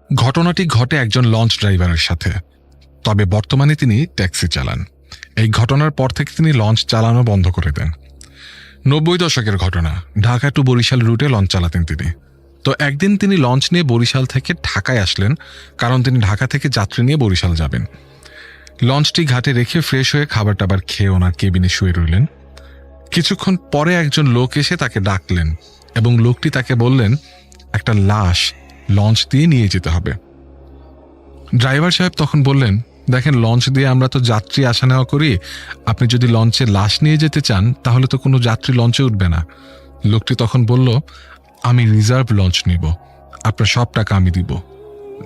ঘটনাটি ঘটে একজন লঞ্চ ড্রাইভারের সাথে, তবে বর্তমানে তিনি ট্যাক্সি চালান। এই ঘটনার পর থেকে তিনি লঞ্চ চালানো বন্ধ করে দেন। 90 দশকের ঘটনা। ঢাকা টু বরিশাল রুটে লঞ্চ চালাতেন তিনি। তো একদিন তিনি লঞ্চ নিয়ে বরিশাল থেকে ঢাকায় আসলেন, কারণ তিনি ঢাকা থেকে যাত্রী নিয়ে বরিশাল যাবেন। লঞ্চটি ঘাটে রেখে ফ্রেশ হয়ে খাবার টাবার খেয়ে ওনার কেবিনে শুয়ে রইলেন। কিছুক্ষণ পরে একজন লোক এসে তাকে ডাকলেন এবং লোকটি তাকে বললেন একটা লাশ লঞ্চ দিয়ে নিয়ে যেতে হবে। ড্রাইভার সাহেব তখন বললেন, দেখেন, লঞ্চ দিয়ে আমরা তো যাত্রী আসা নেওয়া করি, আপনি যদি লঞ্চে লাশ নিয়ে যেতে চান তাহলে তো কোনো যাত্রী লঞ্চে উঠবে না। লোকটি তখন বলল, আমি রিজার্ভ লঞ্চ নিব, আপনার সব টাকা আমি দিব।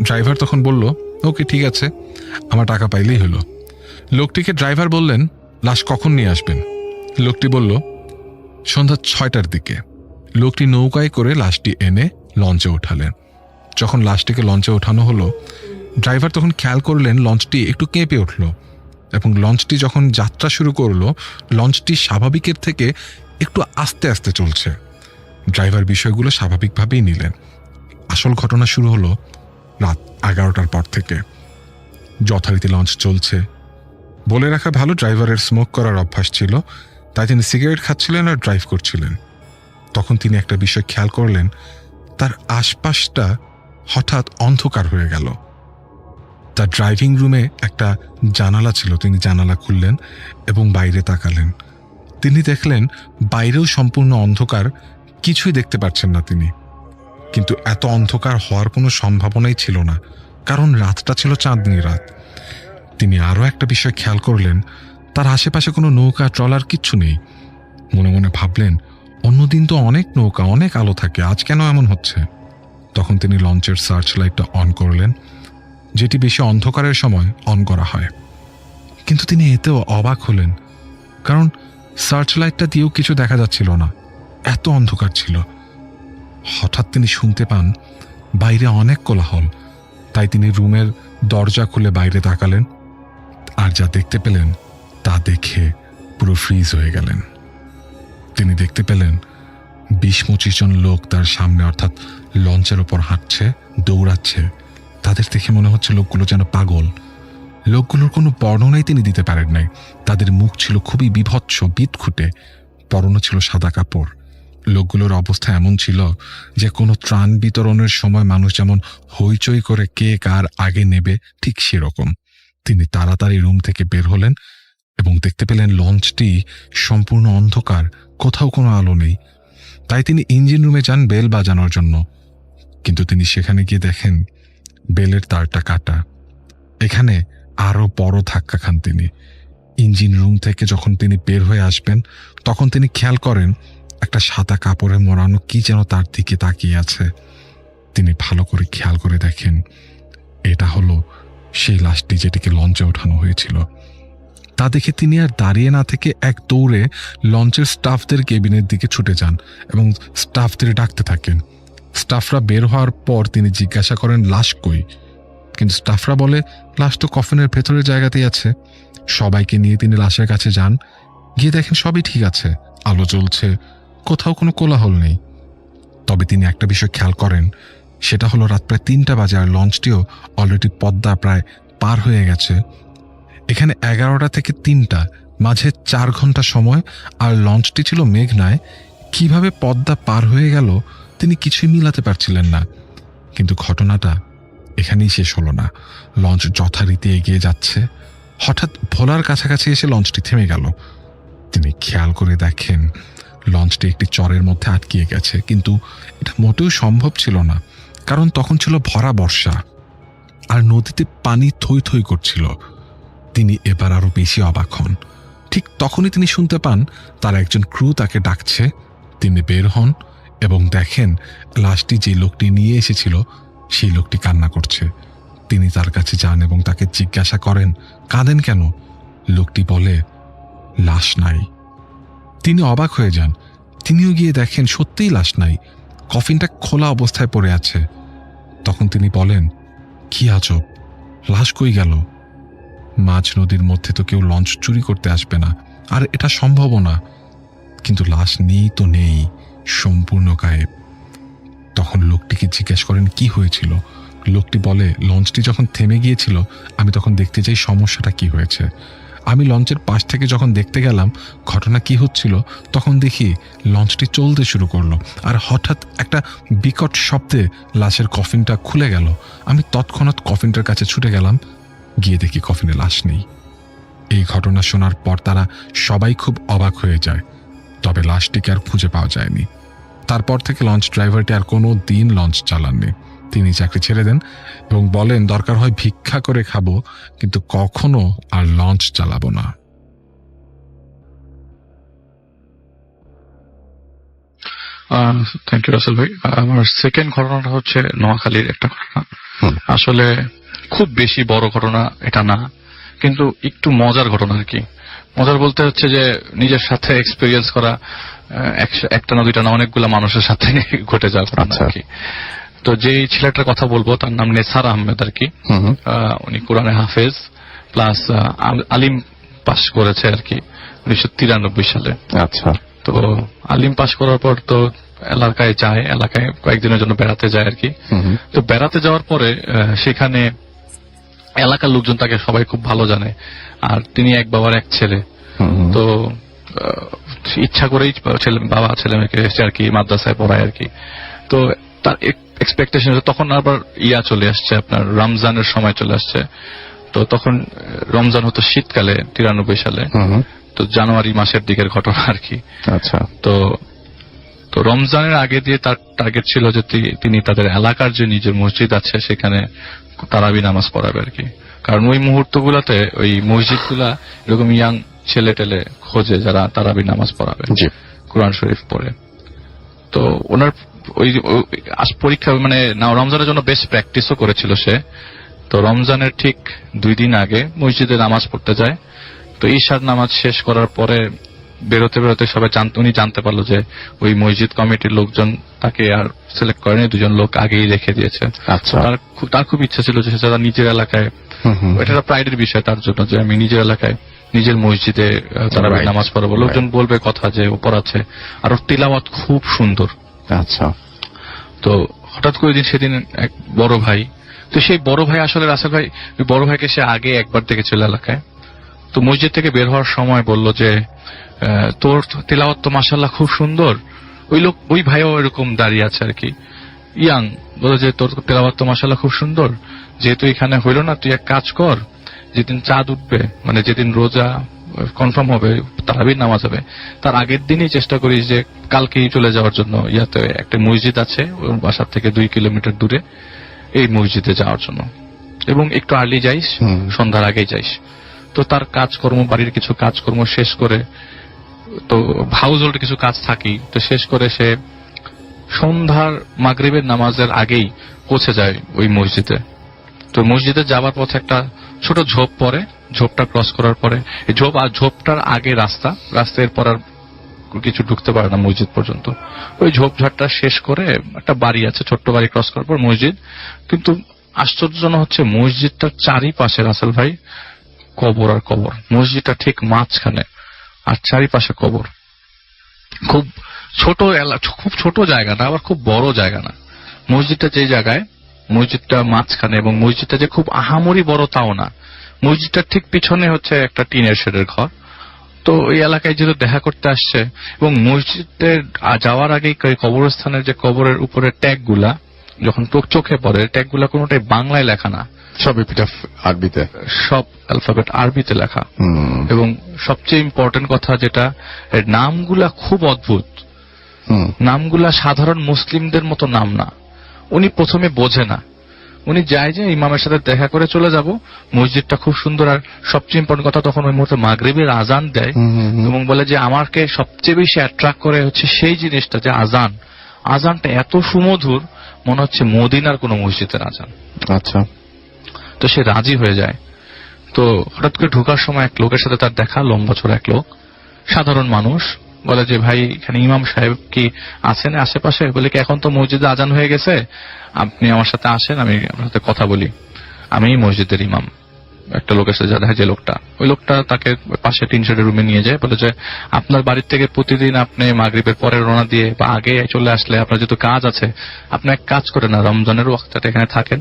ড্রাইভার তখন বলল, ওকে ঠিক আছে, আমার টাকা পাইলেই হলো। লোকটিকে ড্রাইভার বললেন, লাশ কখন নিয়ে আসবেন? লোকটি বলল, সন্ধ্যা 6টার দিকে। লোকটি নৌকায় করে লাশটি এনে লঞ্চে ওঠালেন। যখন লাশটিকে লঞ্চে ওঠানো হলো, ড্রাইভার তখন খেয়াল করলেন লঞ্চটি একটু কেঁপে উঠল এবং লঞ্চটি যখন যাত্রা শুরু করলো, লঞ্চটি স্বাভাবিকের থেকে একটু আস্তে আস্তে চলছে। ড্রাইভার বিষয়গুলো স্বাভাবিকভাবেই নিলেন। আসল ঘটনা শুরু হলো রাত 11টার পর থেকে। যথারীতি লঞ্চ চলছে। বলে রাখা ভালো, ড্রাইভারের স্মোক করার অভ্যাস ছিল, তাই তিনি সিগারেট খাচ্ছিলেন আর ড্রাইভ করছিলেন। তখন তিনি একটা বিষয় খেয়াল করলেন, তার আশপাশটা হঠাৎ অন্ধকার হয়ে গেল। তার ড্রাইভিং রুমে একটা জানালা ছিল, তিনি জানালা খুললেন এবং বাইরে তাকালেন। তিনি দেখলেন বাইরেও সম্পূর্ণ অন্ধকার, কিছুই দেখতে পাচ্ছেন না তিনি। কিন্তু এত অন্ধকার হওয়ার কোনো সম্ভাবনাই ছিল না, কারণ রাতটা ছিল চাঁদনি রাত। তিনি আরও একটা বিষয় খেয়াল করলেন, তার আশেপাশে কোনো নৌকা ট্রলার কিচ্ছু নেই। মনে মনে ভাবলেন, অন্যদিন তো অনেক নৌকা, অনেক আলো থাকে, আজ কেন এমন হচ্ছে? তখন তিনি লঞ্চের সার্চ লাইটটা অন করলেন, যেটি বেশি অন্ধকারের সময় অন করা হয়। কিন্তু তিনি এতেও অবাক হলেন, কারণ সার্চ লাইটটা দিয়েও কিছু দেখা যাচ্ছিল না, এত অন্ধকার ছিল। হঠাৎ তিনি শুনতে পান বাইরে অনেক কোলাহল, তাই তিনি রুমের দরজা খুলে বাইরে তাকালেন, আর যা দেখতে পেলেন তা দেখে পুরো ফ্রিজ হয়ে গেলেন। তিনি দেখতে পেলেন 20-25 জন লোক তার সামনে, অর্থাৎ লঞ্চের ওপর হাঁটছে, দৌড়াচ্ছে। তাদের দেখে মনে হচ্ছে লোকগুলো যেন পাগল। লোকগুলোর কোনো বর্ণনাই তিনি দিতে পারেন নাই। তাদের মুখ ছিল খুবই বিভৎস, বিদঘুটে, পরনে ছিল সাদা কাপড়। লোকগুলোর অবস্থা এমন ছিল যে কোনো ত্রাণ বিতরণের সময় মানুষ যেমন হইচই করে কে কার আগে নেবে, ঠিক সেরকম। তিনি তাড়াতাড়ি রুম থেকে বের হলেন এবং দেখতে পেলেন লঞ্চটি সম্পূর্ণ অন্ধকার, কোথাও কোনো আলো নেই। তাই তিনি ইঞ্জিন রুমে যান বেল বাজানোর জন্য, কিন্তু তিনি সেখানে গিয়ে দেখেন বেলের তারটা কাটা। এখানে আরও বড় ধাক্কা খান তিনি। ইঞ্জিন রুম থেকে যখন তিনি বের হয়ে আসবেন, তখন তিনি খেয়াল করেন একটা সাদা কাপড়ে মোড়ানো কি যেন তার দিকে তাকিয়ে আছে। তিনি ভালো করে খেয়াল করে দেখেন এটা হলো সেই লাশটি যেটিকে লঞ্চে ওঠানো হয়েছিল। তা দেখে তিনি আর দাঁড়িয়ে না থেকে এক দৌড়ে লঞ্চের স্টাফদের কেবিনের দিকে ছুটে যান এবং স্টাফদের ডাকতে থাকেন। স্টাফরা বের হওয়ার পর তিনি জিজ্ঞাসা করেন লাশ কই, কিন্তু স্টাফরা বলে লাশ তো কফিনের ভেতরের জায়গাতেই আছে। সবাইকে নিয়ে তিনি লাশের কাছে যান, গিয়ে দেখেন সবই ঠিক আছে, আলো জ্বলছে, কোথাও কোনো কোলাহল নেই। তবে তিনি একটা বিষয় খেয়াল করেন, সেটা হলো রাত প্রায় 3টা বাজে আর লঞ্চটিও অলরেডি পদ্মা প্রায় পার হয়ে গেছে। এখানে 11টা থেকে 3টা, মাঝে 4 ঘন্টা সময়, আর লঞ্চটি ছিল মেঘনায়। কিভাবে পদ্মা পার হয়ে গেল তিনি কিছুই মিলাতে পারছিলেন না। কিন্তু ঘটনাটা এখানেই শেষ হলো না। লঞ্চ যথারীতি এগিয়ে যাচ্ছে। হঠাৎ ভোলার কাছাকাছি এসে লঞ্চটি থেমে গেল। তিনি খেয়াল করে দেখেন লঞ্চটি একটি চরের মধ্যে আটকিয়ে গেছে, কিন্তু এটা মোটেও সম্ভব ছিল না, কারণ তখন ছিল ভরা বর্ষা আর নদীতে পানি থই থই করছিল। তিনি এবার আরো বেশি অবাক হন। ঠিক তখনই তিনি শুনতে পান তার একজন ক্রু তাকে ডাকছে। তিনি বের হন এবং দেখেন লাশটি যে লোকটি নিয়ে এসেছিল সেই লোকটি কান্না করছে। তিনি তার কাছে যান এবং তাকে জিজ্ঞাসা করেন, কাঁদেন কেন? লোকটি বলে, লাশ নাই। তিনি অবাক হয়ে যান। তিনিও গিয়ে দেখেন সত্যিই লাশ নাই, কফিনটা খোলা অবস্থায় পড়ে আছে। তখন তিনি বলেন, কি আজব, লাশ কই গেল? মাঝ নদীর মধ্যে তো কেউ লঞ্চ চুরি করতে আসবে না, আর এটা সম্ভবও না। কিন্তু লাশ নেই তো নেই, সম্পূর্ণ গায়েব। তখন লোকটিকে জিজ্ঞেস করেন কি হয়েছিল। লোকটি বলে, লঞ্চটি যখন থেমে গিয়েছিল আমি তখন দেখতে চাই সমস্যাটা কি হয়েছে। আমি লঞ্চের পাশ থেকে যখন দেখতে গেলাম ঘটনা কি হচ্ছিল, তখন দেখি লঞ্চটি চলতে শুরু করলো, আর হঠাৎ একটা বিকট শব্দে লাশের কফিনটা খুলে গেল। আমি তৎক্ষণাৎ কফিনটার কাছে ছুটে গেলাম, গিয়ে দেখি কফিনে লাশ নেই। এই ঘটনা শোনার পর তারা সবাই খুব অবাক হয়ে যায়, তবে লাশটিকে আর খুঁজে পাওয়া যায়নি। তারপর থেকে লঞ্চ ড্রাইভারটি আর কোনো দিন লঞ্চ চালাননি। তিনি চাকরি ছেড়ে দেন এবং বলেন, দরকার হয় ভিক্ষা করে খাবো, কিন্তু কখনো আর লঞ্চ চালাবো না। থ্যাংক ইউ রাসেল ভাই। আমার সেকেন্ড ঘটনাটা হচ্ছে নোয়াখালীর একটা ঘটনা। আসলে খুব বেশি বড় ঘটনা এটা না, কিন্তু একটু মজার ঘটনা আর কি। মজার বলতে হচ্ছে যে নিজের সাথে এক্সপিরিয়েন্স করা, একটা না দুইটা না, অনেকগুলো মানুষের সাথে ঘটে যাওয়া ঘটনা আর কি। তো যে ছেলেটার কথা বলবো তার নাম নেসার আহমেদ আর কি। উনি কোরআনে হাফেজ প্লাস আলিম পাস করেছে আর কি 1993 সালে। আচ্ছা। তো আলিম পাস করার পর তো এলাকায় যায়, এলাকায় কয়েকদিনের জন্য বেড়াতে যায় আর কি। তো বেড়াতে যাওয়ার পরে সেখানে এলাকার লোকজন তাকে সবাই খুব ভালো জানে, আর তিনি এক বাবার এক ছেলে। তো ইচ্ছা করেই বাবা ছেলে মেয়েকে এসে আর কি মাদ্রাসায় পড়ায় আর কি। তো তার এক্সপেকটেশন তখন আবার চলে আসছে, আপনার রমজানের সময় চলে আসছে। তো তখন রমজান হতো শীতকালে 93 সালে, তো জানুয়ারি মাসের দিকের ঘটনা আর কি। আচ্ছা। তো রমজানের আগে দিয়ে তার টার্গেট ছিল যে তিনি তাদের এলাকার যে নিজের মসজিদ আছে সেখানে তারাবি নামাজ পড়াবে আর কি। কারণ ওই মুহূর্তগুলোতে ওই মসজিদগুলা এরকম ইয়াং ছেলে টেলে খোঁজে যারা তারাবি নামাজ পড়াবে, কোরআন শরীফ পড়ে। তো ওনার ওই পরীক্ষা মানে রমজানের জন্য বেশ প্র্যাকটিসও করেছিল সে। তো রমজানের ঠিক 2 দিন আগে মসজিদে নামাজ পড়তে যায়। তো ঈশার নামাজ শেষ করার পরে বেরোতে বেরোতে সবাই উনি জানতে পারলো যে ওই মসজিদ কমিটির লোকজন তাকে আর সিলেক্ট করেনি, 2জন লোক আগেই রেখে দিয়েছে। আচ্ছা। তার খুব ইচ্ছা ছিল যে তারা নিজের এলাকায়, এটা একটা প্রাইডের বিষয় তার জন্য, যে আমি নিজের এলাকায় নিজের মসজিদে তারা নামাজ পড়াবো, লোকজন বলবে কথা যে ওপর আছে, আর ওর তিলাওয়াত খুব সুন্দর। আচ্ছা। তো হঠাৎ করে সেদিন এক বড় ভাই, তো সেই বড় ভাই আসলে রাসেল ভাই ওই বড় ভাইকে সে আগে একবার দেখেছিল এলাকায়। তো মসজিদ থেকে বের হওয়ার সময় বলল যে তোর তিলাওয়াত তো মাশাআল্লাহ খুব সুন্দর। ওই ভাইও এরকম দাঁড়িয়ে আছে আর কি, ইয়াং, বলে যে তোর তিলাওয়াত তো মাশাআল্লাহ খুব সুন্দর, যেহেতু এখানে হইল না তুই এক কাজ কর, যেদিন চাঁদ উঠবে মানে যেদিন রোজা কনফার্ম হবে, তারাবির নামাজ হবে, তার আগের দিনই চেষ্টা করিস যে কালকেই চলে যাওয়ার জন্য ইয়াতে একটা মসজিদ আছে ওর বাসার থেকে 2 কিলোমিটার দূরে, এই মসজিদে যাওয়ার জন্য, এবং একটু আর্লি যাইস, সন্ধ্যার আগেই যাইস। তো তার কাজকর্ম, বাড়ির কিছু কাজকর্ম শেষ করে, তো হাউস হোল্ড কিছু কাজ থাকি, তো শেষ করে সে সন্ধ্যার মাগরিবের নামাজের আগেই পৌঁছে যায় ওই মসজিদে। তো মসজিদে যাওয়ার পথে একটা ছোট ঝোপ পড়ে, ঝোপটা ক্রস করার পরে এই ঝোপটার আগে রাস্তার পর আর কিছু ঢুকতে পারে না মসজিদ পর্যন্ত। ওই ঝোপঝাড়টা শেষ করে একটা বাড়ি আছে, ছোট্ট বাড়ি ক্রস করার পর মসজিদ। কিন্তু আশ্চর্যজনক হচ্ছে মসজিদটার চারিপাশে রাসেল ভাই কবর আর কবর, মসজিদটা ঠিক মাঝখানে আর চারিপাশে কবর। খুব ছোট জায়গা না, আবার খুব বড় জায়গা না। মসজিদটা যে জায়গায়, মসজিদটা মাঝখানে, এবং মসজিদটা যে খুব আহামরি বড় তাও না। মসজিদটার ঠিক পিছনে হচ্ছে একটা টিনের শেডের ঘর। তো এই এলাকায় যেহেতু দেখা করতে আসছে, এবং মসজিদে যাওয়ার আগেই কবরস্থানের যে কবরের উপরে ট্যাগগুলা যখন চোখে পড়ে, ট্যাগগুলা কোনোটাই বাংলায় লেখা না, সব আরবিতে, সব অ্যালফাবেট আরবিতে লেখা। এবং সবচেয়ে ইম্পর্টেন্ট কথা যেটা, এর নামগুলা খুব অদ্ভুত। নামগুলা সাধারণ মুসলিমদের মতো নাম না। উনি প্রথমে বোঝে না, উনি যায় যে ইমামের সাথে দেখা করে চলে যাব, মসজিদটা খুব সুন্দর। আর সবচেয়ে ইম্পর্টেন্ট কথা, তখন ওই মুহূর্তে মাগরিবের আজান দেয়, এবং বলে যে আমাকে সবচেয়ে বেশি অ্যাট্রাক্ট করে হচ্ছে সেই জিনিসটা যে আজানটা এত সুমধুর, মনে হচ্ছে মদিনার কোন মসজিদের আজান। আচ্ছা। তো সে রাজি হয়ে যায়। তো হঠাৎ করে ঢোকার সময় এক লোকের সাথে তার দেখা, লম্বা ছোট এক লোক, সাধারণ মানুষ, বলে যে ভাই এখানে ইমাম সাহেব কি আছেন আশেপাশে? বলে কি এখন তো মসজিদে আজান হয়ে গেছে, আপনি আমার সাথে আসেন, আমি আপনার সাথে কথা বলি, আমি মসজিদের ইমাম। একটা লোকের সাথে দেখা, যে লোকটা, ওই লোকটা তাকে পাশে টিন শেডের রুমে নিয়ে যায়, বলে যে আপনার বাড়ির থেকে প্রতিদিন আপনি মাগরিবের পরে রওনা দিয়ে বা আগে চলে আসলে আপনার যেহেতু কাজ আছে, আপনি এক কাজ করেন না, রমজানের ওয়াক্তটা এখানে থাকেন,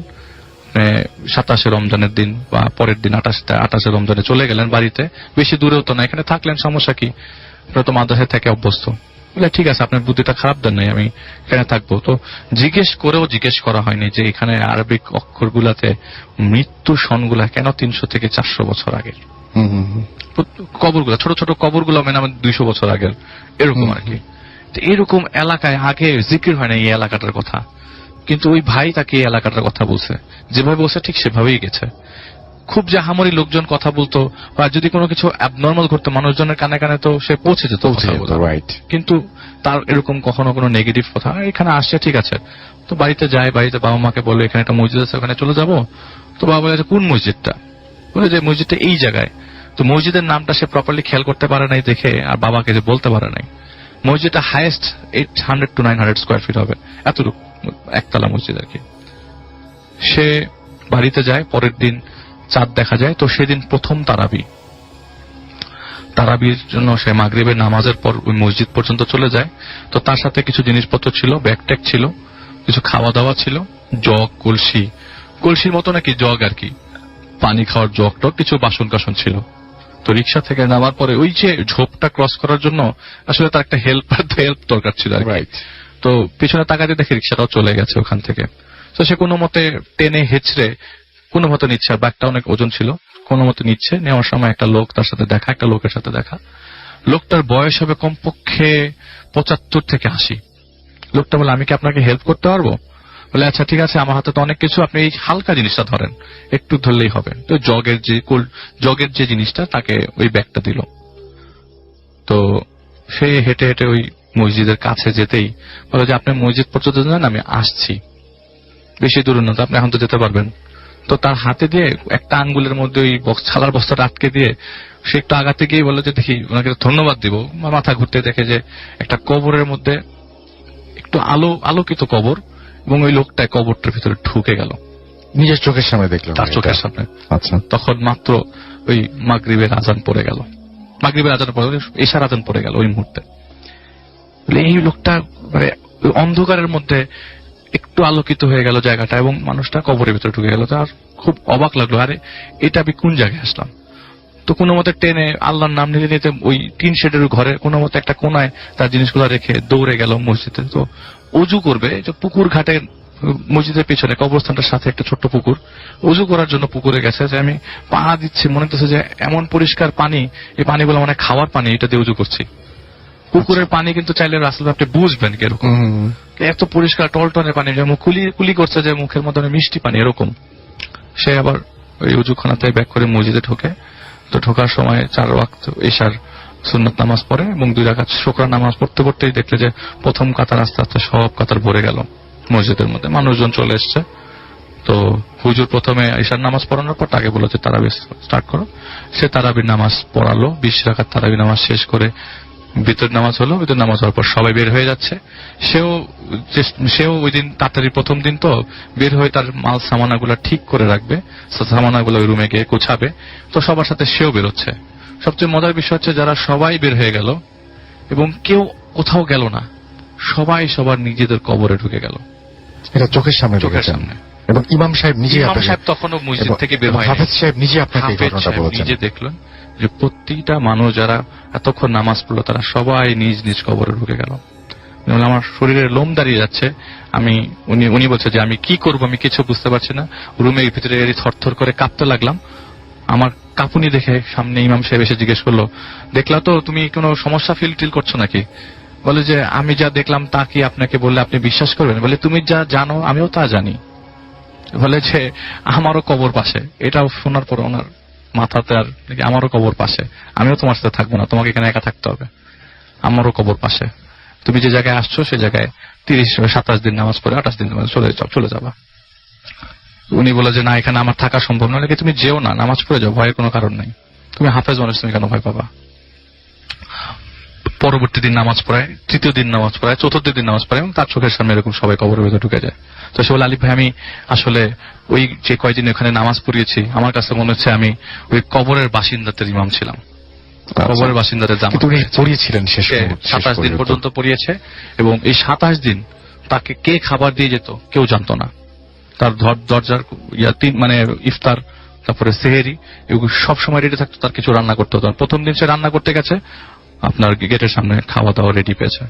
আপনি 27 রমজানের দিন বা পরের দিন 28 রমজানে চলে গেলেন বাড়িতে, বেশি দূরেও তো না, এখানে থাকলেন, সমস্যা কি, আপনারা তো মাদ্রাসায় থেকে অভ্যস্ত। বলে ঠিক আছে, আপনার বুদ্ধিটা খারাপ দেন নাই, আমি এখানে থাকবো। তো জিজ্ঞেস করা হয়নি যে এখানে আরবিক অক্ষরগুলাতে মৃত্যু সনগুলা কেন 300 থেকে 400 বছর আগের, কবরগুলা ছোট ছোট কবরগুলো মানে 200 বছর আগের, এরকম আর কি। তো এরকম এলাকায় আগে জিকির হয় না এই এলাকাটার কথা, কিন্তু ওই ভাই তাকে এই এলাকাটার কথা বলছে, যেভাবে বলছে ঠিক সেভাবেই গেছে। খুব যে হামরি লোকজন কথা বলতো বা যদি কোনো কিছু অ্যাবনর্মাল ঘটতো মানুষজনের কানে কানে তো সে পৌঁছে যেত, রাইট। কিন্তু তার এরকম কখনো কোনো নেগেটিভ কথা, এখানে আসছে ঠিক আছে, তো বাড়িতে যায়, বাড়িতে বাবা মাকে বলে এখানে একটা মসজিদ আছে, ওখানে চলে যাব। তো বাবা বলে কোন মসজিদটা, বলে যে মসজিদটা এই জায়গায়। তো মসজিদের নামটা সে প্রপারলি খেয়াল করতে পারে নাই দেখে আর বাবাকে যে বলতে পারে নাই। মসজিদটা হাইয়েস্ট 800 to 900 স্কোয়ার ফিট হবে, এতটুকু একতলা মসজিদ আর কি। সে বাড়িতে যায়, পরের দিন চাঁদ দেখা যায়, তো সেদিন প্রথম তারাবির জন্য সে মাগরিবের নামাজের পর ওই মসজিদ পর্যন্ত চলে যায়। তো তার সাথে কিছু জিনিসপত্র ছিল, ব্যাগট্যাগ ছিল, কিছু খাওয়া দাওয়া ছিল, জগ, কলসির মতো নাকি জগ আর কি, পানি খাওয়ার জগ টগ, কিছু বাসন কাসন ছিল। তো রিক্সা থেকে নামার পরে ওই যে ঝোপটা ক্রস করার জন্য আসলে তার একটা হেল্প দরকার ছিল আর কি। তো পিছনে তাকাতে দেখে রিক্সাটাও চলে গেছে ওখান থেকে। তো সে কোনো মতে টেনে হেঁচড়ে কোনো মতে নিচ্ছে, আর ব্যাগটা অনেক ওজন ছিল, কোনো মতে নিচ্ছে। নেওয়ার সময় একটা লোকের সাথে দেখা। লোকটার বয়স হবে কমপক্ষে 75 থেকে 80। লোকটা বলে আমি কি আপনাকে হেল্প করতে পারবো? বলে আচ্ছা ঠিক আছে, আমার হাতে তো অনেক কিছু, আপনি এই হালকা জিনিসটা ধরেন, একটু ধরলেই হবে। তো জগের যে জিনিসটা তাকে ওই ব্যাগটা দিল। তো সে হেঁটে হেঁটে ওই মসজিদের কাছে যেতেই বলে যে আপনি মসজিদ পর্যন্ত যান, আমি আসছি, বেশি দূর না, তো আপনি এখন তো যেতে পারবেন। তো তার হাতে দিয়ে একটা আঙ্গুলের মধ্যে ওই ছালার বস্তাটা আটকে দিয়ে সে একটু আগাতে গিয়ে বললো যে দেখি ওনাকে ধন্যবাদ দিব। মাথা ঘুরতে দেখে যে একটা কবরের মধ্যে একটু আলোকিত কবর, এবং ওই লোকটা কবরটার ভিতরে ঢুকে গেল নিজের চোখের সামনে দেখলেন? তার চোখের সামনে। আচ্ছা। তখন মাত্র ওই মাগরিবের আজান পড়ে গেল, এশার আজান পড়ে গেল ওই মুহূর্তে। এই লোকটা মানে অন্ধকারের মধ্যে একটু আলোকিত হয়ে গেল জায়গাটা, এবং মানুষটা কবরের ভিতরে ঢুকে গেল। তার খুব অবাক লাগলো, আরে এটা আমি কোন জায়গায় আসলাম। তো কোনো মতে টেনে আল্লাহর নাম নিতে নিতে ওই টিন শেডের ঘরে কোনো মতে একটা কোনায় তার জিনিসগুলো রেখে দৌড়ে গেল মসজিদে। তো অজু করবে, যে পুকুর ঘাটে, মসজিদের পেছনে কবরস্থানটার সাথে একটা ছোট্ট পুকুর, অজু করার জন্য পুকুরে গেছে। যে আমি পা দিচ্ছি, মনে হচ্ছে যে এমন পরিষ্কার পানি, এই পানিগুলো মানে খাওয়ার পানি, এটা দিয়ে অজু করছি। পুকুরের পানি কিন্তু চাইলে রাসূল আপনি বুঝবেন কিরকম, এত পরিষ্কার টলটনে পানি, যেমন কুলি করছে, যে মুখের মধ্যে মিষ্টি পানি এরকম। সে আবার ওই উজুখানাতে ব্যাক করে মসজিদে ঢোকে। তো ঢোকার সময় 4 ওয়াক্ত এশার সুন্নাত নামাজ পড়ে, এবং 2 রাকাত শুকরা নামাজ পড়তে পড়তেই দেখলে যে প্রথম কাতার আস্তে আস্তে সব কাতার ভরে গেল মসজিদের মধ্যে, মানুষজন চলে এসছে। তো হুজুর প্রথমে এশার নামাজ পড়ানোর পর তাকে বলল যে তারাবি স্টার্ট করো। সে তারাবির নামাজ পড়ালো, 20 রাকাত তারাবি নামাজ শেষ করে ভিতর নামাজ হলো। ভিতর নামাজ হওয়ার পর সবাই বের হয়ে যাচ্ছে। সেও ওই দিন তাড়াতাড়ি প্রথম দিন, তো বের হয়ে তার মাল সামানাগুলো ঠিক করে রাখবে, সামানাগুলো ওই রুমে গিয়ে গোছাবে। তো সবার সাথে সেও বেরোচ্ছে। সবচেয়ে মজার বিষয় হচ্ছে যারা সবাই বের হয়ে গেল এবং কেউ কোথাও গেল না, সবাই সবার নিজেদের কবরে ঢুকে গেল। এটা চোখের সামনে? এবং ইমাম সাহেব তখনও মসজিদ থেকে বের হয়, হাফেজ সাহেব নিজে আপনাকে এই ঘটনাটা বলেছেন? নিজে দেখলেন যে প্রত্যেকটা মানুষ যারা এতক্ষণ নামাজ পড়লো তারা সবাই নিজ নিজ কবরে ঢুকে গেল। আমার শরীরের লোম দাঁড়িয়ে যাচ্ছে। উনি বলছে যে আমি কি করব, আমি কিছু বুঝতে পারছি না। রুমের ভিতরে থরথর করে কাঁপতে লাগলাম। আমার কাঁপুনি দেখে সামনে ইমাম সাহেব এসে জিজ্ঞেস করলো, দেখলা তো, তুমি কোনো সমস্যা ফিল করছো নাকি? বলে যে আমি যা দেখলাম তা কি আপনাকে বললে আপনি বিশ্বাস করবেন? বলে তুমি যা জানো আমিও তা জানি। বলে যে আমারও কবর পাশে। এটাও শোনার পর ওনার মাথাতে আর আমারও কবর পাশে, আমিও তোমার সাথে থাকবো না, তোমাকে এখানে একা থাকতে হবে, আমারও কবর পাশে। তুমি যে জায়গায় আসছো সে জায়গায় 27 দিন নামাজ পড়ে 28 দিন নামাজ চলে যাবা। উনি বলে যে না, এখানে আমার থাকা সম্ভব নয়, তুমি যেও না, নামাজ পড়ে যাও, ভয়ের কোনো কারণ নেই, তুমি হাফেজ মানুষ, তুমি কেন ভয় পাবা। পরবর্তী দিন নামাজ পড়ায়, 3য় দিন নামাজ পড়ায়, 4র্থ দিন নামাজ পড়ায়, এবং তার চোখের সামনে এরকম সবাই কবরের ভেতরে ঢুকে যায়। তো সে বলে, আলিফ ভাই, আমি আসলে ওই যে কয়দিন ওখানে নামাজ পড়িয়েছি, আমার কাছে মনে হচ্ছে আমি ওই কবরের বাসিন্দাদের ইমাম ছিলাম, কবরের বাসিন্দাদের জামাত পড়িয়েছিলেন। 27 দিন পর্যন্ত পড়িয়েছে, এবং এই 27 দিন তাকে কে খাবার দিয়ে যেত কেউ জানতো না। তার দরজার মানে ইফতার, তারপরে সেহেরি, এগুলো সব সময় রেডি থাকতো, তার কিছু রান্না করতে হতো। প্রথম দিন সে রান্না করতে গেছে, আপনার গেটের সামনে খাওয়া দাওয়া রেডি পেয়েছে।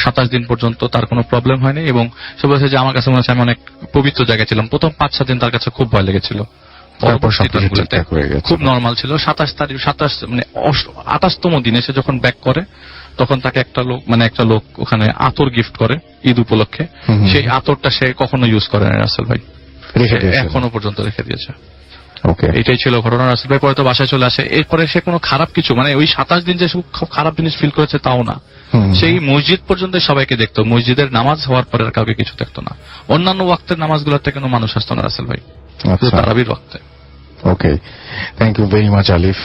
27 দিন পর্যন্ত তার কোনো প্রবলেম হয়নি, এবং সে বলেছে যে আমার কাছে মনে হচ্ছে আমি অনেক পবিত্র জায়গায় ছিলাম। প্রথম 5-6 দিন তার কাছে খুব ভয় লেগেছিল, খুব নর্মাল ছিল। 27 মানে 28তম দিনে সে যখন ব্যাক করে, তখন তাকে একটা লোক ওখানে আতর গিফট করে ঈদ উপলক্ষে। সেই আতরটা সে কখনো ইউজ করে না রাসেল ভাই, এখনো পর্যন্ত রেখে দিয়েছে। এটাই ছিল ঘটনা। রাসেল ভাই পরে তো বাসায় চলে আসে। এরপরে সে কোনো খারাপ কিছু, মানে ওই 27 দিন যে খুব খারাপ জিনিস ফিল করেছে তাও না। সেই মসজিদ পর্যন্ত সবাইকে দেখতো, মসজিদের নামাজ হওয়ার পরে আর কাউকে কিছু দেখতো না। অন্যান্য ওয়াক্তের নামাজগুলোতে কোনো মানুষ আসতো না রাসেল ভাই, তারাবির ওয়াক্তে। ওকে, থ্যাংক ইউ ভেরি মাচ আলিফ।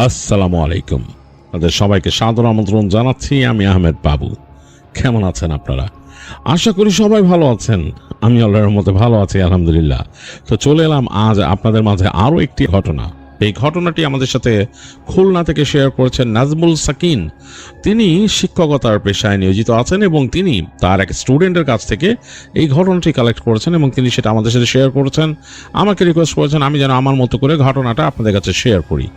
আসসালামু আলাইকুম, আপনাদের সবাইকে সাদর আমন্ত্রণ জানাচ্ছি। আমি আহমেদ বাবু। কেমন আছেন আপনারা? আশা করি সবাই ভালো আছেন। আমি আল্লাহর মধ্যে ভালো আছি, আলহামদুলিল্লাহ। তো চলে এলাম আজ আপনাদের মাঝে আরও একটি ঘটনা। এই ঘটনাটি আমাদের সাথে খুলনা থেকে শেয়ার করেছেন নাজমুল সাকিন। তিনি শিক্ষকতার পেশায় নিয়োজিত আছেন এবং তিনি তার এক স্টুডেন্টের কাছ থেকে এই ঘটনাটি কালেক্ট করেছেন এবং তিনি সেটা আমাদের সাথে শেয়ার করেছেন। আমাকে রিকোয়েস্ট করেছেন আমি যেন আমার মতো করে ঘটনাটা আপনাদের কাছে শেয়ার করি।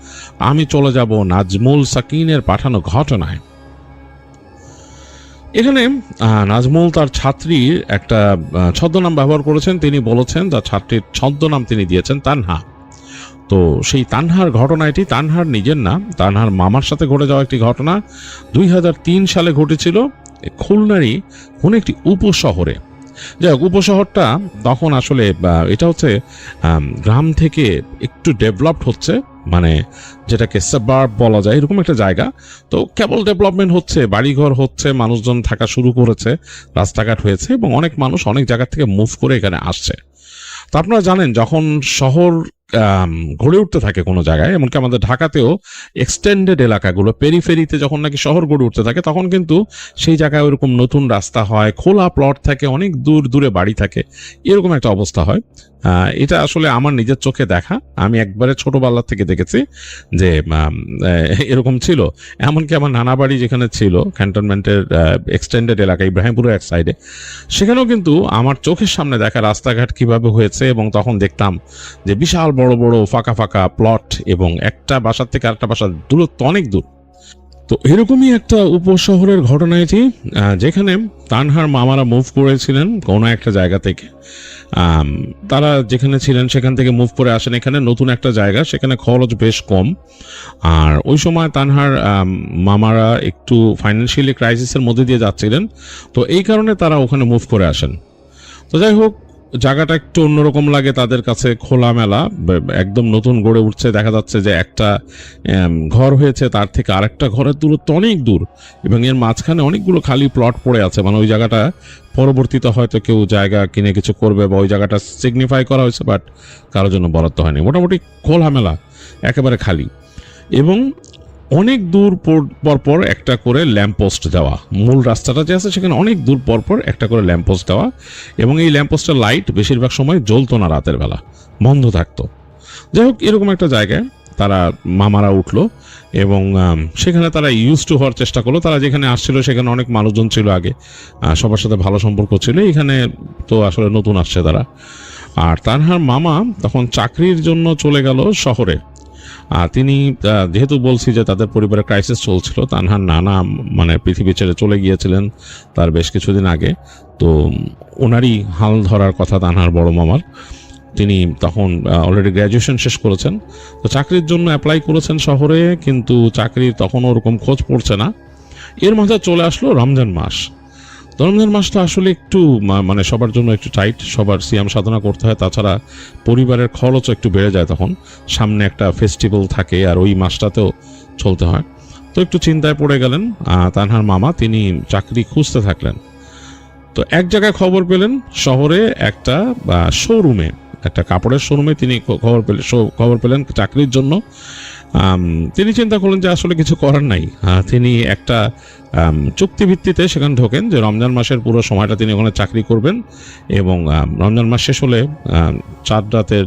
আমি চলে যাব নাজমুল সাকিনের পাঠানো ঘটনায়। এখানে নাজমুল তার ছাত্রীর একটা ছদ্মনাম ব্যবহার করেছেন। তিনি বলেছেন তার ছাত্রীর ছদ্মনাম তিনি দিয়েছেন তানহা। তো সেই তানহার ঘটনাটি তানহার নিজের না, তানহার মামার সাথে ঘটে যাওয়া একটি ঘটনা। 2003 সালে ঘটেছিল খুলনারই কোন একটি উপশহরে। যাই হোক, উপশহরটা তখন আসলে এটা হচ্ছে গ্রাম থেকে একটু ডেভেলপড হচ্ছে, মানে যেটাকে সাবার্ব বলা যায়, এরকম একটা জায়গা। তো কেবল ডেভেলপমেন্ট হচ্ছে, বাড়িঘর হচ্ছে, মানুষজন থাকা শুরু করেছে, রাস্তাঘাট হয়েছে এবং অনেক মানুষ অনেক জায়গা থেকে মুভ করে এখানে আসছে। তো আপনারা জানেন যখন শহর গড়ে উঠতে থাকে কোনো জায়গায়, এমনকি আমাদের ঢাকাতেও এক্সটেন্ডেড এলাকাগুলো পেরিফেরিতে যখন নাকি শহর গড়ে উঠতে থাকে, তখন কিন্তু সেই জায়গায় ওইরকম নতুন রাস্তা হয়, খোলা প্লট থাকে, অনেক দূর দূরে বাড়ি থাকে, এরকম একটা অবস্থা হয়। এটা আসলে আমার নিজের চোখে দেখা। আমি একবারে ছোটবেলা থেকে দেখেছি যে এরকম ছিল। এমনকি আমার নানা বাড়ি যেখানে ছিল ক্যান্টনমেন্টের এক্সটেন্ডেড এলাকা ইব্রাহিমপুরের এক সাইডে, সেখানেও কিন্তু আমার চোখের সামনে দেখা রাস্তাঘাট কিভাবে হয়েছে। এবং তখন দেখতাম যে বিশাল বড় বড় ফাঁকা ফাঁকা প্লট এবং একটা বাসার থেকে আরেকটা বাসার দূরত্ব অনেক দূর। তো এরকমই একটা উপশহরের ঘটনা এটি, যেখানে তানহার মামারা মুভ করেছিলেন কোনো একটা জায়গা থেকে। তারা যেখানে ছিলেন সেখান থেকে মুভ করে আসেন এখানে নতুন একটা জায়গা, সেখানে খরচ বেশ কম। আর ওই সময় তানহার মামারা একটু ফাইন্যান্সিয়ালি ক্রাইসিসের মধ্যে দিয়ে যাচ্ছিলেন, তো এই কারণে তারা ওখানে মুভ করে আসেন। তো যাই হোক, জায়গাটা একটু অন্যরকম লাগে তাদের কাছে, খোলামেলা, একদম নতুন গড়ে উঠছে। দেখা যাচ্ছে যে একটা ঘর হয়েছে, তার থেকে আরেকটা ঘরের দূরত্ব অনেক দূর এবং এর মাঝখানে অনেকগুলো খালি প্লট পড়ে আছে। মানে ওই জায়গাটা পরবর্তীতে হয়তো কেউ জায়গা কিনে কিছু করবে বা ওই জায়গাটা সিগনিফাই করা হয়েছে, বাট কারোর জন্য বরাদ্দ হয়নি। মোটামুটি খোলামেলা, একেবারে খালি। এবং অনেক দূর পরপর একটা করে ল্যাম্পপোস্ট দেওয়া, মূল রাস্তাটা যে আছে সেখানে অনেক দূর পরপর একটা করে ল্যাম্পপোস্ট দেওয়া। এবং এই ল্যাম্পপোস্টের লাইট বেশিরভাগ সময় জ্বলতো না, রাতের বেলা বন্ধ থাকতো। যাই হোক, এরকম একটা জায়গায় তারা মামারা উঠলো এবং সেখানে তারা ইউজ টু হওয়ার চেষ্টা করলো। তারা যেখানে আসছিল সেখানে অনেক মানুষজন ছিল আগে, সবার সাথে ভালো সম্পর্ক ছিল। এখানে তো আসলে নতুন আসছে তারা। আর তানহার মামা তখন চাকরির জন্য চলে গেল শহরে। তিনি যেহেতু বলছি যে তাদের পরিবারে ক্রাইসিস চলছিল, তানহার নানা মানে পৃথিবী ছেড়ে চলে গিয়েছিলেন তার বেশ কিছুদিন আগে। তো ওনারই হাল ধরার কথা তানহার বড় মামার। তিনি তখন অলরেডি গ্র্যাজুয়েশন শেষ করেছেন, তো চাকরির জন্য অ্যাপ্লাই করেছেন শহরে, কিন্তু চাকরির তখনও ওরকম খোঁজ পড়ছে না। এর মাঝে চলে আসলো রমজান মাস। রমজান মাসটা আসলে একটু মানে সবার জন্য একটু টাইট, সবার সিয়াম সাধনা করতে হয়, তাছাড়া পরিবারের খরচও একটু বেড়ে যায়। তখন সামনে একটা ফেস্টিভ্যাল থাকে আর ওই মাসটাতেও চলতে হয়। তো একটু চিন্তায় পড়ে গেলেন তানহার মামা, তিনি চাকরি খুঁজতে থাকলেন। তো এক জায়গায় খবর পেলেন, শহরে একটা শোরুমে, একটা কাপড়ের শোরুমে তিনি খবর পেলেন চাকরির জন্য। তিনি চিন্তা করলেন যে আসলে কিছু করার নাই। তিনি একটা চুক্তিভিত্তিতে সেখানে ঢোকেন যে রমজান মাসের পুরো সময়টা তিনি ওখানে চাকরি করবেন এবং রমজান মাস শেষ হলে 4 রাতের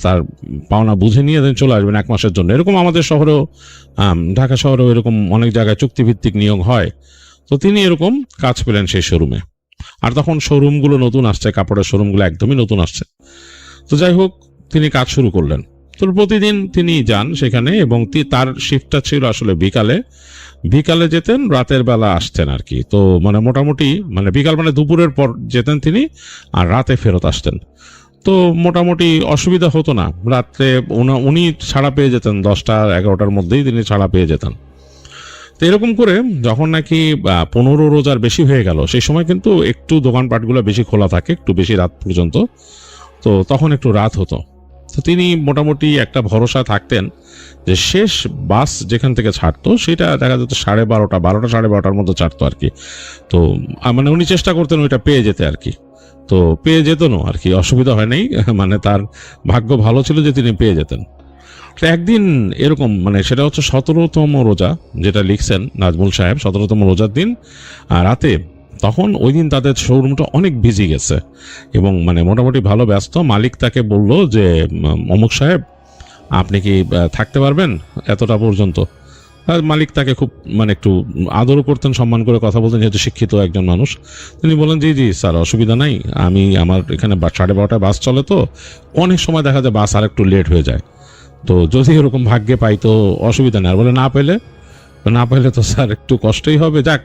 তার পাওনা বুঝে নিয়ে চলে আসবেন 1 মাসের জন্য। এরকম আমাদের শহরেও, ঢাকা শহরেও এরকম অনেক জায়গায় চুক্তিভিত্তিক নিয়োগ হয়। তো তিনি এরকম কাজ পেলেন সেই শোরুমে। আর তখন শোরুমগুলো নতুন আসছে, কাপড়ের শোরুমগুলো একদমই নতুন আসছে। তো যাই হোক, তিনি কাজ শুরু করলেন। তো প্রতিদিন তিনি যান সেখানে এবং তার শিফটটা ছিল আসলে বিকালে যেতেন, রাতের বেলা আসতেন আর কি। তো মানে মোটামুটি মানে বিকাল মানে দুপুরের পর যেতেন তিনি, আর রাতে ফেরত আসতেন। তো মোটামুটি অসুবিধা হতো না। রাত্রে উনি ছাড়া পেয়ে যেতেন, 10টা-11টার মধ্যেই তিনি ছাড়া পেয়ে যেতেন। তো এরকম করে যখন নাকি 15 রোজার বেশি হয়ে গেল, সেই সময় কিন্তু একটু দোকানপাটগুলো বেশি খোলা থাকে, একটু বেশি রাত পর্যন্ত। তো তখন একটু রাত হতো। তো তিনি মোটামুটি একটা ভরসা থাকতেন যে শেষ বাস যেখান থেকে ছাড়তো সেটা দেখা যেত 12:30-12টার মধ্যে ছাড়তো আর কি। তো মানে উনি চেষ্টা করতেন ওইটা পেয়ে যেতে আর কি। তো পেয়ে যেতেনও আর কি, অসুবিধা হয় নাই। মানে তার ভাগ্য ভালো ছিল যে তিনি পেয়ে যেতেন। তো একদিন এরকম মানে সেটা হচ্ছে 17তম রোজা, যেটা লিখছেন নাজমুল সাহেব, 17তম রোজার দিন রাতে। তখন ওই দিন তাদের শোরুমটা অনেক বিজি গেছে এবং মানে মোটামুটি ভালো ব্যস্ত। মালিক তাকে বলল যে অমুক সাহেব, আপনি কি থাকতে পারবেন এতটা পর্যন্ত? মালিক তাকে খুব মানে একটু আদরও করতেন, সম্মান করে কথা বলতেন, যেহেতু শিক্ষিত একজন মানুষ। তিনি বলেন জি জি স্যার, অসুবিধা নাই, আমার এখানে 12:30টায় বাস চলে, তো অনেক সময় দেখা যায় বাস আর একটু লেট হয়ে যায়। তো যদি এরকম ভাগ্যে পাই তো অসুবিধা নেই। আর বলে না পেলে তো স্যার একটু কষ্টই হবে। যাক,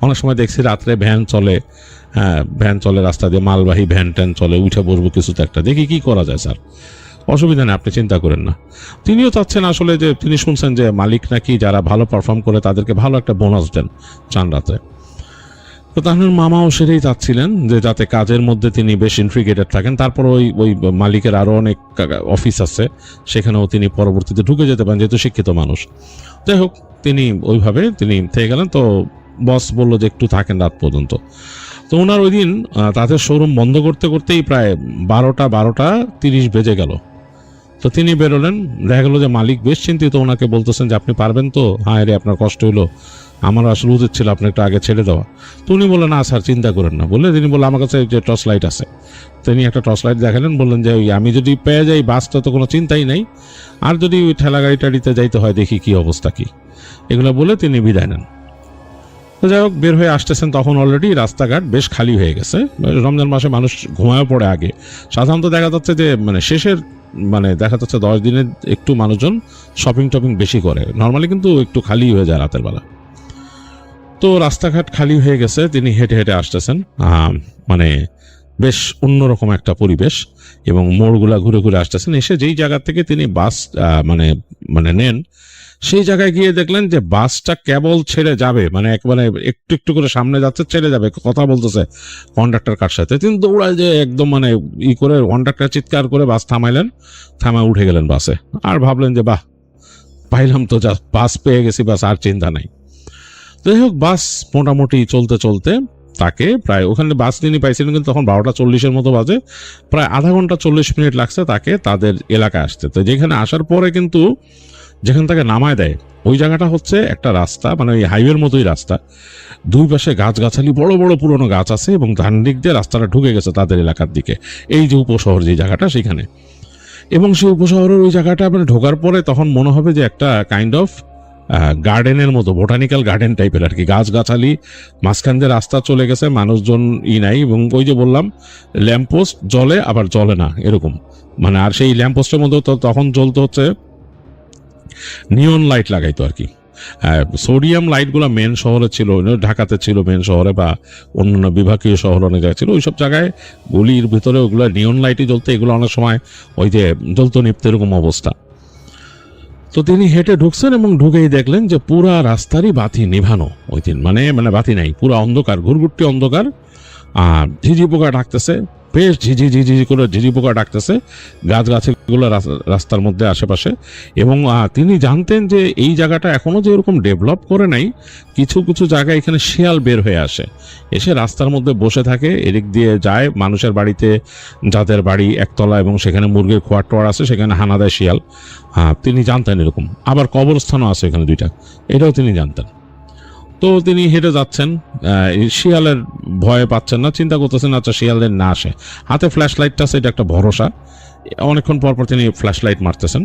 অনেক সময় দেখছি রাত্রে ভ্যান চলে রাস্তা দিয়ে, মালবাহী ভ্যান ট্যান চলে, উঠে বসবো কিছুতে একটা, দেখি কি করা যায় স্যার, অসুবিধা নেই, আপনি চিন্তা করেন না। তিনিও চাচ্ছেন আসলে যে তিনি শুনছেন যে মালিক নাকি যারা ভালো পারফর্ম করে তাদেরকে ভালো একটা বোনাস দেন চান রাতে। তো তার মামাও সেটাই চাচ্ছিলেন যে যাতে কাজের মধ্যে তিনি বেশ ইন্ট্রিগেটেড থাকেন। তারপর ওই মালিকের আরো অনেক অফিস আছে, সেখানেও তিনি পরবর্তীতে ঢুকে যেতে পারেন যেহেতু শিক্ষিত মানুষ। যাই হোক, তিনি ওইভাবে তিনি থেকে গেলেন। তো বস বলল যে একটু থাকেন রাত পর্যন্ত। তো ওনার ওই দিন তাদের শোরুম বন্ধ করতে করতেই প্রায় 12:30 বেজে গেল। তো তিনি বেরোলেন, দেখা গেল যে মালিক বেশ চিন্তিত, ওনাকে বলতেছেন যে আপনি পারবেন তো? হ্যাঁ রে, আপনার কষ্ট হলো, আমার আসলে উচিত ছিল আপনি একটু আগে ছেড়ে দেওয়া। তো উনি বললেন না স্যার, চিন্তা করেন না। বলে তিনি বললেন আমার কাছে যে টর্চ লাইট আছে। তিনি একটা টর্চ লাইট দেখালেন, বললেন যে আমি যদি পেয়ে যাই বাসটা তো কোনো চিন্তাই নাই, আর যদি ওই ঠেলা গাড়ি টাড়িতে যাইতে হয় দেখি কি অবস্থা কি। এগুলো বলে তিনি বিদায় নেন। তো যাই হোক, বের হয়ে আসতেছেন, তখন অলরেডি রাস্তাঘাট বেশ খালি হয়ে গেছে। রমজান মাসে মানুষ ঘুমায় পড়ে আগে। সাধারণত দেখা যাচ্ছে যে মানে শেষের মানে দেখা যাচ্ছে 10 দিনে একটু মানুষজন শপিং টপিং বেশি করে, নর্মালি কিন্তু একটু খালি হয়ে যায় রাতের বেলা। তো রাস্তাঘাট খালি হয়ে গেছে, তিনি হেঁটে হেঁটে আসতেছেন। মানে বেশ অন্যরকম একটা পরিবেশ এবং মোড়গুলা ঘুরে ঘুরে আসতেছেন। এসে যেই জায়গা থেকে তিনি বাস মানে নেন, সেই জায়গায় গিয়ে দেখলেন যে বাসটা কেবল ছেড়ে যাবে, মানে একবারে একটু একটু করে সামনে যাচ্ছে, ছেড়ে যাবে, কথা বলতেছে কন্ডাক্টর কার সাথে। তিনি দৌড়ায় যে একদম মানে করে কন্ডাক্টর চিৎকার করে বাস থামাইলেন, থামায় উঠে গেলেন বাসে। আর ভাবলেন যে বাহ, পাইলাম তো, যা বাস পেয়ে গেছি, বাস আর চিন্তা নাই। যাই হোক, বাস মোটামুটি চলতে চলতে তাকে প্রায় ওখানে বাস তিনি পাইছিলেন কিন্তু তখন 12:40 মতো বাজে, প্রায় আধা ঘন্টা 40 মিনিট লাগছে তাকে তাদের এলাকায় আসতে। তো যেখানে আসার পরে কিন্তু যেখান থেকে নামায় দেয় ওই জায়গাটা হচ্ছে একটা রাস্তা, মানে ওই হাইওয়ের মতোই রাস্তা, দুই পাশে গাছগাছালি, বড় বড় পুরনো গাছ আছে এবং ডান দিক দিয়ে রাস্তাটা ঢুকে গেছে তাদের এলাকার দিকে, এই যে উপশহর যে জায়গাটা সেখানে। এবং সেই উপশহরের ওই জায়গাটা মানে ঢোকার পরে তখন মনে হবে যে একটা কাইন্ড অফ গার্ডেনের মতো, বোটানিক্যাল গার্ডেন টাইপের আর কি, গাছগাছালি, মাঝখান দিয়ে রাস্তা চলে গেছে, মানুষজন নাই। এবং ওই যে বললাম ল্যাম্পপোস্ট জ্বলে আবার জ্বলে না এরকম, মানে আর সেই ল্যাম্পপোস্টের মধ্যে তখন জ্বলতে হচ্ছে নিয়ন লাইট লাগাইতো আর কি। সোডিয়াম লাইটগুলো মেন শহরে ছিল, ঢাকাতে ছিল মেন শহরে, বা অন্যান্য বিভাগীয় শহর অনেক জায়গায় ছিল, ওইসব জায়গায় গলির ভিতরে ওগুলো নিয়ন লাইটই জ্বলতে, এগুলো অনেক সময় ওই যে জ্বলতো নিপতে এরকম অবস্থা। তো তিনি হেঁটে ঢুকছেন এবং ঢুকেই দেখলেন যে পুরা রাস্তারই বাতি নিভানো ওই দিন, মানে বাতি নাই, পুরা অন্ধকার, ঘুরঘুরটি অন্ধকার। ঝিঝি পোকা ডাকতেছে, বেশ ঝিঝি ঝিঝি করে ঝিঝি পোকা ডাকতেছে গাছগুলো রাস্তার মধ্যে আশেপাশে। এবং তিনি জানতেন যে এই জায়গাটা এখনো যে এরকম ডেভেলপ করে নাই, কিছু কিছু জায়গায় এখানে শিয়াল বের হয়ে আসে, এসে রাস্তার মধ্যে বসে থাকে, এদিক দিয়ে যায় মানুষের বাড়িতে, যাদের বাড়ি একতলা এবং সেখানে মুরগির খোয়ার টোয়ার আছে, সেখানে হানা দেয় শিয়াল। তিনি জানতেন এরকম। আবার কবরস্থানও আছে এখানে 2টা, এটাও তিনি জানতেন। তো তিনি হেঁটে যাচ্ছেন, শিয়ালের ভয়ে পাচ্ছেন না, চিন্তা করতেছেন আচ্ছা শিয়ালের না আসে, হাতে ফ্ল্যাশ লাইটটা আছে, এটা একটা ভরসা। অনেকক্ষণ পর পর তিনি ফ্ল্যাশ লাইট মারতেছেন।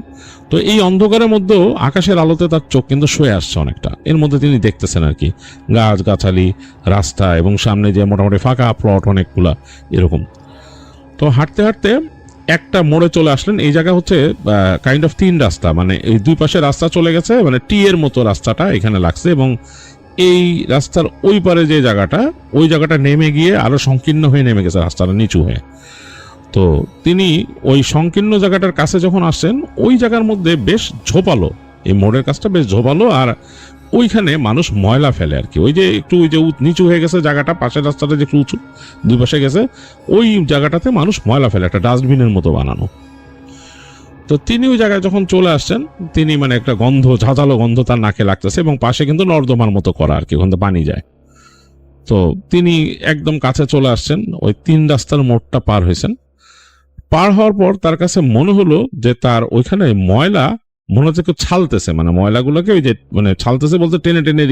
তো এই অন্ধকারের মধ্যেও আকাশের আলোতে তার চোখ কিন্তু শুয়ে আসছে অনেকটা, এর মধ্যে তিনি দেখতেছেন আর কি গাছগাছালি, রাস্তা এবং সামনে যে মোটামুটি ফাঁকা প্লট অনেকগুলা এরকম। তো হাঁটতে হাঁটতে একটা মোড়ে চলে আসলেন। এই জায়গা হচ্ছে কাইন্ড অফ 3 রাস্তা, মানে এই 2 পাশে রাস্তা চলে গেছে, মানে টি এর মতো রাস্তাটা এখানে লাগছে, এবং এই রাস্তার ওই পারে যে জায়গাটা, ওই জায়গাটা নেমে গিয়ে আরো সংকীর্ণ হয়ে নেমে গেছে রাস্তাটা নিচু হয়ে। তো তিনি ওই সংকীর্ণ জায়গাটার কাছে যখন আসছেন, ওই জায়গার মধ্যে বেশ ঝোপালো, এই মোড়ের কাছটা বেশ ঝোপালো, আর ওইখানে মানুষ ময়লা ফেলে আর কি। ওই যে একটু ওই যে নিচু হয়ে গেছে জায়গাটা, পাশের রাস্তাটা যে একটু উঁচু 2 পাশে গেছে, ওই জায়গাটাতে মানুষ ময়লা ফেলে, একটা ডাস্টবিনের মতো বানানো। তো তিনি ওই জায়গায় যখন চলে আসছেন, তিনি মানে একটা গন্ধ, ঝাঁঝালো গন্ধ তার নাকে লাগতেছে, এবং পাশে কিন্তু নর্দমার মতো করা আর কি, ওখান থেকে পানি যায়। তো তিনি একদম কাছে চলে আসছেন, ওই 3 রাস্তার মোড়টা পার হয়েছেন। পার হওয়ার পর তার কাছে মনে হলো যে তার ওইখানে ময়লা মনে হচ্ছে কেউ ছালতেছে, মানে ময়লাগুলোকে ওই যে মানে ছালতেছে বলতে টেনে টেনে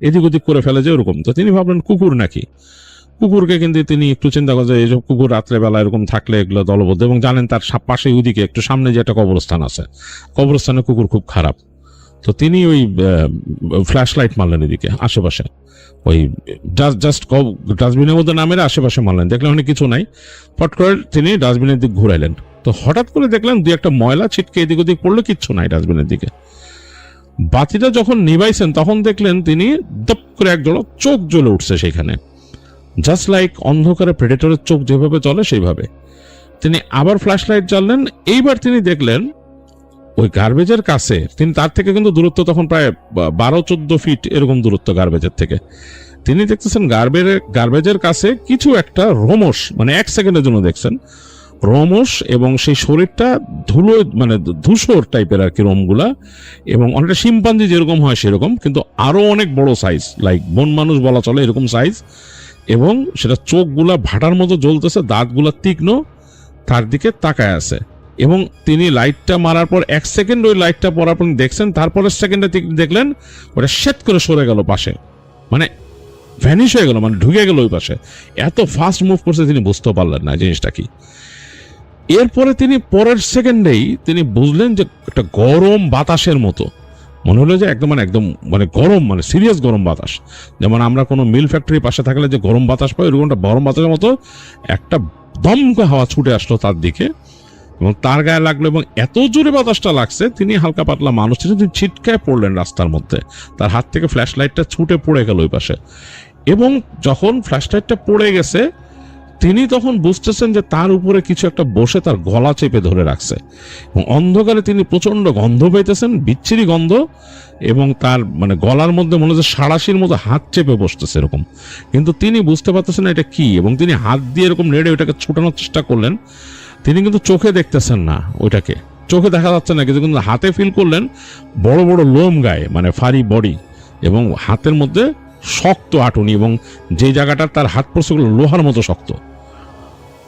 এদিক ওদিক করে ফেলে যে ওরকম। তো তিনি ভাবলেন কুকুর নাকি, কুকুরকে কিন্তু তিনি একটু চিন্তা করেন এইসব কুকুর রাত্রেবেলা এরকম থাকলে এগুলো দলবদ্ধ, এবং জানেন তার পাশে ওইদিকে একটু সামনে যে একটা কবরস্থান আছে, কবরস্থানে কুকুর খুব খারাপ। তো তিনি ওই ফ্ল্যাশ লাইট মারলেন এদিকে আশেপাশে, ওই জাস্ট ডাস্টবিনের মধ্যে নামের আশেপাশে মারলেন, দেখলেন অনেক কিছু নাই। ফট করে তিনি ডাস্টবিনের দিক ঘুরাইলেন। তো হঠাৎ করে দেখলেন 2-1টা ময়লা ছিটকে এদিক ওদিক পড়লো, কিচ্ছু নাই ডাস্টবিনের দিকে। বাতিটা যখন নিভাইছেন তখন দেখলেন তিনি দপ করে এক জোড়া চোখ জ্বলে উঠছে সেখানে, জাস্ট লাইক অন্ধকারে প্রেডেটরের চোখ যেভাবে চলে সেইভাবে। তিনি আবার ফ্ল্যাশ লাইট জ্বাললেন। এইবার তিনি দেখলেন ওই গার্বেজের কাছে, তিনি তার থেকে কিন্তু দূরত্ব তখন প্রায় 12-14 ফিট এরকম দূরত্ব গার্বেজের থেকে। তিনি দেখতেছেন গার্বেজের কাছে কিছু একটা রোমস, মানে 1 সেকেন্ডের জন্য দেখছেন রোমস, এবং সেই শরীরটা ধুলো, মানে ধূসর টাইপের আর কি রোমগুলা, এবং অনেকটা শিম্পাঞ্জি যেরকম হয় সেরকম, কিন্তু আরো অনেক বড় সাইজ, লাইক বন মানুষ বলা চলে এরকম সাইজ, এবং সেটা চোখগুলা ভাটার মতো জ্বলতেছে, দাঁতগুলা তীক্ষ্ণ, তার দিকে তাকায় আছে। এবং তিনি লাইটটা মারার পর 1 সেকেন্ড ওই লাইটটা পড়ার পর দেখছেন, তারপরের সেকেন্ডে দেখলেন ওটা শেট করে সরে গেল পাশে, মানে ভ্যানিশ হয়ে গেল, মানে ঢুকে গেল ওই পাশে। এত ফাস্ট মুভ করছে তিনি বুঝতে পারলেন না জিনিসটা কি। এরপরে তিনি পরের সেকেন্ডেই তিনি বুঝলেন যে একটা গরম বাতাসের মতো মনে হলো, যে একদম মানে গরম, মানে সিরিয়াস গরম বাতাস, যেমন আমরা কোনো মিল ফ্যাক্টরির পাশে থাকলে যে গরম বাতাস পাই, ওরকমটা গরম বাতাসের মতো একটা দমকা হাওয়া ছুটে আসলো তার দিকে, এবং তার গায়ে লাগলো, এবং এত জোরে বাতাসটা লাগছে তিনি হালকা পাতলা মানুষ ছিলেন, তিনি ছিটকায় পড়লেন রাস্তার মধ্যে, তার হাত থেকে ফ্ল্যাশ লাইটটা ছুটে পড়ে গেল ওই পাশে। এবং যখন ফ্ল্যাশ লাইটটা পড়ে গেছে তিনি তখন বুঝতেছেন যে তার উপরে কিছু একটা বসে তার গলা চেপে ধরে রাখছে, এবং অন্ধকারে তিনি প্রচন্ড গন্ধ পাইতেছেন, বিচ্ছিরি গন্ধ, এবং তার মানে গলার মধ্যে মনে হচ্ছে সাঁড়াশির মতো হাত চেপে বসতেছে এরকম, কিন্তু তিনি বুঝতে পারতেছেন এটা কি, এবং তিনি হাত দিয়ে এরকম নেড়ে ওইটাকে ছুটানোর চেষ্টা করলেন। তিনি কিন্তু চোখে দেখতেছেন না, ওইটাকে চোখে দেখা যাচ্ছে না, কিন্তু হাতে ফিল করলেন বড় বড় লোম গায়ে, মানে ফারি বডি, এবং হাতের মধ্যে শক্ত আটুনি, এবং যে জায়গাটা তার হাত পড়ছে লোহার মতো শক্ত।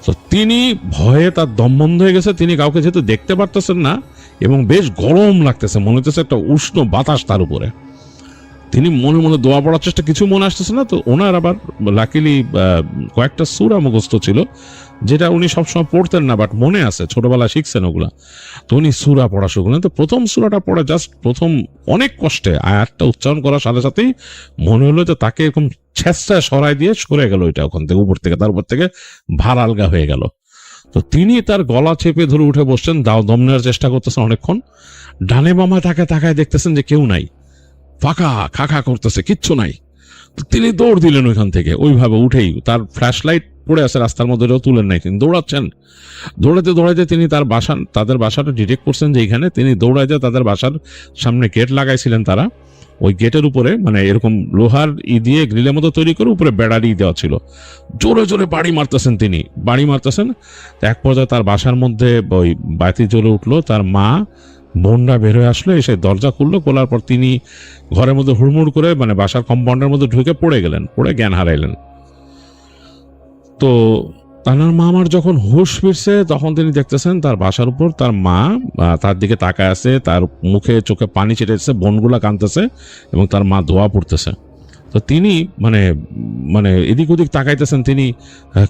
তো তিনি ভয়ে তার দম বন্ধ হয়ে গেছে, তিনি কাউকে যেহেতু দেখতে পারতেছেন না, এবং বেশ গরম লাগতেছে, মনে হচ্ছে একটা উষ্ণ বাতাস তার উপরে। তিনি মনে মনে দোয়া পড়ার চেষ্টা, কিছু মনে আসতেছে না। তো ওনার আবার লাকিলি কয়েকটা সূরা মুখস্থ ছিল, যেটা উনি সবসময় পড়তেন না, বাট মনে আছে, ছোটবেলায় শিখছেন ওগুলা। তো উনি সূরা পড়া শুরু করলেন। তো প্রথম সূরাটা পড়ে জাস্ট প্রথম অনেক কষ্টে আয়াতটা উচ্চারণ করার সাথে সাথেই মনে হলো যে তাকে এরকম ছেঁচড়ায় সরাই দিয়ে সরে গেল ওইটা, ওখান থেকে উপর থেকে, তার উপর থেকে ভার আলগা হয়ে গেল। তো তিনি তার গলা চেপে ধরে উঠে বসছেন, দম নেওয়ার চেষ্টা করতেছেন অনেকক্ষণ। ডানে বামে তাকায় দেখতেছেন যে কেউ নাই, ফাঁকা খাখা করতেছে, কিচ্ছু নাই। তিনি দৌড় দিলেন ওইখান থেকে, ওইভাবে উঠেই, তার ফ্ল্যাশ লাইট পড়ে আছে রাস্তার মধ্যে, তুলেন নাই, তিনি দৌড়াচ্ছেন। দৌড়াইতে তিনি তাদের বাসাটা ডিটেক্ট করছেন যে এইখানে, তিনি দৌড়াইতে তাদের বাসার সামনে গেট লাগাইছিলেন তারা, ওই গেটের উপরে মানে এরকম লোহার দিয়ে গ্রিলের মতো তৈরি করে উপরে বেড়ারি দেওয়া ছিল। জোরে জোরে বাড়ি মারতেছেন তিনি, বাড়ি মারতেছেন। এক পর্যায়ে তার বাসার মধ্যে ওই বাতি জ্বলে উঠলো। তার মা বোনরা বের হয়ে আসলো, এসে দরজা খুললো। খোলার পর তিনি ঘরের মধ্যে হুড়মুড় করে মানে বাসার কম্পাউন্ডের মধ্যে ঢুকে পড়ে গেলেন, পড়ে জ্ঞান হারাইলেন। তো তানার মা আমার যখন হুঁশ ফিরছে তখন তিনি দেখতেছেন তার বাসার উপর তার মা তার দিকে তাকায় আছে, তার মুখে চোখে পানি ছিটেছে, বোনগুলা কাঁদতেছে এবং তার মা ধোয়া পড়তেছে। তো তিনি মানে মানে এদিক ওদিক তাকাইতেছেন, তিনি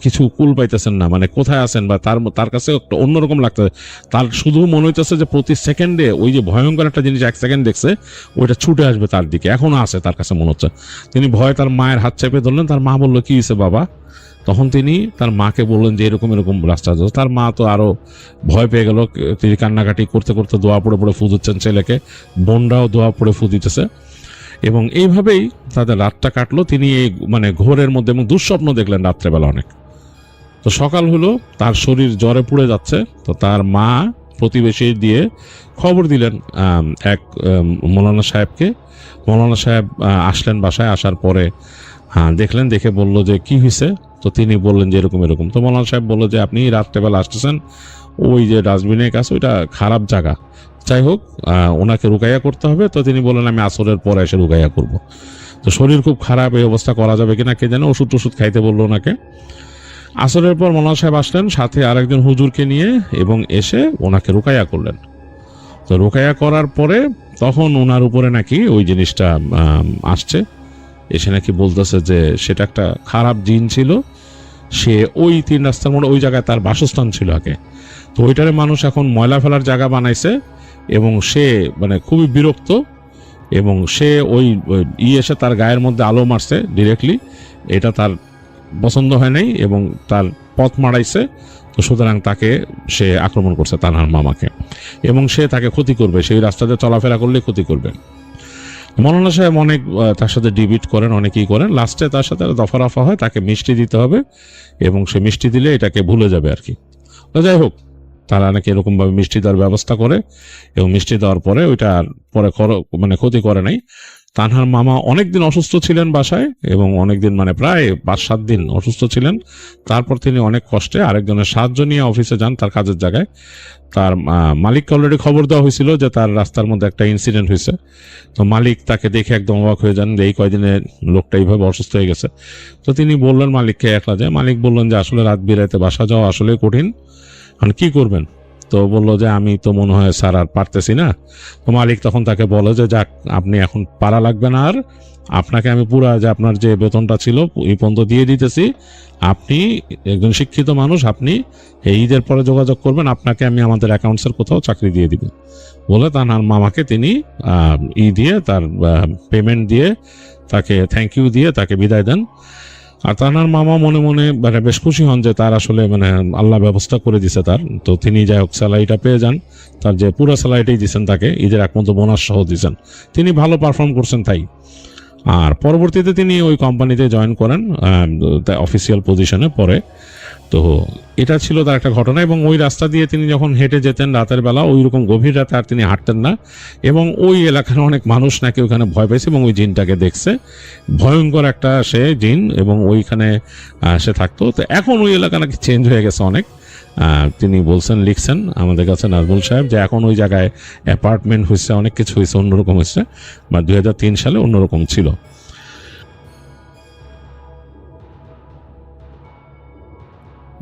কিছু কুল পাইতেছেন না, মানে কোথায় আছেন বা তার কাছে একটা অন্যরকম লাগতেছে। তার শুধু মনে হইতেছে যে প্রতি সেকেন্ডে ওই যে ভয়ঙ্কর একটা জিনিস 1 সেকেন্ড দেখছে ওইটা ছুটে আসবে তার দিকে, এখনো আছে তার কাছে মনে হচ্ছে। তিনি ভয়ে তার মায়ের হাত চেপে ধরলেন। তার মা বললো, কি হয়েছে বাবা? তখন তিনি তার মাকে বললেন যে এরকম এরকম রাস্তা। তার মা তো আরো ভয় পেয়ে গেল। তিনি কান্নাকাটি করতে করতে দোয়া পড়ে পড়ে ফু দিচ্ছেন ছেলেকে, বোনরাও দোয়া পড়ে ফু দিতেছে। এবং এইভাবেই তাদের রাতটা কাটলো। তিনি এই মানে ঘোরের মধ্যে এবং দুঃস্বপ্ন দেখলেন রাত্রেবেলা অনেক। তো সকাল হলো, তার শরীর জ্বরে পুড়ে যাচ্ছে। তো তার মা প্রতিবেশী দিয়ে খবর দিলেন এক মৌলানা সাহেবকে। মৌলানা সাহেব আসলেন বাসায়। আসার পরে দেখলেন, দেখে বলল যে কি হয়েছে? তো তিনি বললেন যে এরকম এরকম। তো মৌলানা সাহেব বললো যে আপনি রাত্রেবেলা আসতেছেন, ওই যে ডাস্টবিনের কাছে ওইটা খারাপ জায়গা, যাই হোক ওনাকে রুকাইয়া করতে হবে। তো তিনি বললেন আমি আসরের পরে এসে রুকাইয়া করব। তো শরীর খুব খারাপ, এই অবস্থা করা যাবে কিনা কে জানে, ওষুধ টষুধ খাইতে বললো ওনাকে। আসরের পর মৌলানা সাহেব আসলেন সাথে আরেকজন হুজুরকে নিয়ে এবং এসে ওনাকে রুকাইয়া করলেন। তো রুকাইয়া করার পরে তখন ওনার উপরে নাকি ওই জিনিসটা আসছে, এসে নাকি বলতেছে যে সেটা একটা খারাপ জিন ছিল। সে ওই 3 রাস্তার মোড়ে ওই জায়গায় তার বাসস্থান ছিল আগে। তো ওইটারে মানুষ এখন ময়লা ফেলার জায়গা বানাইছে এবং সে মানে খুবই বিরক্ত এবং সে ওই এসে তার গায়ের মধ্যে আলো মারছে ডিরেক্টলি। এটা তার পছন্দ হয় নাই এবং তার পথ মারাইছে। তো সুতরাং তাকে সে আক্রমণ করছে, তানহার মামাকে, এবং সে তাকে ক্ষতি করবে, সেই রাস্তাতে চলাফেরা করলে ক্ষতি করবে। মৌলানা সাহেব অনেক তার সাথে ডিবিট করেন, অনেকেই করেন। লাস্টে তার সাথে দফা রফা হয়, তাকে মিষ্টি দিতে হবে এবং সে মিষ্টি দিলে এটাকে ভুলে যাবে আর কি। তো যাই হোক, তারা নাকি এরকমভাবে মিষ্টি দেওয়ার ব্যবস্থা করে এবং মিষ্টি দেওয়ার পরে ওইটা আর পরে মানে ক্ষতি করে নাই। তানহার মামা অনেকদিন অসুস্থ ছিলেন বাসায় এবং অনেকদিন মানে প্রায় 5-7 দিন অসুস্থ ছিলেন। তারপর তিনি অনেক কষ্টে আরেকজনের সাহায্য নিয়ে অফিসে যান, তার কাজের জায়গায়। তার মালিককে অলরেডি খবর দেওয়া হয়েছিল যে তার রাস্তার মধ্যে একটা ইনসিডেন্ট হয়েছে। তো মালিক তাকে দেখে একদম অবাক হয়ে যান যে এই কয়দিনে লোকটা এইভাবে অসুস্থ হয়ে গেছে। তো তিনি বললেন মালিককে একলা যায়। মালিক বললেন যে আসলে রাত বিরাতে বাসা যাওয়া আসলে কঠিন, এখন কি করবেন? তো বললো যে আমি তো মনে হয় স্যার আর পারতেছি না। তো মালিক তখন তাকে বলে যে যাক, আপনি এখন পারা লাগবে না, আর আপনাকে আমি পুরা যে আপনার যে বেতনটা ছিল এই পর্যন্ত দিয়ে দিতেছি। আপনি একজন শিক্ষিত মানুষ, আপনি এই ঈদের পরে যোগাযোগ করবেন, আপনাকে আমি আমাদের অ্যাকাউন্টসের কোথাও চাকরি দিয়ে দিব বলে তার মামাকে তিনি দিয়ে তার পেমেন্ট দিয়ে তাকে থ্যাংক ইউ দিয়ে তাকে বিদায় দেন। আর তানার মামা মনে মনে মানে বেশ খুশি হন যে তার আসলে মানে আল্লাহ ব্যবস্থা করে দিছে তার। তো তিনি যাই হোক স্যালারিটা পেয়ে যান, তার যে পুরো স্যালারিটাই দিচ্ছেন তাকে, ঈদের একমাত্র বোনাস সহ দিচ্ছেন। তিনি ভালো পারফর্ম করছেন তাই। আর পরবর্তীতে তিনি ওই কোম্পানিতে জয়েন করেন অফিসিয়াল পজিশনে পরে। তো এটা ছিল তার একটা ঘটনা। এবং ওই রাস্তা দিয়ে তিনি যখন হেঁটে যেতেন রাতের বেলা, ওই রকম গভীর রাতে আর তিনি হাঁটতেন না। এবং ওই এলাকার অনেক মানুষ নাকি ওখানে ভয় পেয়েছে এবং ওই জিনটাকে দেখছে, ভয়ঙ্কর একটা সে জিন, এবং ওইখানে সে থাকতো। তো এখন ওই এলাকা নাকি চেঞ্জ হয়ে গেছে অনেক। তিনি বলছেন, লিখছেন আমাদের কাছে নাজমুল সাহেব, যে এখন ওই জায়গায় অ্যাপার্টমেন্ট হয়েছে, অনেক কিছু হয়েছে, অন্যরকম হয়েছে, বা 2003 সালে অন্যরকম ছিল।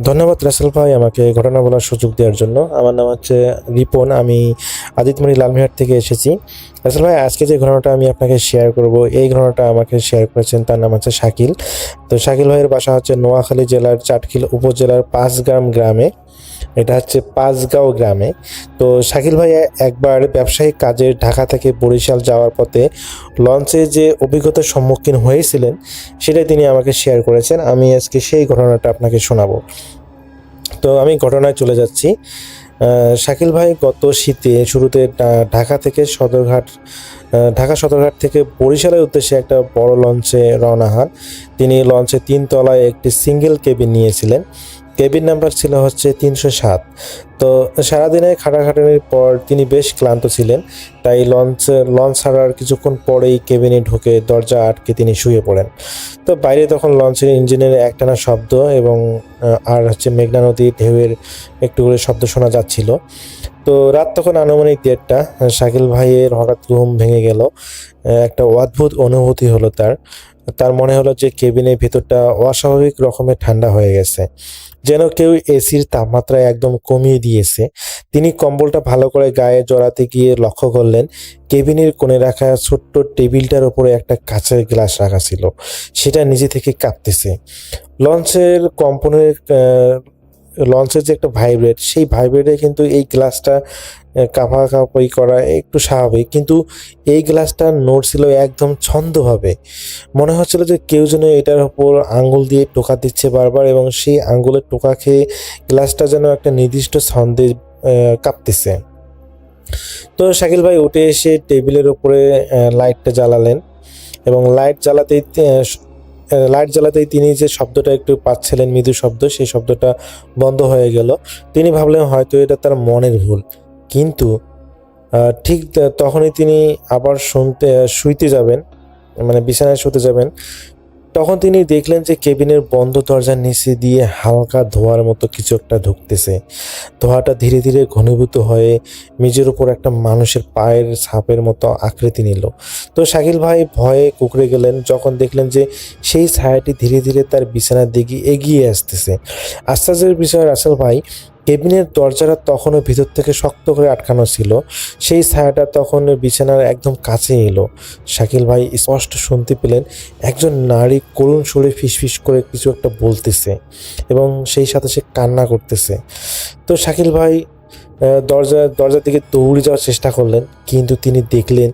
ধন্যবাদ রাসেল ভাই আমাকে ঘটনা বলার সুযোগ দেওয়ার জন্য। আমার নাম হচ্ছে রিপন, আমি আদিতমণি লালমিহাট থেকে এসেছি। রাসেল ভাই, আজকে যে ঘটনাটা আমি আপনাকে শেয়ার করব, এই ঘটনাটা আমাকে শেয়ার করেছেন, তার নাম হচ্ছে শাকিল। তো শাকিল ভাইয়ের বাসা হচ্ছে নোয়াখালী জেলার চাটখিল উপজেলার পাঁচগ্রাম গ্রামে। এটা হচ্ছে পাঁচগাঁও গ্রামে। তো শাকিল ভাই একবার ব্যবসায়িক কাজে ঢাকা থেকে বরিশাল যাওয়ার পথে লঞ্চে যে অভিজ্ঞতার সম্মুখীন হয়েছিলেন সেটাই তিনি আমাকে শেয়ার করেছেন। আমি আজকে সেই ঘটনাটা আপনাকে শোনাবো। তো আমি ঘটনায় চলে যাচ্ছি। শাকিল ভাই গত শীতে শুরুতে ঢাকা সদরঘাট থেকে বরিশালের উদ্দেশ্যে একটা বড় লঞ্চে রওনা হন। তিনি লঞ্চে 3 তলায় একটি সিঙ্গেল কেবিন নিয়েছিলেন। কেবিন নাম্বার ছিল হচ্ছে 307। তো সারাদিনে খাটাখাটনির পর তিনি বেশ ক্লান্ত ছিলেন, তাই লঞ্চ ছাড়ার কিছুক্ষণ পরেই কেবিনে ঢুকে দরজা আটকে তিনি শুয়ে পড়েন। তো বাইরে তখন লঞ্চের ইঞ্জিনের একটানা শব্দ এবং আর হচ্ছে মেঘনা নদীর ঢেউয়ের একটু করে শব্দ শোনা যাচ্ছিল। তো রাত তখন আনুমানিক 1:30। শাকিল ভাইয়ের হঠাৎ ঘুম ভেঙে গেল। একটা অদ্ভুত অনুভূতি হলো তার মনে হলো যে কেবিনের ভেতরটা অস্বাভাবিক রকমের ঠান্ডা হয়ে গেছে, যেন কেউ এসির তাপমাত্রা একদম কমিয়ে দিয়েছে। তিনি কম্বলটা ভালো করে গায়ে জড়াতে গিয়ে লক্ষ্য করলেন কেবিনের কোণে রাখা ছোট্ট টেবিলটার উপরে একটা কাঁচের গ্লাস রাখা ছিল, সেটা নিজে থেকে কাঁপতেছে। লঞ্চের কম্পনের লঞ্চের যে একটা ভাইব্রেট, সেই ভাইব্রেটে কিন্তু এই গ্লাসটা কাঁপাকাঁপি করা একটু স্বাভাবিক, কিন্তু এই গ্লাসটা নড়ছিল একদম ছন্দভাবে। মনে হচ্ছিল যে কেউ যেন এটার উপর আঙ্গুল দিয়ে টোকা দিচ্ছে বারবার, এবং সেই আঙ্গুলের টোকা খেয়ে গ্লাসটা যেন একটা নির্দিষ্ট ছন্দে কাঁপতেছে। তো শাকিল ভাই উঠে এসে টেবিলের উপরে লাইটটা জ্বালালেন, এবং লাইট জ্বালাতেই তিনি যে শব্দটা একটু পাচ্ছিলেন, মৃদু শব্দ, সেই শব্দটা বন্ধ হয়ে গেল। তিনি ভাবলেন হয়তো এটা তার মনের ভুল, কিন্তু ঠিক তখনই তিনি আবার শুইতে যাবেন, মানে বিছানায় শুতে যাবেন, তখন তিনি দেখলেন যে কেবিনের বন্ধ দরজার নিচে দিয়ে হালকা ধোঁয়ার মতো কিছু একটা ঢুকতেছে। ধোঁয়াটা ধীরে ধীরে ঘনীভূত হয়ে মেঝের উপর একটা মানুষের পায়ের ছাপের মতো আকৃতি নিল। তো শাকিল ভাই ভয়ে কুঁকড়ে গেলেন যখন দেখলেন যে সেই ছায়াটি ধীরে ধীরে তার বিছানার দিকে এগিয়ে আসতেছে। আশ্চর্যের বিষয়, রাসেল ভাই, কেবিনের দরজাটা তখনও ভিতর থেকে শক্ত করে আটকানো ছিল। সেই ছায়াটা তখন বিছানার একদম কাছে এলো। শাকিল ভাই স্পষ্ট শুনতে পেলেন একজন নারী করুণ সুরে ফিসফিস করে কিছু একটা বলতেছে, এবং সেই সাথে সে কান্না করতেছে। তো শাকিল ভাই দরজার দিকে দৌড়ে যাওয়ার চেষ্টা করলেন, কিন্তু তিনি দেখলেন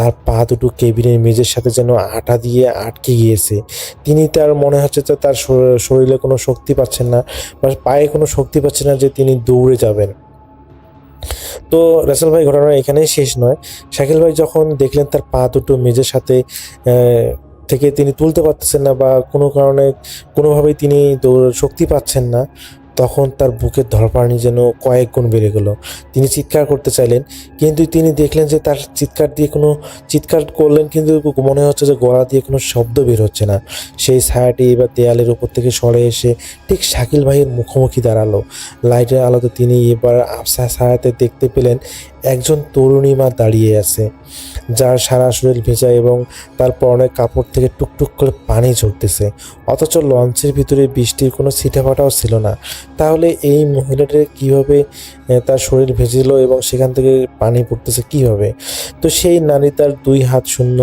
তার পা দুটো কেবিনের মেঝের সাথে যেন আঠা দিয়ে আটকে গিয়েছে। তার মনে হচ্ছে যে তার শরীরে কোনো শক্তি পাচ্ছেন না, বা পায়ে কোনো শক্তি পাচ্ছেন না যে তিনি দৌড়ে যাবেন। তো রাসেল ভাই, ঘটনা এখানেই শেষ নয়। শাকিল ভাই যখন দেখলেন তার পা দুটো মেঝের সাথে থেকে তিনি তুলতে পারতেছেন না, বা কোনো কারণে কোনোভাবেই তিনি শক্তি পাচ্ছেন না, তখন তার বুকের ধড়ফড়ানি যেন কয়েক গুণ বেড়ে গেল। তিনি চিৎকার করতে চাইলেন, কিন্তু তিনি দেখলেন যে তার চিৎকার করলেন, কিন্তু মনে হচ্ছে যে গলা দিয়ে কোনো শব্দ বের হচ্ছে না। সেই ছায়াটি এবার দেয়ালের উপর থেকে সরে এসে ঠিক শাকিল ভাইয়ের মুখোমুখি দাঁড়ালো। লাইটের আলোতে তিনি এবার আবছা ছায়াতে দেখতে পেলেন একজন তরুণী মা দাঁড়িয়ে আছে, যার সারা শরীর ভেজা এবং তার পরনের কাপড় থেকে টুকটুক করে পানি ঝরতেছে, অথচ লঞ্চের ভিতরে বৃষ্টির কোনো ছিটেফোঁটাও ছিল না। তাহলে এই মহিলাটা কিভাবে তার শরীর ভেজেলো এবং সেখান থেকে পানি পড়তেছে কিভাবে? তো সেই নারী তার 2 হাত শূন্য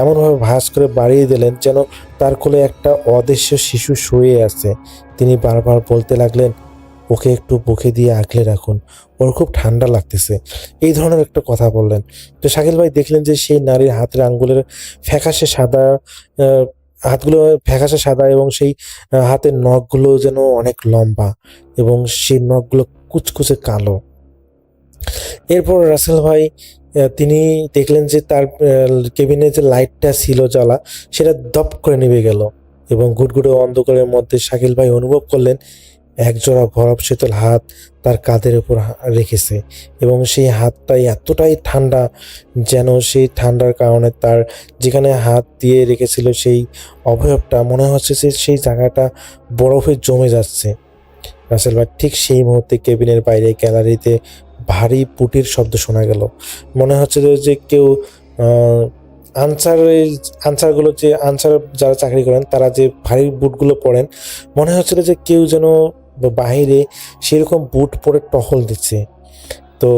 এমনভাবে ভাঁজ করে বাড়িয়ে দিলেন যেন তার কোলে একটা অদৃশ্য শিশু শুয়ে আছে। তিনি বারবার বলতে লাগলেন, ওকে একটু বুকে দিয়ে আগলে রাখুন, ওর খুব ঠান্ডা লাগতেছে, এই ধরনের একটা কথা বললেন। তো শাকিল ভাই দেখলেন যে সেই নারীর হাতের আঙ্গুলের হাতগুলো ফ্যাকাশে সাদা, এবং সেই হাতের নখগুলো যেন অনেক লম্বা, এবং সেই নখগুলো কুচকুচে কালো। এরপর রাসেল ভাই তিনি দেখলেন যে তার কেবিনে যে লাইটটা ছিল জ্বালা, সেটা দপ করে নিভে গেল, এবং ঘুটঘুটে অন্ধকারের মধ্যে শাকিল ভাই অনুভব করলেন একজোড়া বরফ শীতল হাত তার কাঁধের উপর রেখেছে, এবং সেই হাতটা এতটাই ঠান্ডা যেন সেই ঠান্ডার কারণে তার যেখানে হাত দিয়ে রেখেছিল সেই অবয়বটা মনে হচ্ছে যে সেই জায়গাটা বরফে জমে যাচ্ছে। রাসেল ভাই, ঠিক সেই মুহূর্তে কেবিনের বাইরে গ্যালারিতে ভারী পুটির শব্দ শোনা গেল। মনে হচ্ছে যে কেউ আনসার যারা চাকরি করেন তারা যে ভারী বুটগুলো পরেন, মনে হচ্ছিল যে কেউ যেন বাইরে সেরকম বুট পরে টহল দিচ্ছে। তো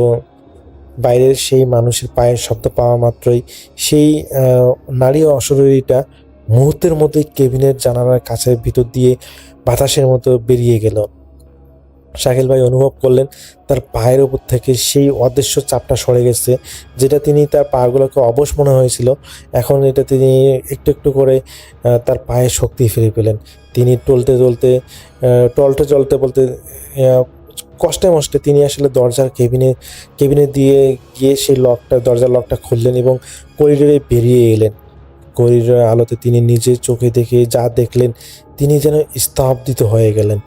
বাইরের সেই মানুষের পায়ের শব্দ পাওয়া মাত্রই সেই নারী অশরীরীটা মুহূর্তের মধ্যে কেবিনের জানালার কাছের ভিতর দিয়ে বাতাসের মতো বেরিয়ে গেল। শাকিল ভাই অনুভব করলেন তার পায়ের উপর থেকে সেই অদৃশ্য চাপটা সরে গেছে, যেটা তিনি তার পাগুলোকে অবশ মনে হয়েছিল, এখন এটা তিনি একটু একটু করে তার পায়ে শক্তি ফিরে পেলেন। তিনি চলতে বলতে কষ্টে মষ্টে তিনি আসলে কেবিনে দিয়ে গিয়ে সেই দরজার লকটা খুললেন এবং করিডোরে বেরিয়ে এলেন। করিডোরের আলোতে তিনি নিজের চোখে দেখে যা দেখলেন তিনি যেন স্তব্ধিত হয়ে গেলেন।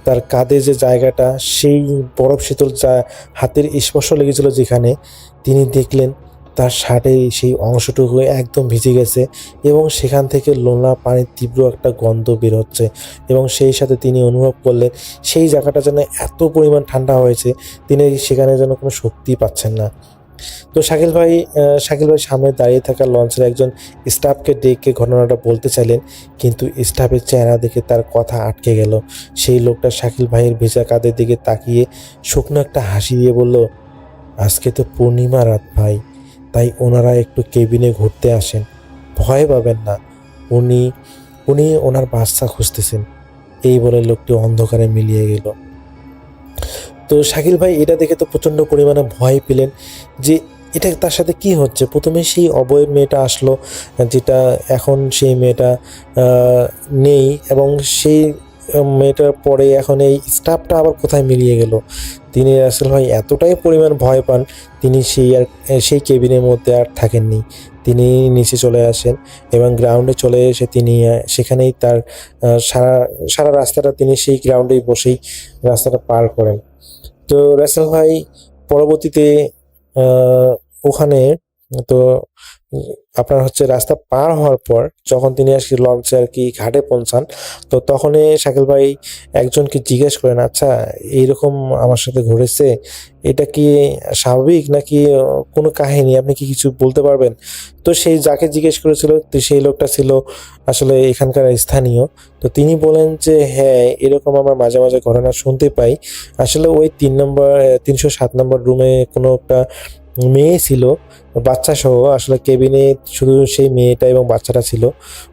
তার কাঁধে যে জায়গাটা, সেই বরফ শীতল যা হাতের স্পর্শ লেগেছিল যেখানে, তিনি দেখলেন তার শার্টের সেই অংশটুকু একদম ভিজে গেছে এবং সেখান থেকে নোনা পানির তীব্র একটা গন্ধ বের হচ্ছে এবং সেই সাথে তিনি অনুভব করলেন সেই জায়গাটা যেন এত পরিমাণ ঠান্ডা হয়েছে, তিনি সেখানে যেন কোনো শক্তি পাচ্ছেন না। তো শাকিল ভাই সামনে দাঁড়িয়ে থাকা লঞ্চের একজন স্টাফকে ডেকে ঘটনাটা বলতে চাইলেন, কিন্তু স্টাফের চেহারা দেখে তার কথা আটকে গেল। সেই লোকটা শাকিল ভাইয়ের ভেজা কাঁধের দিকে তাকিয়ে শুকনো একটা হাসি দিয়ে বলল, আজকে তো পূর্ণিমা রাত ভাই, তাই ওনারা একটু কেবিনে ঘুরতে আসেন, ভয় পাবেন না, উনি ওনার বাচ্চা খুঁজতেছেন। এই বলে লোকটি অন্ধকারে মিলিয়ে গেল। তো শাকিল ভাই এটা দেখে তো প্রচণ্ড পরিমাণে ভয় পেলেন যে এটা তার সাথে কি হচ্ছে। প্রথমে সেই অবয়ব মেয়েটা আসলো, যেটা এখন সেই মেয়েটা নেই, এবং সেই মেয়েটার পরে এখন এই স্টাফটা আবার কোথায় মিলিয়ে গেল। তিনি রাসেল ভাই এতটাই পরিমাণ ভয় পান, তিনি সেই কেবিনের মধ্যে আর থাকেননি। তিনি নিচে চলে আসেন এবং গ্রাউন্ডে চলে এসে তিনি সেখানেই তার সারা রাস্তাটা তিনি সেই গ্রাউন্ডেই বসেই রাস্তাটা পার করেন। তো রাসেল ভাই পরবর্তীতে ওখানে তো আপনার রাস্তা পার হওয়ার পর যখন তিনি লঞ্চে ঘাটে পৌঁছান, তো তখনই শাকিল ভাই একজনকে জিজ্ঞেস করেন, আচ্ছা এইরকম আমার সাথে ঘটেছে, এটা কি স্বাভাবিক নাকি কোনো কাহিনী, আপনি কি কিছু বলতে পারবেন? তো সেই যাকে জিজ্ঞেস করেছিল তো সেই লোকটা ছিল আসলে এখানকার স্থানীয়। তো তিনি বলেন যে হ্যাঁ, এরকম আমরা মাঝে মাঝে ঘটনা শুনতে পাই। আসলে ওই 307 নম্বর রুমে কোনো একটা মেয়ে ছিল বাচ্চা সহ, আসলে কেবিনে শুধু সেই মেয়েটা এবং বাচ্চাটা ছিল।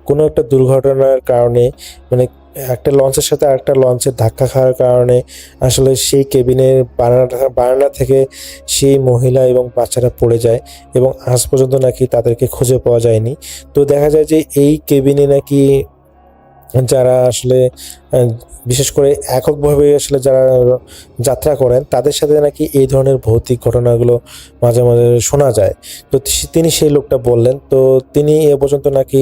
কোনো একটা দুর্ঘটনার কারণে, মানে একটা লঞ্চের সাথে আরেকটা লঞ্চের ধাক্কা খাওয়ার কারণে আসলে সেই কেবিনের বারান্দা থেকে সেই মহিলা এবং বাচ্চাটা পড়ে যায় এবং আজ পর্যন্ত নাকি তাদেরকে খুঁজে পাওয়া যায়নি। তো দেখা যায় যে এই কেবিনে নাকি যারা আসলে বিশেষ করে এককভাবে আসলে যারা যাত্রা করেন তাদের সাথে নাকি এই ধরনের ভৌতিক ঘটনাগুলো মাঝে মাঝে শোনা যায়। তো তিনি সেই লোকটা বললেন। তো তিনি এ পর্যন্ত নাকি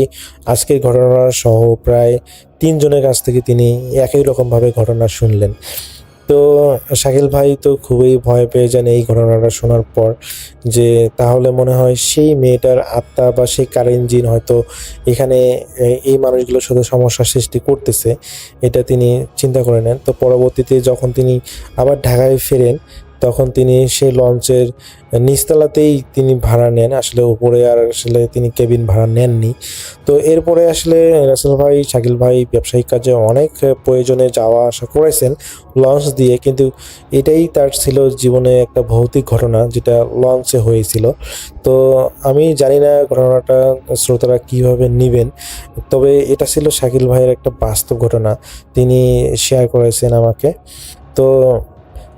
আজকের ঘটনা সহ প্রায় 3 জনের কাছ থেকে তিনি একই রকমভাবে ঘটনা শুনলেন। তো শাকিল ভাই তো খুবই ভয় পেয়ে যান এই ঘটনাটা শোনার পর, যে তাহলে মনে হয় সেই মেয়েটার আত্মা বা সেই কারেন্ট জিন হয়তো এখানে এই মানুষগুলোর সাথে সমস্যার সৃষ্টি করতেছে, এটা তিনি চিন্তা করে নেন। তো পরবর্তীতে যখন তিনি আবার ঢাকায় ফেরেন, তখন তিনি সেই লঞ্চের নিচতলাতেই তিনি ভাড়া নেন, আসলে উপরে আর আসলে তিনি কেবিন ভাড়া নেননি। তো এরপরে আসলে রাসেল ভাই, শাকিল ভাই ব্যবসায়িক কাজে অনেক প্রয়োজনে যাওয়া আসা করেছেন লঞ্চ দিয়ে, কিন্তু এটাই তার ছিল জীবনে একটা ভৌতিক ঘটনা যেটা লঞ্চে হয়েছিল। তো আমি জানি না ঘটনাটা শ্রোতারা কীভাবে নেবেন, তবে এটা ছিল শাকিল ভাইয়ের একটা বাস্তব ঘটনা, তিনি শেয়ার করেছেন আমাকে। তো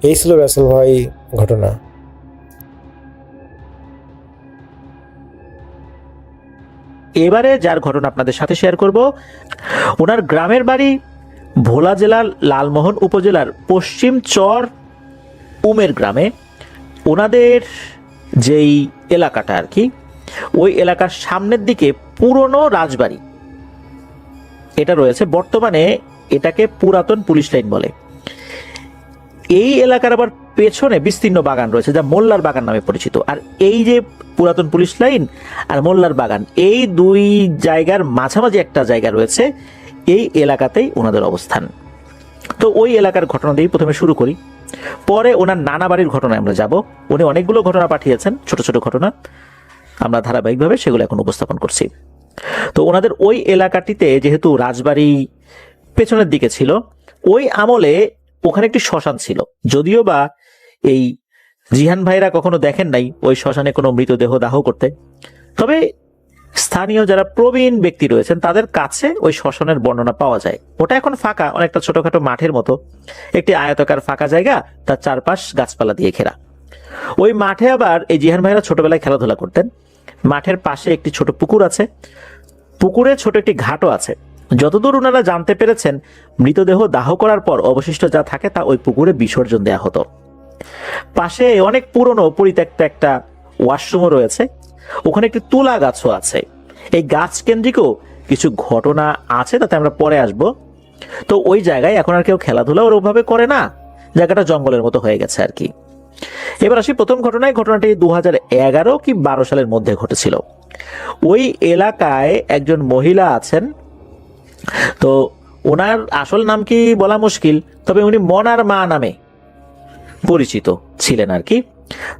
এই ছিল রাসেল ভাই ঘটনা। এবারে যার ঘটনা আপনাদের সাথে শেয়ার করব, ওনার গ্রামের বাড়ি ভোলা জেলার লালমোহন উপজেলার পশ্চিম চর উমের গ্রামে। ওনাদের যেই এলাকাটা আর কি, ওই এলাকার সামনের দিকে পুরনো রাজবাড়ি এটা রয়েছে। বর্তমানে এটাকে পুরাতন পুলিশ লাইন বলে। এই এলাকার আবার পেছনে বিস্তীর্ণ বাগান রয়েছে যা মোল্লার বাগান নামে পরিচিত। আর এই যে পুরাতন পুলিশ লাইন আর মোল্লার বাগান, এই দুই জায়গার মাঝামাঝি একটা জায়গা রয়েছে, এই এলাকাতেই ওনাদের অবস্থান। তো ওই এলাকার ঘটনা দিয়েই প্রথমে শুরু করি, পরে ওনার নানা বাড়ির ঘটনায় আমরা যাব। উনি অনেকগুলো ঘটনা পাঠিয়েছেন, ছোট ছোট ঘটনা, আমরা ধারাবাহিকভাবে সেগুলো এখন উপস্থাপন করছি। তো ওনাদের ওই এলাকাটিতে যেহেতু রাজবাড়ি পেছনের দিকে ছিল, ওই আমলে ওখানে একটি শ্মশান ছিল। যদিও বা এই জিহান ভাইরা কখনো দেখেন নাই ওই শ্মশানে কোনো মৃতদেহ দাহ করতে, তবে স্থানীয় যারা প্রবীণ ব্যক্তি রয়েছেন তাদের কাছে ওই শ্মশানের বর্ণনা পাওয়া যায়। ওটা এখন ফাঁকা, অনেকটা ছোটখাটো মাঠের মতো একটি আয়তাকার ফাঁকা জায়গা, তার চারপাশ গাছপালা দিয়ে ঘেরা। ওই মাঠে আবার এই জিহান ভাইরা ছোটবেলায় খেলাধুলা করতেন। মাঠের পাশে একটি ছোট পুকুর আছে, পুকুরে ছোট একটি ঘাটও আছে। যতদূর ওনারা জানতে পেরেছেন, মৃতদেহ দাহ করার পর অবশিষ্ট যা থাকে তা ওই পুকুরে বিসর্জন দেওয়া হতো। পাশে অনেক পুরনো পরিত্যক্ত একটা ওয়াশরুমও রয়েছে, ওখানে একটি তুলা গাছও আছে। এই গাছ কেন্দ্রিকও কিছু ঘটনা আছে, তাতে আমরা পরে আসব। তো ওই জায়গায় এখন আর কেউ খেলাধুলা ওরভাবে করে না, জায়গাটা জঙ্গলের মতো হয়ে গেছে আর কি। এবার আসি প্রথম ঘটনায়। ঘটনাটি 2011 কি 12 সালের মধ্যে ঘটেছিল। ওই এলাকায় একজন মহিলা আছেন, তো ওনার আসল নাম কি বলা মুশকিল, তবে উনি মনার মা নামে পরিচিত ছিলেন আর কি।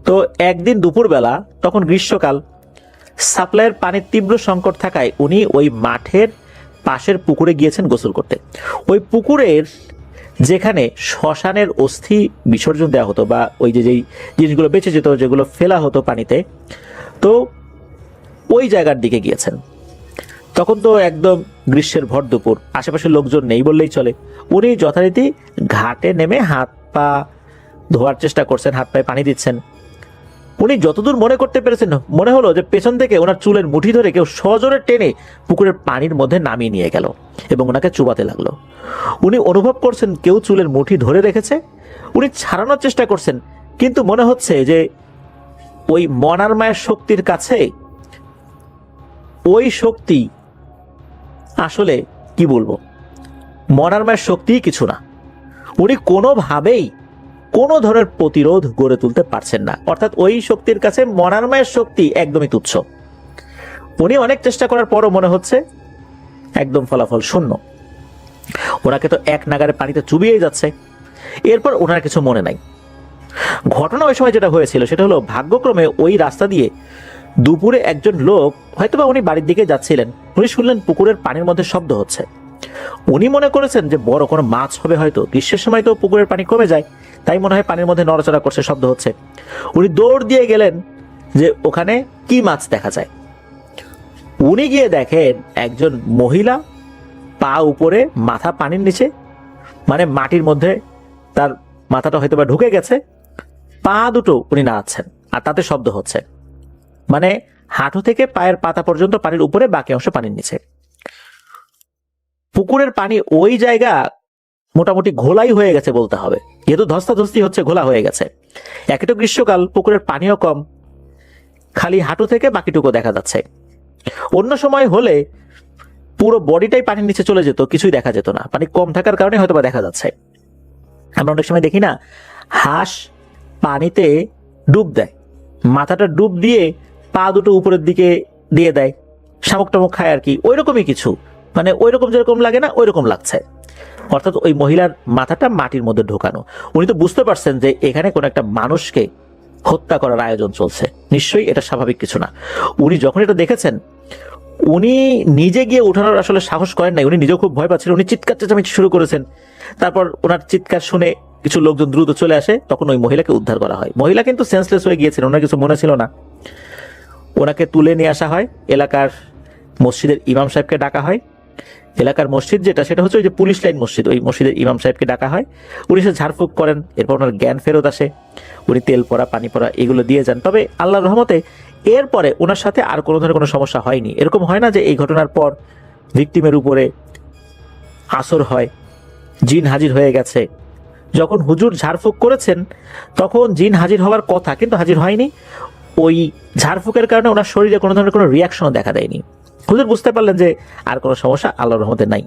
তো একদিন দুপুরবেলা, তখন গ্রীষ্মকাল, সাপ্লাইয়ের পানির তীব্র সংকট থাকায় উনি ওই মাঠের পাশের পুকুরে গিয়েছেন গোসল করতে। ওই পুকুরের যেখানে শ্মশানের অস্থি বিসর্জন দেওয়া হতো, বা ওই যেই জিনিসগুলো বেঁচে যেত, যেগুলো ফেলা হতো পানিতে, তো ওই জায়গার দিকে গিয়েছেন। তখন তো একদম গ্রীষ্মের ভর দুপুর, আশেপাশে লোকজন নেই বললেই চলে। উনি যথারীতি ঘাটে নেমে হাত পা ধোয়ার চেষ্টা করছেন, হাত পায়ে পানি দিচ্ছেন। উনি যতদূর মনে করতে পেরেছেন, মনে হলো যে পেছন থেকে ওনার চুলের মুঠি ধরে কেউ সজোরে টেনে পুকুরের পানির মধ্যে নামিয়ে নিয়ে গেল এবং ওনাকে চুবাতে লাগলো। উনি অনুভব করছেন কেউ চুলের মুঠি ধরে রেখেছে। উনি ছাড়ানোর চেষ্টা করছেন, কিন্তু মনে হচ্ছে যে ওই মনার মায়ের শক্তির কাছে ওই শক্তি আসলে কি বলবো, মনার মায়ের শক্তিই কিছু না। উনি কোনোভাবেই কোনো ধরনের প্রতিরোধ গড়ে তুলতে পারছেন না, অর্থাৎ ওই শক্তির কাছে মনার মায়ের শক্তি একদমই তুচ্ছ। উনি অনেক চেষ্টা করার পরও মনে হচ্ছে একদম ফলাফল শূন্য। ওনাকে তো এক নাগারে পানিতে চুবিয়েই যাচ্ছে। এরপর ওনার কিছু মনে নাই। ঘটনা ওই সময় যেটা হয়েছিল সেটা হলো, ভাগ্যক্রমে ওই রাস্তা দিয়ে দুপুরে একজন লোক, হয়তোবা উনি বাড়ির দিকে যাচ্ছিলেন, উনি শুনলেন পুকুরের পানির মধ্যে শব্দ হচ্ছে। উনি মনে করেছেন যে বড় কোনো মাছ হবে হয়তো, গ্রীষ্মের সময় তো পুকুরের পানি কমে যায়, তাই মনে হয় পানির মধ্যে নড়াচড়া করছে, শব্দ হচ্ছে। উনি দৌড় দিয়ে গেলেন যে ওখানে কি মাছ দেখা যায়। উনি গিয়ে দেখেন একজন মহিলা পা উপরে, মাথা পানির নিচে, মানে মাটির মধ্যে তার মাথাটা হয়তো বা ঢুকে গেছে, পা দুটো উনি নাড়াচ্ছেন আর তাতে শব্দ হচ্ছে, মানে হাঁটু থেকে পায়ের পাতা পর্যন্ত পানির উপরে, বাকি অংশ পানির নিচে। পুকুরের পানি ওই জায়গা মোটামুটি ঘোলাই হয়ে গেছে বলতে হবে, যেহেতু ধস্তাধস্তি হচ্ছে, ঘোলা হয়ে গেছে। একে তো গ্রীষ্মকাল, পুকুরের পানিও কম, খালি হাঁটু থেকে বাকিটুকু দেখা যাচ্ছে। অন্য সময় হলে পুরো বডিটাই পানির নিচে চলে যেত, কিছুই দেখা যেত না, পানি কম থাকার কারণে হয়তো বা দেখা যাচ্ছে। আমরা অনেক সময় দেখি না, হাঁস পানিতে ডুব দেয়, মাথাটা ডুব দিয়ে পা দুটো উপরের দিকে দিয়ে দেয়, শামুক টামুক খায় আর কি, ওই রকমই কিছু, মানে ওই রকম যেরকম লাগে না ওই রকম লাগছে। অর্থাৎ ওই মহিলার মাথাটা মাটির মধ্যে ঢোকানো। উনি তো বুঝতে পারছেন যে এখানে কোনো একটা মানুষকে হত্যা করার আয়োজন চলছে, নিশ্চয়ই এটা স্বাভাবিক কিছু না। উনি যখন এটা দেখেছেন, উনি নিজে গিয়ে উঠানোর আসলে সাহস করেন নাই, উনি নিজেও খুব ভয় পাচ্ছিলেন। উনি চিৎকার চেঁচামেচি শুরু করেছেন। তারপর ওনার চিৎকার শুনে কিছু লোকজন দ্রুত চলে আসে, তখন ওই মহিলাকে উদ্ধার করা হয়। মহিলা কিন্তু সেন্সলেস হয়ে গিয়েছিলেন, ওনার কিছু মনে ছিল না। ওনাকে তুলে নিয়ে আসা হয়, এলাকার মসজিদের ইমাম সাহেবকে ডাকা হয়। এলাকার মসজিদ যেটা, সেটা হচ্ছে ওই যে পুলিশ লাইন মসজিদ, ওই মসজিদের ইমাম সাহেবকে ডাকা হয়। উনি সে ঝাড়ফুঁক করেন, এরপর ওনার জ্ঞান ফেরত আসে। উনি তেল পড়া, পানি পড়া এগুলো দিয়ে যান। তবে আল্লাহর রহমতে এরপরে ওনার সাথে আর কোনো ধরনের কোনো সমস্যা হয়নি। এরকম হয় না যে এই ঘটনার পর ভিকটিমের উপরে আসর হয়, জিন হাজির হয়ে গেছে। যখন হুজুর ঝাড়ফুঁক করেছেন তখন জিন হাজির হওয়ার কথা, কিন্তু হাজির হয়নি। ওই ঝাড়ফুঁকের কারণে ওনার শরীরে কোনো ধরনের কোনো রিয়াকশনও দেখা দেয়নি। হুজুর বুঝতে পারলেন যে আর কোনো সমস্যা আল্লাহর রহমতে নাই।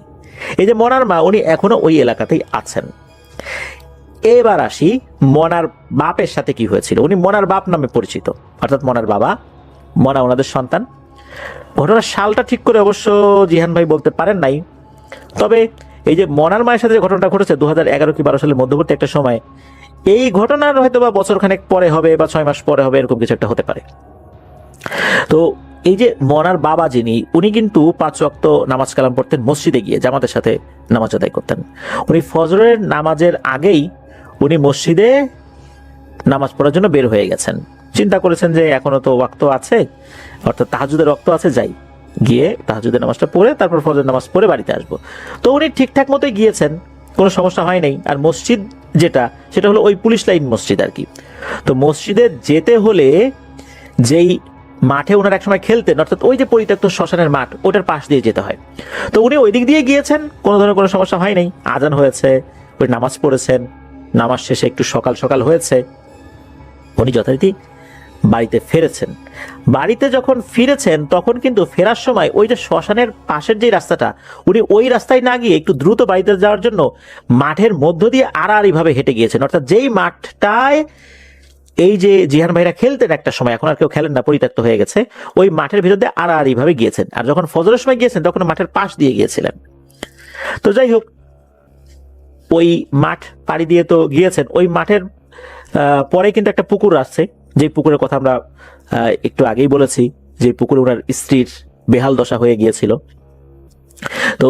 এই যে মনার মা, উনি এখনো ওই এলাকাতেই আছেন। এবার আসি মনার বাপের সাথে কি হয়েছিল। উনি মনার বাপ নামে পরিচিত, অর্থাৎ মনার বাবা, মনা ওনাদের সন্তান। ঘটনার সালটা ঠিক করে অবশ্য জিহান ভাই বলতে পারেন নাই, তবে এই যে মনার মায়ের সাথে যে ঘটনাটা ঘটেছে 2011 কি 12 সালের মধ্যবর্তী একটা সময়, এই ঘটনার হয়তো বা বছরখানেক পরে হবে বা 6 মাস পরে হবে, এরকম কিছু একটা হতে পারে। তো এই যে মনার বাবা যিনি, উনি কিন্তু 5 ওয়াক্ত নামাজ কালাম পড়তেন, মসজিদে গিয়ে জামাতের সাথে নামাজ আদায় করতেন। উনি ফজরের নামাজের আগেই উনি মসজিদে নামাজ পড়ার জন্য বের হয়ে গেছেন। চিন্তা করেছেন যে এখনো তো ওয়াক্ত আছে, অর্থাৎ তাহাজ্জুদের ওয়াক্ত আছে, যাই গিয়ে তাহাজ্জুদের নামাজটা পড়ে তারপর ফজরের নামাজ পড়ে বাড়িতে আসবো। তো উনি ঠিকঠাক মতোই গিয়েছেন, কোনো সমস্যা হয় নাই। আর মসজিদ যেটা, সেটা হলো ওই পুলিশ লাইন মসজিদ আর কি। তো মসজিদে যেতে হলে যেই মাঠে ওনার একসময় খেলতেন, অর্থাৎ ওই যে পরিত্যক্ত শ্মশানের মাঠ, ওটার পাশ দিয়ে যেতে হয়। তো উনি ওই দিক দিয়ে গিয়েছেন, কোনো ধরনের কোনো সমস্যা হয় নাই। আজান হয়েছে, ওই নামাজ পড়েছেন, নামাজ শেষে একটু সকাল সকাল হয়েছে, উনি যথারীতি বাড়িতে ফিরেছেন। বাড়িতে যখন ফিরেছেন তখন কিন্তু ফেরার সময় ওই যে শ্মশানের পাশের যে রাস্তাটা, উনি ওই রাস্তায় না গিয়ে একটু দ্রুত বাড়িতে যাওয়ার জন্য মাঠের মধ্য দিয়ে আড়াআড়িভাবে হেঁটে গিয়েছেন। অর্থাৎ যেই মাঠটায় এই যে জিহান ভাইরা খেলতেন একটা সময়, এখন আর কেউ খেলেন না, পরিত্যক্ত হয়ে গেছে, ওই মাঠের ভিতর দিয়ে আড়াআড়িভাবে গিয়েছেন। আর যখন ফজরের সময় গিয়েছেন তখন মাঠের পাশ দিয়ে গিয়েছিলেন। তো যাই হোক, ওই মাঠ পাড়ি দিয়ে তো গিয়েছেন। ওই মাঠের পরে কিন্তু একটা পুকুর আসছে, যে পুকুরের কথা আমরা একটু আগেই বলেছি, যে পুকুরে ওনার স্ত্রীর বেহাল দশা হয়ে গিয়েছিল। তো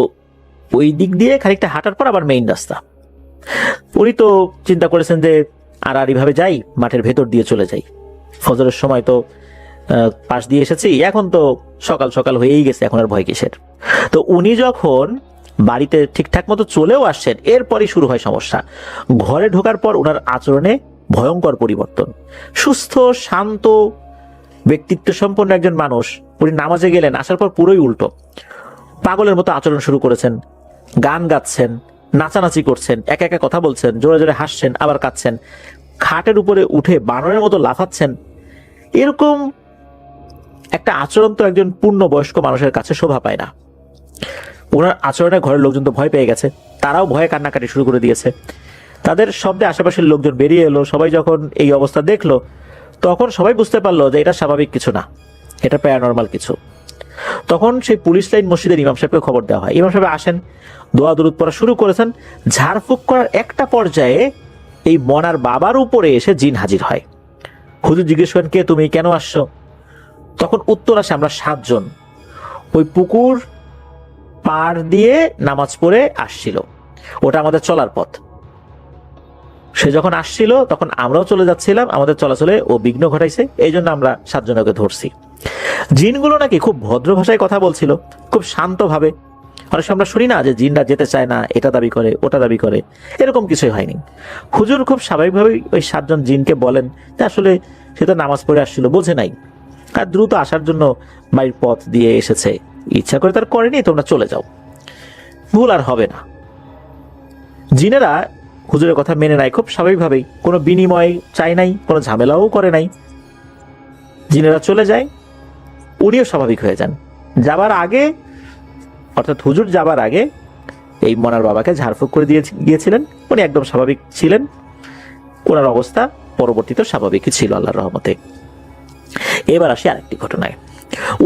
ওই দিক দিয়ে খানিকটা হাঁটার পর আবার মেইন রাস্তা। উনি তো চিন্তা করেছেন যে আড়াআড়িভাবে যাই, মাঠের ভেতর দিয়ে চলে যাই, ফজরের সময় তো পাশ দিয়ে এসেছি, এখন তো সকাল সকাল হয়েই গেছে, এখন আর ভয় কিসের। তো উনি যখন বাড়িতে ঠিকঠাক মতো চলেও আসছেন, এরপরই শুরু হয় সমস্যা। ঘরে ঢোকার পর ওনার আচরণে ভয়ঙ্কর পরিবর্তন। সুস্থ শান্ত ব্যক্তিত্ব সম্পন্ন একজন মানুষ, উনি নামাজে গেলেন, আসার পর পুরোই উল্টো, পাগলের মতো আচরণ শুরু করেছেন, গান গাচ্ছেন, নাচানাচি করছেন, একা একা কথা বলছেন, জোরে জোরে হাসছেন, আবার কাঁদছেন, খাটের উপরে উঠে বানরের মতো লাফাচ্ছেন। এরকম একটা আচরণ তো একজন পূর্ণবয়স্ক মানুষের কাছে শোভা পায় না। ওনার আচরণে ঘরের লোকজন তো ভয় পেয়ে গেছে, তারাও ভয়ে কান্নাকাটি শুরু করে দিয়েছে। তাদের শব্দে আশেপাশের লোকজন বেরিয়ে এলো। সবাই যখন এই অবস্থা দেখলো তখন সবাই বুঝতে পারলো যে এটা স্বাভাবিক কিছু না, এটা প্যারানর্মাল কিছু। তখন সেই পুলিশ লাইন মসজিদের ইমাম সাহেবকে খবর দেওয়া হয়। ইমাম সাহেব আসেন, দোয়া দরুদ পড়া শুরু করেছেন। ঝাড়ফুঁক করার একটা পর্যায়ে এই মনার বাবার উপরে এসে জিন হাজির হয়। হুজুর জিজ্ঞেস করেন, কে তুমি, কেন আসছো? তখন উত্তর আসে, আমরা 7 জন ওই পুকুর পার দিয়ে নামাজ পড়ে আসছিল, ওটা আমাদের চলার পথ। সে যখন আসছিল তখন আমরাও চলে যাচ্ছিলাম, আমাদের চলাচলে ও বিঘ্ন ঘটাইছে, এই জন্য আমরা 7 জনকে ধরছি। জিনগুলো নাকি খুব ভদ্র ভাষায় কথা বলছিল, খুব শান্তভাবে। অনেক সময় আমরা শুনি না যে জিনরা যেতে চায় না, এটা দাবি করে, ওটা দাবি করে, এরকম কিছুই হয়নি। হুজুর খুব স্বাভাবিকভাবেই ওই 7 জন জিনকে বলেন যে আসলে সে তো নামাজ পড়ে আসছিল, বোঝে নাই, আর দ্রুত আসার জন্য বাড়ির পথ দিয়ে এসেছে, ইচ্ছা করে তার করেনি, তোমরা চলে যাও, ভুল আর হবে না। জিনেরা হুজুরের কথা মেনে নেয় খুব স্বাভাবিকভাবেই, কোনো বিনিময় চাই নাই, কোনো ঝামেলাও করে নাই। জিনেরা চলে যায়, উনিও স্বাভাবিক হয়ে যান। যাবার আগে, অর্থাৎ হুজুর যাবার আগে এই মনার বাবাকে ঝাড়ফুঁক করে দিয়ে গিয়েছিলেন, উনি একদম স্বাভাবিক ছিলেন। ওনার অবস্থা পরবর্তীতে স্বাভাবিকই ছিল আল্লাহর রহমতে। এবার আসি আরেকটি ঘটনায়।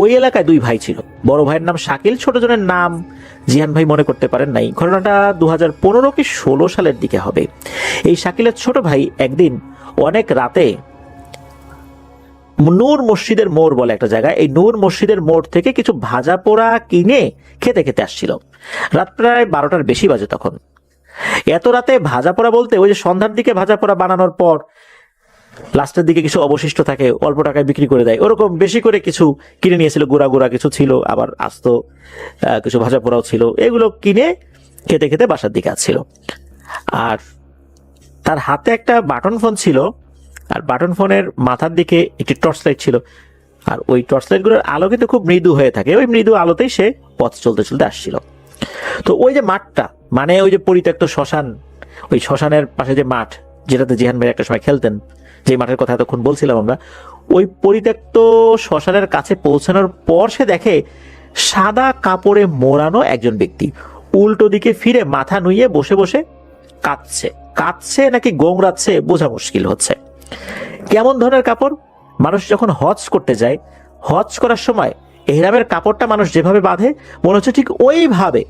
ওই এলাকায় 2 ভাই ছিল। বড় ভাইয়ের নাম শাকিল, ছোট জনের নাম জিহান ভাই মনে করতে পারেন নাই। ঘটনাটা 2015 কি 16 সালের দিকে হবে। এই শাকিলের ছোট ভাই একদিন অনেক রাতে নূর মসজিদের মোড় বলে একটা জায়গায়, এই নূর মসজিদের মোড় থেকে কিছু ভাজা পোড়া কিনে খেতে খেতে আসছিল। রাত প্রায় 12টার বেশি বাজে তখন। এত রাতে ভাজা পোড়া বলতে ওই যে সন্ধ্যার দিকে ভাজা পোড়া বানানোর পর লাস্টের দিকে কিছু অবশিষ্ট থাকে, অল্প টাকায় বিক্রি করে দেয়, ওরকম বেশি করে কিছু কিনে নিয়েছিল। গুঁড়া গুঁড়া কিছু ছিল, আবার আস্ত কিছু ভাজা পোড়াও ছিল। এগুলো কিনে খেতে খেতে বাসার দিকে আসছিল। আর তার হাতে একটা বাটন ফোন ছিল, আর বাটন ফোনের মাথার দিকে একটি টর্চ লাইট ছিল। আর ওই টর্চ লাইটগুলোর আলো কিন্তু খুব মৃদু হয়ে থাকে, ওই মৃদু আলোতেই সে পথ চলতে চলতে আসছিল। তো ওই যে মাঠটা, মানে ওই যে পরিত্যক্ত শ্মশান, ওই শ্মশানের পাশে যে মাঠ, যেটাতে জিহান ভাই একটা সময় খেলতেন, যে মাঠের কথা এতক্ষণ বলছিলাম আমরা, ওই পরিত্যক্ত শ্মশানের কাছে পৌঁছানোর পর সে দেখে সাদা কাপড়ে মোড়ানো একজন ব্যক্তি উল্টো দিকে ফিরে মাথা নুইয়ে বসে বসে কাঁদছে। কাঁদছে নাকি গোংরাচ্ছে বোঝা মুশকিল হচ্ছে। কেমন ধরনের কাপড়? মানুষ যখন হজ করতে যায়, হজ করার সময় এহরামের কাপড়টা মানুষ যেভাবে বাঁধে, মনে হচ্ছে ঠিক ওইভাবে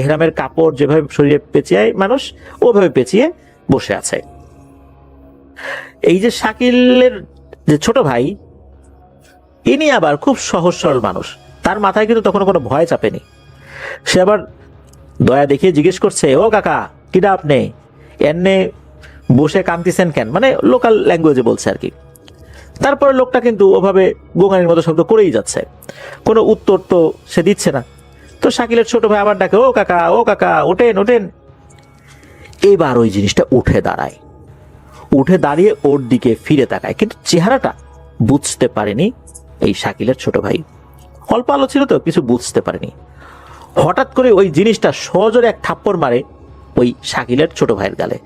এহরামের কাপড় যেভাবে শরীরে পেঁচিয়ে মানুষ, ওভাবে পেঁচিয়ে বসে আছে। এই যে শাকিলের যে ছোট ভাই, ইনি আবার খুব সহজ সরল মানুষ, তার মাথায় কিন্তু তখন কোনো ভয় চাপেনি। সে আবার দয়া দেখিয়ে জিজ্ঞেস করছে, ও কাকা, কিডা আপনি এনে বসে কাঁদতেছেন কেন? মানে লোকাল ল্যাঙ্গুয়েজে বলছে আর কি। তারপরে লোকটা কিন্তু ওভাবে গোঙানির মতো শব্দ করেই যাচ্ছে, কোনো উত্তর তো সে দিচ্ছে না। তো শাকিলের ছোট ভাই আবার ডাকে, ও কাকা, ও কাকা, ওঠেন ওঠেন। এবার ওই জিনিসটা উঠে দাঁড়ায়, উঠে দাঁড়িয়ে ওর দিকে ফিরে তাকায়, কিন্তু চেহারাটা বুঝতে পারেনি এই শাকিলের ছোট ভাই। অল্প আলো ছিল তো, কিছু বুঝতে পারেনি। হঠাৎ করে ওই জিনিসটা সজোরে এক থাপ্পড় মারে ওই শাকিলের ছোট ভাইয়ের গালে।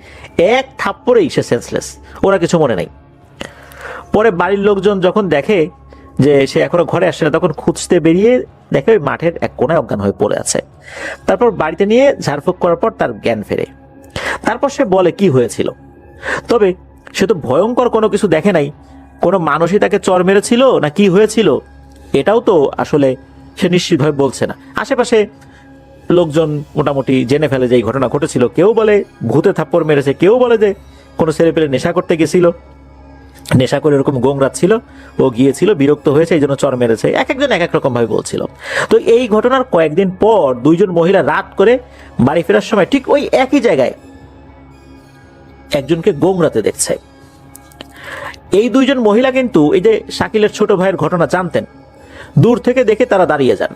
এক থাপ্পড়েই সে সেন্সলেস, ওরা কিছু মনে নাই। পরে বাড়ির লোকজন যখন দেখে যে সে এখনো ঘরে আসছে না, তখন খুঁজতে বেরিয়ে দেখে ওই মাঠের এক কোণায় অজ্ঞান হয়ে পড়ে আছে। তারপর বাড়িতে নিয়ে ঝাড়ফুঁক করার পর তার জ্ঞান ফেরে। তারপর সে বলে কি হয়েছিল, তবে সে তো ভয়ঙ্কর কোনো কিছু দেখে নাই, কোনো মানুষই তাকে চর মেরেছিল না কি হয়েছিল এটাও তো আসলে সে নিশ্চিতভাবে বলছে না। আশেপাশে লোকজন মোটামুটি জেনে ফেলে যে এই ঘটনা ঘটেছিল। কেউ বলে ভূতে থাপ্পড় মেরেছে, কেউ বলে যে কোনো ছেলে পেলে নেশা করতে গেছিল, নেশা করে এরকম গোংরাচ্ছিল, ও গিয়েছিল, বিরক্ত হয়েছে, এই জন্য চর মেরেছে। এক একজন এক এক রকম ভাবে বলছিল। তো এই ঘটনার কয়েকদিন পর দুইজন মহিলা রাত করে বাড়ি ফেরার সময় ঠিক ওই একই জায়গায় একজনকে গোংরাতে দেখছে। এই দুইজন মহিলা কিন্তু এই যে শাকিলের ছোট ভাইয়ের ঘটনা জানতেন। দূর থেকে দেখে তারা দাঁড়িয়ে যান।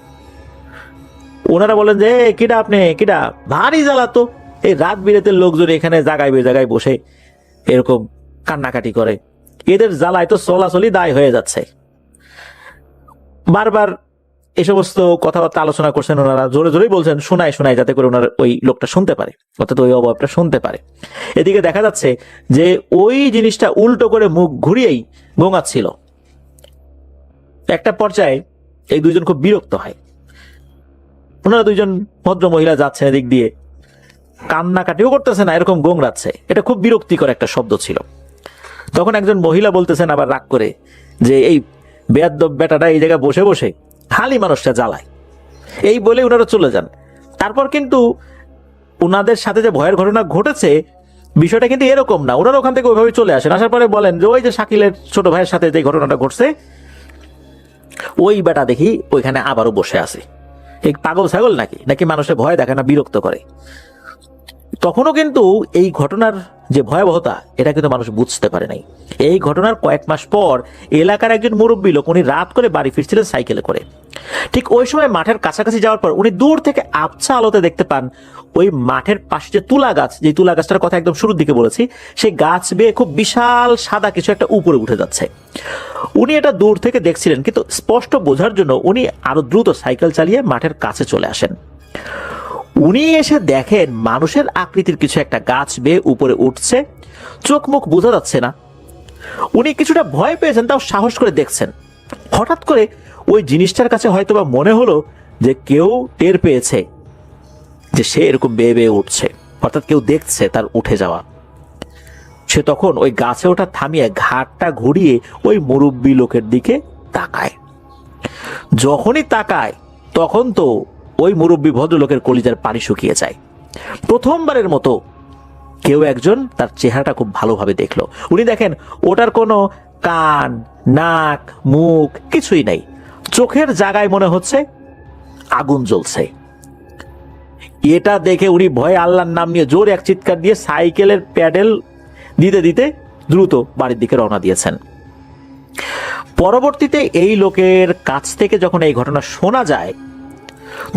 ওনারা বলেন যে কিডা আপনি, কিডা, ভারী জ্বালা তো, এই রাত বিরেতের লোকজন এখানে জায়গায় জায়গায় বসে এরকম কান্নাকাটি করে, এদের জ্বালায় তো চলাচলই দায় হয়ে যাচ্ছে। বারবার এই সমস্ত কথাবার্তা আলোচনা করছেন ওনারা, জোরে জোরেই বলছেন, শোনায় শোনায়, যাতে করে ওনার ওই লোকটা শুনতে পারে, অর্থাৎ ওই অবয়বটা শুনতে পারে। এদিকে দেখা যাচ্ছে যে ওই জিনিসটা উল্টো করে মুখ ঘুরিয়েই গোঙাচ্ছিল। একটা পর্যায়ে এই দুইজন খুব বিরক্ত হয়। ওনারা দুইজন ভদ্র মহিলা যাচ্ছেন এদিক দিয়ে, কান্নাকাটিও করতেছে না, এরকম গোংরাচ্ছে। এটা খুব বিরক্তিকর একটা শব্দ ছিল। তখন একজন মহিলা বলতেছেন আবার রাগ করে যে এই বেয়াদ্দব বেটাটা এই জায়গায় বসে বসে খালি মানুষটা জ্বালায়, এই বলে ওনারা চলে যান। তারপর কিন্তু ওনাদের সাথে যে ভয়ের ঘটনা ঘটেছে বিষয়টা কিন্তু এরকম না, ওনারা ওখান থেকে ওইভাবে চলে আসেন। আসার পরে বলেন যে ওই যে শাকিলের ছোট ভাইয়ের সাথে যে ঘটনাটা ঘটছে, ওই বেটা দেখি ওইখানে আবারও বসে আছে, এই পাগল ছাগল নাকি, নাকি মানুষের ভয় দেখে না, বিরক্ত করে। তখনও কিন্তু এই ঘটনার যে ভয়াবহতা এটা কিন্তু মানুষ বুঝতে পারে নাই। এই ঘটনার কয়েক মাস পর এলাকার একজন মুরব্বী লোক, উনি রাত করে বাড়ি ফিরছিলেন সাইকেলে করে। ঠিক ওই সময় মাঠের কাছাকাছি যাওয়ার পর উনি দূর থেকে আবছা আলোতে দেখতে পান ওই মাঠের পাশে যে তুলা গাছ, যে তুলা গাছটার কথা একদম শুরুর দিকে বলেছি, সেই গাছ বেয়ে খুব বিশাল সাদা কিছু একটা উপরে উঠে যাচ্ছে। উনি এটা দূর থেকে দেখছিলেন, কিন্তু স্পষ্ট বোঝার জন্য উনি আরো দ্রুত সাইকেল চালিয়ে মাঠের কাছে চলে আসেন। উনি এসে দেখেন মানুষের আকৃতির কিছু একটা গাছ বেয়ে উপরে উঠছে, চোখ মুখ বোঝা যাচ্ছে না। উনি কিছুটা ভয় পেয়েছেন, তাও সাহস করে দেখছেন। হঠাৎ করে ওই জিনিসটার কাছে হয়তোবা মনে হলো যে কেউ টের পেয়েছে যে সে এরকম বেয়ে বেয়ে উঠছে, অর্থাৎ কেউ দেখছে তার উঠে যাওয়া। সে তখন ওই গাছে ওঠা থামিয়ে ঘাটটা ঘুরিয়ে ওই মুরব্বী লোকের দিকে তাকায়। যখনই তাকায় তখন তো ওই মুরব্বী ভদ্রলোকের কলিজার পানি শুকিয়ে যায়। প্রথমবারের মতো কেউ একজন তার চেহারাটা খুব ভালোভাবে দেখলো। উনি দেখেন ওটার কোনো কান, নাক, মুখ কিছুই নাই, চোখের জায়গায় মনে হচ্ছে আগুন জ্বলছে। এটা দেখে উনি ভয়ে আল্লাহর নাম নিয়ে জোরে এক চিৎকার দিয়ে সাইকেলের প্যাডেল দিতে দিতে দ্রুত বাড়ির দিকে রওনা দিয়েছেন। পরবর্তীতে এই লোকের কাছ থেকে যখন এই ঘটনা শোনা যায়,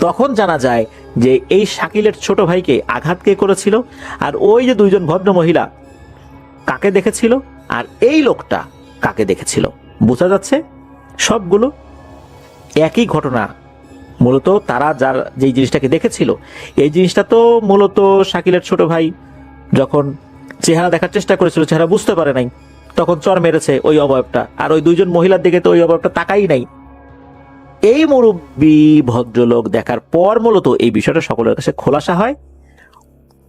তখন জানা যায় যে এই শাকিলের ছোট ভাইকে আঘাত কে করেছিল, আর ওই যে দুইজন ভদ্র মহিলা কাকে দেখেছিল, আর এই লোকটা কাকে দেখেছিল। বোঝা যাচ্ছে সবগুলো একই ঘটনা। মূলত তারা যার যেই জিনিসটাকে দেখেছিল, এই জিনিসটা তো মূলত শাকিলের ছোট ভাই যখন চেহারা দেখার চেষ্টা করেছিল, চেহারা বুঝতে পারে নাই, তখন চর মেরেছে ওই অবয়বটা। আর ওই দুইজন মহিলার দিকে তো ওই অবয়বটা তাকাই নাই। এই মুরব্বী ভদ্রলোক দেখার পর মূলত এই বিষয়টা সকলের কাছে খোলাসা হয়।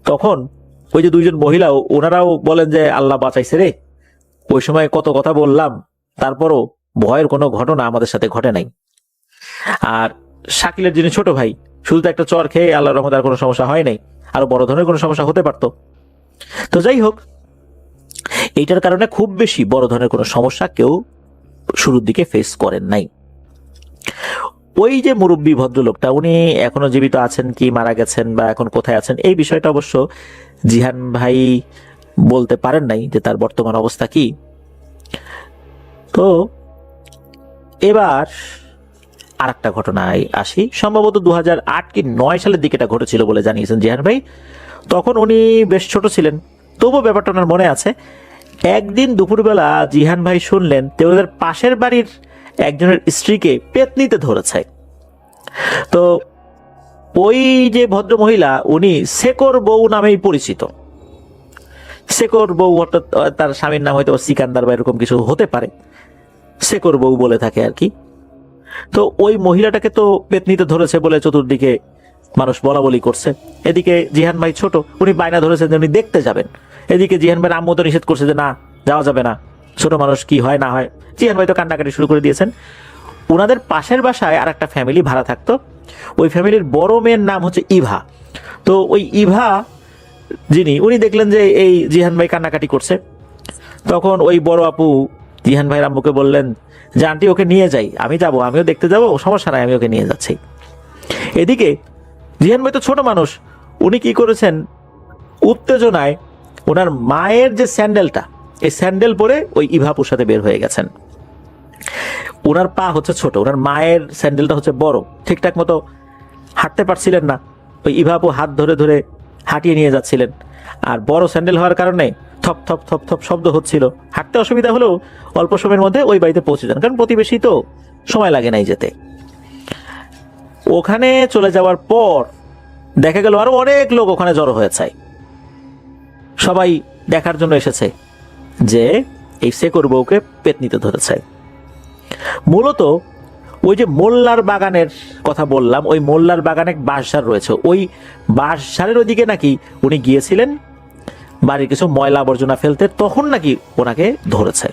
তখন ওই যে দুইজন মহিলা, ওনারাও বলেন যে আল্লাহ বাঁচাইছে রে, ওই সময় কত কথা বললাম, তারপরও ভয়ের কোনো ঘটনা আমাদের সাথে ঘটে নাই। আর শাকিলের যিনি ছোট ভাই, শুধু তো একটা চর খেয়ে আল্লাহর রহমতে আর কোনো সমস্যা হয় নাই, আরো বড় ধরনের কোনো সমস্যা হতে পারতো। তো যাই হোক, এইটার কারণে খুব বেশি বড় ধরনের কোনো সমস্যা কেউ শুরুর দিকে ফেস করেন নাই। ওই যে মুরব্বী ভদ্রলোকটা, উনি এখনো জীবিত আছেন কি মারা গেছেন বা এখন কোথায় আছেন, এই বিষয়টা অবশ্য জিহান ভাই বলতে পারেন নাই যে তার বর্তমান অবস্থা কি। তো এবার আর একটা ঘটনায় আসি। সম্ভবত 2008 কি 2009 সালের দিকে এটা ঘটেছিল বলে জানিয়েছেন জিহান ভাই। তখন উনি বেশ ছোট ছিলেন, তবুও ব্যাপারটা ওনার মনে আছে। একদিন দুপুরবেলা জিহান ভাই শুনলেন ওদের পাশের বাড়ির একজনের স্ত্রীকে পেতনিতে ধরেছে। তো ওই যে ভদ্র মহিলা, উনি শেকর বউ নামেই পরিচিত। শেকর বউ, অর্থাৎ তার স্বামীর নাম হয়তো সিকান্দার বা এরকম কিছু হতে পারে, শেকর বউ বলে থাকে আর কি। তো ওই মহিলাটাকে তো পেতনিতে ধরেছে বলে চতুর্দিকে মানুষ বলা বলি করছে। এদিকে জিহান ভাই ছোট, উনি বায়না ধরেছেন যে উনি দেখতে যাবেন। এদিকে জিহান ভাইয়ের আম্মু তো নিষেধ করছে যে না, যাওয়া যাবে না, ছোট মানুষ কি হয় না হয়। জিহান ভাই তো কান্নাকাটি শুরু করে দিয়েছেন। ওনাদের পাশের বাসায় আর একটা ফ্যামিলি ভাড়া থাকতো। ওই ফ্যামিলির বড় মেয়ের নাম হচ্ছে ইভা। তো ওই ইভা যিনি, উনি দেখলেন যে এই জিহান ভাই কান্নাকাটি করছে। তখন ওই বড় আপু জিহান ভাইয়ের আম্মুকে বললেন যে আন্টি ওকে নিয়ে যাই, আমি যাব, আমিও দেখতে যাব, সমস্যা নাই, আমি ওকে নিয়ে যাচ্ছি। এদিকে জিহান ভাই তো ছোট মানুষ, উনি কি করেছেন, উত্তেজনায় ওনার মায়ের যে স্যান্ডেলটা, এই স্যান্ডেল পরে ওই ইভাপুর সাথে বের হয়ে গেছেন। ওনার পা হচ্ছে ছোট, ওনার মায়ের স্যান্ডেলটা হচ্ছে বড়, ঠিকঠাক মতো হাঁটতে পারছিলেন না। ওই ইভাপু হাত ধরে ধরে হাঁটিয়ে নিয়ে যাচ্ছিলেন। আর বড় স্যান্ডেল হওয়ার কারণে থপ থপ থপ থপ শব্দ হচ্ছিল। হাঁটতে অসুবিধা হলেও অল্প সময়ের মধ্যে ওই বাড়িতে পৌঁছে যান, কারণ প্রতিবেশী তো, সময় লাগে নাই যেতে। ওখানে চলে যাওয়ার পর দেখা গেল আরো অনেক লোক ওখানে জড়ো হয়েছে। সবাই দেখার জন্য এসেছে যে এই শেকর বউকে পেতনিতে ধরেছে। মূলত ওই যে মোল্লার বাগানের কথা বললাম, ওই মোল্লার বাগানে বাঁশঝাড় রয়েছে, ওই বাঁশঝাড়ের ওইদিকে নাকি উনি গিয়েছিলেন বাড়ির কিছু ময়লা আবর্জনা ফেলতে, তখন নাকি ওনাকে ধরেছে।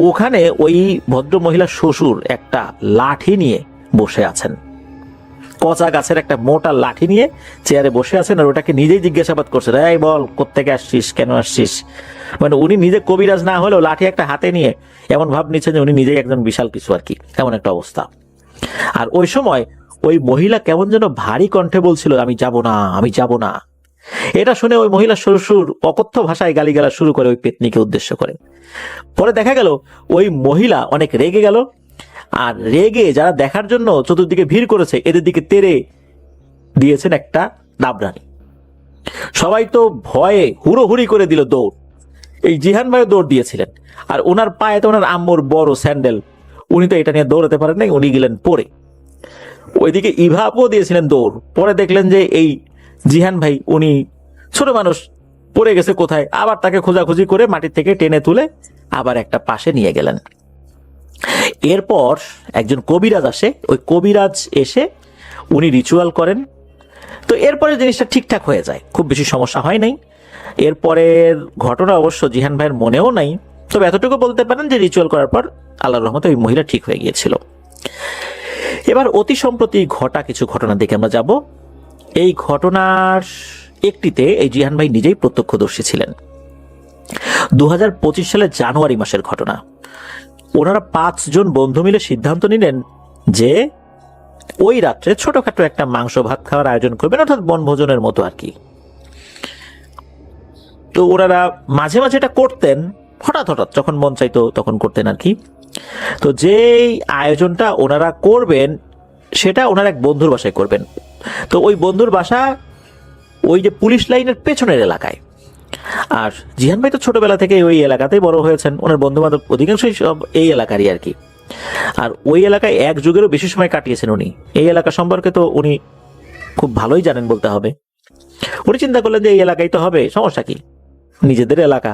ওখানে ওই ভদ্র মহিলা শ্বশুর একটা লাঠি নিয়ে বসে আছেন, কচা গাছের একটা মোটা লাঠি নিয়ে চেয়ারে বসে আছেন, আর ওটাকে নিজেই জিজ্ঞাসাবাদ করছেন, এই বল কোত্থেকে আসছিস, কেন আসছিস। মানে উনি নিজে কবিরাজ না হলেও লাঠি একটা হাতে নিয়ে এমন ভাব নিচ্ছেন যে উনি নিজেই একজন বিশাল কিছু আর কি, এমন একটা অবস্থা। আর ওই সময় ওই মহিলা কেমন যেন ভারী কণ্ঠে বলছিল, আমি যাব না, আমি যাব না। এটা শুনে ওই মহিলা শ্বশুর অকথ্য ভাষায় গালিগালা শুরু করে ওই পেতনিকে উদ্দেশ্য করে। পরে দেখা গেল ওই মহিলা অনেক রেগে গেল, আর রেগে যারা দেখার জন্য চতুর্দিকে ভিড় করেছে এদের দিকে তেড়ে দিয়েছেন একটা দাবরানি। সবাই তো ভয়ে হুড়োহুড়ি করে দিল দৌড়। এই জিহান ভাইও দৌড় দিয়েছিলেন, আর ওনার পায়ে তো ওনার আম্মুর বড় স্যান্ডেল, উনি তো এটা নিয়ে দৌড়াতে পারেন নাই, উনি গেলেন পড়ে। ওইদিকে ইভা আপও দিয়েছিলেন দৌড়। পরে দেখলেন যে এই জিহান ভাই, উনি ছোট মানুষ, পড়ে গেছে কোথায়, আবার তাকে খোঁজাখুঁজি করে মাটির থেকে টেনে তুলে আবার একটা পাশে নিয়ে গেলেন। এরপর একজন কবিরাজ আসে, ওই কবিরাজ এসে উনি রিচুয়াল করেন। তো এরপরে জিনিসটা ঠিকঠাক হয়ে যায়, খুব বেশি সমস্যা হয় নাই। এরপরের ঘটনা অবশ্য জিহান ভাইয়ের মনেও নাই, তবে এতটুকু বলতে পারেন যে রিচুয়াল করার পর আল্লাহর রহমতে ওই মহিলা ঠিক হয়ে গিয়েছিল। এবার অতি সম্প্রতি ঘটা কিছু ঘটনা দেখে আমরা যাব। এই ঘটনার একটিতে এই জিহান ভাই নিজেই প্রত্যক্ষদর্শী ছিলেন। 2025 সালের জানুয়ারি মাসের ঘটনা। ওনারা 5 জন বন্ধু মিলে সিদ্ধান্ত নিলেন যে ওই রাত্রে ছোটখাটো একটা মাংস ভাত খাওয়ার আয়োজন করবেন, অর্থাৎ বনভোজনের মতো আর কি। তো ওনারা মাঝে মাঝে এটা করতেন, হঠাৎ হঠাৎ যখন মন চাইতো তখন করতেন আর কি। তো যেই আয়োজনটা ওনারা করবেন সেটা ওনার এক বন্ধুর বাসায় করবেন। তো ওই বন্ধুর বাসা ওই যে পুলিশ লাইনের পেছনের এলাকায়। আর জিহান ভাই তো ছোটবেলা থেকে ওই এলাকাতেই বড় হয়েছেন, ওনার বন্ধু বান্ধব অধিকাংশই সব এই এলাকারই আর কি। আর ওই এলাকায় 1 যুগেরও বেশি সময় কাটিয়েছেন উনি। এই এলাকা সম্পর্কে তো উনি খুব ভালোই জানেন বলতে হবে। উনি চিন্তা করলেন যে এই এলাকায় তো হবে, সমস্যা কি, নিজেদের এলাকা,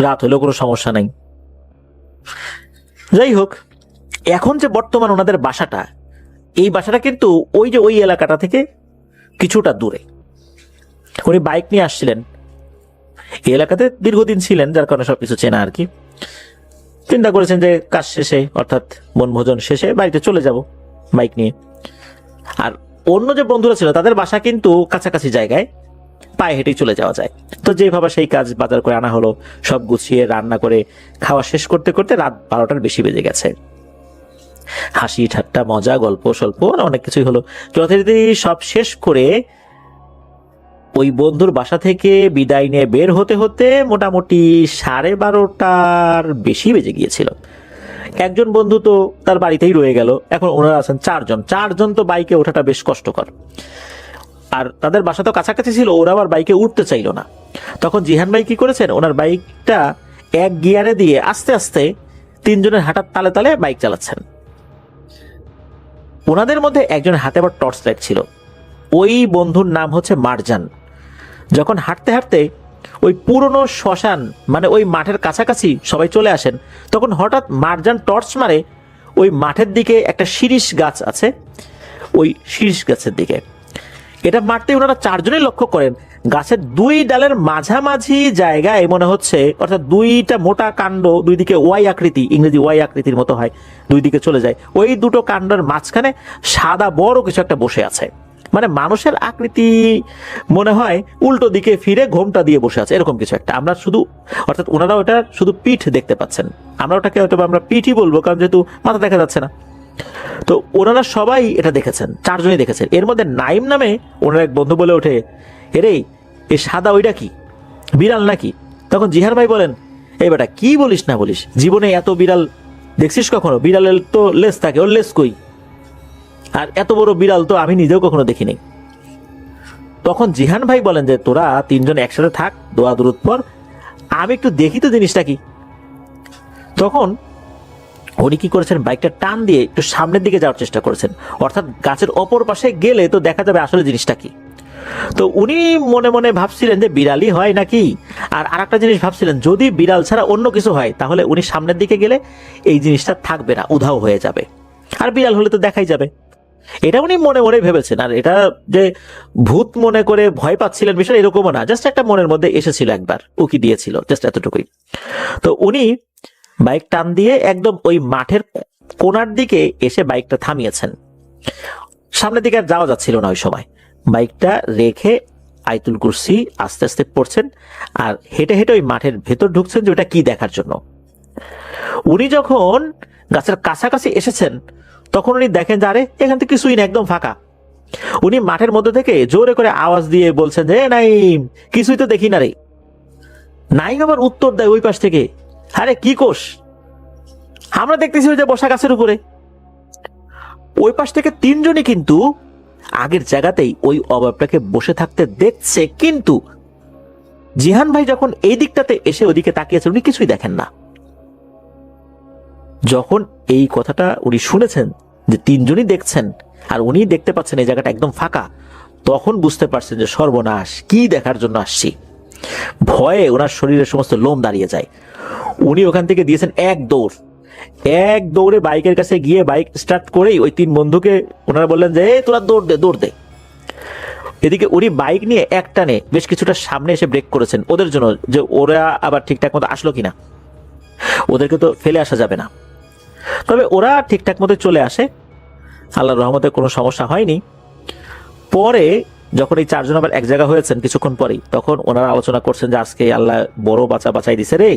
রাত হলেও কোনো সমস্যা নাই। যাই হোক, এখন যে বর্তমান ওনাদের বাসাটা, এই বাসাটা কিন্তু ওই যে ওই এলাকাটা থেকে কিছুটা দূরে। উনি বাইক নিয়ে আসছিলেন, এই এলাকাতে দীর্ঘদিন ছিলেন, যার কারণে সবকিছু চেনা আর কি। চিন্তা করেছেন যে কাজ শেষে, অর্থাৎ বনভোজন শেষে বাড়িতে চলে যাব বাইক নিয়ে। আর অন্য যে বন্ধুরা ছিল তাদের বাসা কিন্তু কাছাকাছি জায়গায়, পায়ে হেঁটেই চলে যাওয়া যায়। তো যেভাবে সেই কাজ বাজার করে আনা হলো, সব গুছিয়ে রান্না করে খাওয়া শেষ করতে করতে রাত 12টার বেশি বেজে গেছে। হাসি ঠাট্টা মজা গল্প স্বল্প অনেক কিছুই হলো। যথারীতি সব শেষ করে ওই বন্ধুর বাসা থেকে বিদায় নিয়ে বের হতে হতে মোটামুটি 12:30টার বেশি বেজে গিয়েছিল। একজন বন্ধু তো তার বাড়িতেই রয়ে গেল। এখন ওনারা আছেন 4 জন, তো বাইকে ওঠাটা বেশ কষ্টকর। আর তাদের বাসা তো কাছাকাছি ছিল, ওরা আবার বাইকে উঠতে চাইল না। তখন জিহান ভাই কি করেছেন, ওনার বাইকটা 1 গিয়ারে দিয়ে আস্তে আস্তে 3 জনের হাঁটার তালে তালে বাইক চালাচ্ছেন। ওনাদের মধ্যে একজন হাতে আবার টর্চ লাইট ছিল। ওই বন্ধুর নাম হচ্ছে মারজান। যখন হাঁটতে হাঁটতে ওই পুরনো শ্মশান মানে ওই মাঠের কাছাকাছি সবাই চলে আসেন, তখন হঠাৎ মারজান টর্চ মারে ওই মাঠের দিকে একটা শিরীষ গাছ আছে, ওই শিরীষ গাছের দিকে। এটা মারতে ওনারা চারজনেই লক্ষ্য করেন গাছের দুই ডালের মাঝামাঝি জায়গায় মনে হচ্ছে, অর্থাৎ দুইটা মোটা কাণ্ড দুই দিকে ওয়াই আকৃতি, ইংরেজি ওয়াই আকৃতির মতো হয়, দুই দিকে চলে যায়, ওই দুটো কাণ্ডের মাঝখানে সাদা বড় কিছু একটা বসে আছে, মানে মানুষের আকৃতি মনে হয় উল্টো দিকে ফিরে ঘোমটা দিয়ে বসে আছে, এরকম কিছু একটা। আমরা শুধু, অর্থাৎ ওনারা ওটা শুধু পিঠ দেখতে পাচ্ছেন, আমরা ওটাকে হয়তো আমরা পিঠই বলবো, কারণ যেহেতু মাথা দেখা যাচ্ছে না। তো ওনারা সবাই এটা দেখেছেন, চারজনই দেখেছেন। এর মধ্যে নাইম নামে ওনার এক বন্ধু বলে ওঠে, এরে এ সাদা ওইটা কি, বিড়াল নাকি? তখন জিহান ভাই বলেন, এই বেটা কি বলিস না বলিস, জীবনে এত বিড়াল দেখছিস কখনো? বিড়ালের তো লেজ থাকে, ওর লেজ কই? আর এত বড় বিড়াল তো আমি নিজেও কখনো দেখিনি। তখন জিহান ভাই বলেন যে তোরা তিনজন একসাথে থাক, দোয়া দুরুদ পর, আমি একটু দেখি তো জিনিসটা কি। তখন উনি কি করেছেন, বাইকটা টান দিয়ে একটু সামনের দিকে যাওয়ার চেষ্টা করেছেন, অর্থাৎ গাছের অপর পাশে গেলে তো দেখা যাবে আসলে জিনিসটা কি। তো উনি মনে মনে ভাবছিলেন যে বিড়ালই হয় নাকি, আর আরেকটা জিনিস ভাবছিলেন যদি বিড়াল ছাড়া অন্য কিছু হয় তাহলে উনি সামনের দিকে গেলে এই জিনিসটা থাকবে না, উধাও হয়ে যাবে, আর বিড়াল হলে তো দেখাই যাবে। এটা উনি মনে মনে ভেবেছেন, আর এটা যে ভূত মনে করে ভয় পাচ্ছিলেন বিষয় এরকমও না, জাস্ট একটা মনের মধ্যে এসেছিল, একবার উকি দিয়েছিল, জাস্ট এতটুকুই। তো উনি বাইক টান দিয়ে একদম ওই মাঠের কোনার দিকে এসে বাইকটা থামিয়েছেন। সামনের দিকে আর যাওয়া যাচ্ছিল না ওই সময়, বাইকটা রেখে আয়াতুল কুরসি আস্তে আস্তে পড়ছেন আর হেঁটে হেঁটে ওই মাঠের ভেতর ঢুকছেন যে ওটা কি দেখার জন্য। উনি যখন গাছের কাছাকাছি এসেছেন তখন উনি দেখেন যে আরে এখান থেকে কিছুই না, একদম ফাঁকা। উনি মাঠের মধ্যে থেকে জোরে করে আওয়াজ দিয়ে বলছেন যে নাইম, কিছুই তো দেখি না রে। নাইম আবার উত্তর দেয় ওই পাশ থেকে, আরে কি কোষ, আমরা দেখতেছি ওই যে বসা গাছের উপরে। ওই পাশ থেকে তিনজনই কিন্তু আগের জায়গাতেই ওই অবয়বটাকে বসে থাকতে দেখছে, কিন্তু জিহান ভাই যখন এই দিকটাতে এসে ওদিকে তাকিয়েছেন উনি কিছুই দেখেন না। যখন এই কথাটা উনি শুনেছেন যে তিনজনই দেখছেন আর উনি দেখতে পাচ্ছেন এই জায়গাটা একদম ফাঁকা, তখন বুঝতে পারছেন যে সর্বনাশ, কি দেখার জন্য আসছি। ভয়ে ওনার শরীরের সমস্ত লোম দাঁড়িয়ে যায়। উনি ওখান থেকে দিয়েছেন এক দৌড়ে বাইকের কাছে গিয়ে বাইক স্টার্ট করেই ওই তিন বন্ধুকে ওনারা বললেন যে তোরা দৌড় দে। এদিকে উনি বাইক নিয়ে এক টানে বেশ কিছুটা সামনে এসে ব্রেক করেছেন ওদের জন্য, যে ওরা আবার ঠিকঠাক মতো আসলো কিনা, ওদেরকে তো ফেলে আসা যাবে না। তবে ওরা ঠিকঠাক মতো চলে আসে, আল্লাহর রহমতে কোনো সমস্যা হয়নি। পরে যখন এই চারজন আবার এক জায়গা হয়েছেন কিছুক্ষণ পরেই, তখন ওনারা আলোচনা করছেন যে আজকে আল্লাহ বড় বাঁচাই দিছে রে,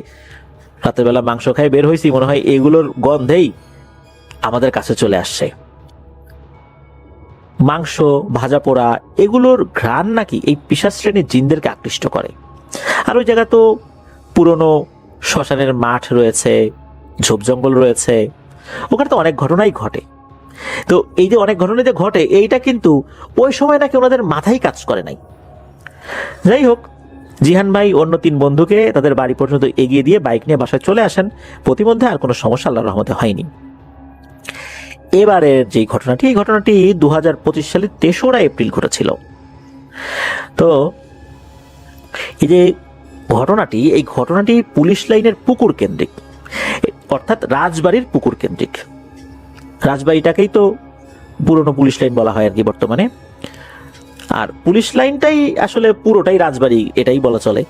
রাতের বেলা মাংস খাই বের হয়েছি, মনে হয় এগুলোর গন্ধেই আমাদের কাছে চলে আসছে। মাংস ভাজা পোড়া এগুলোর ঘ্রাণ নাকি এই পিশাচ শ্রেণীর জিনদেরকে আকৃষ্ট করে। আর ওই জায়গা তো পুরনো শ্মশানের মাঠ রয়েছে, ঝোপ জঙ্গল রয়েছে, ওখানে তো অনেক ঘটনাই ঘটে। তো এই যে অনেক ঘটনা যে ঘটে, এইটা কিন্তু ওই সময় নাকি ওনাদের মাথায় কাজ করে নাই। যাই হোক, জিহান ভাই অন্য তিন বন্ধুকে তাদের বাড়ি পর্যন্ত এগিয়ে দিয়ে বাইক নিয়ে বাসায় চলে আসেন। প্রতিমধ্যে আর কোনো সমস্যা আল্লাহর রহমতে হয়নি। এবারের যে ঘটনাটি, এই ঘটনাটি 2025 সালের 3রা এপ্রিল ঘটেছিল। তো এই যে এই ঘটনাটি পুলিশ লাইনের পুকুর কেন্দ্রিক, অর্থাৎ রাজবাড়ির পুকুর কেন্দ্রিক। রাজবাড়িটাকেই তো পুরনো পুলিশ লাইন বলা হয় আর কি বর্তমানে। আর পুলিশ লাইনটাই আসলে পুরোটাই রাজবাড়ি, এটাই বলা চলে।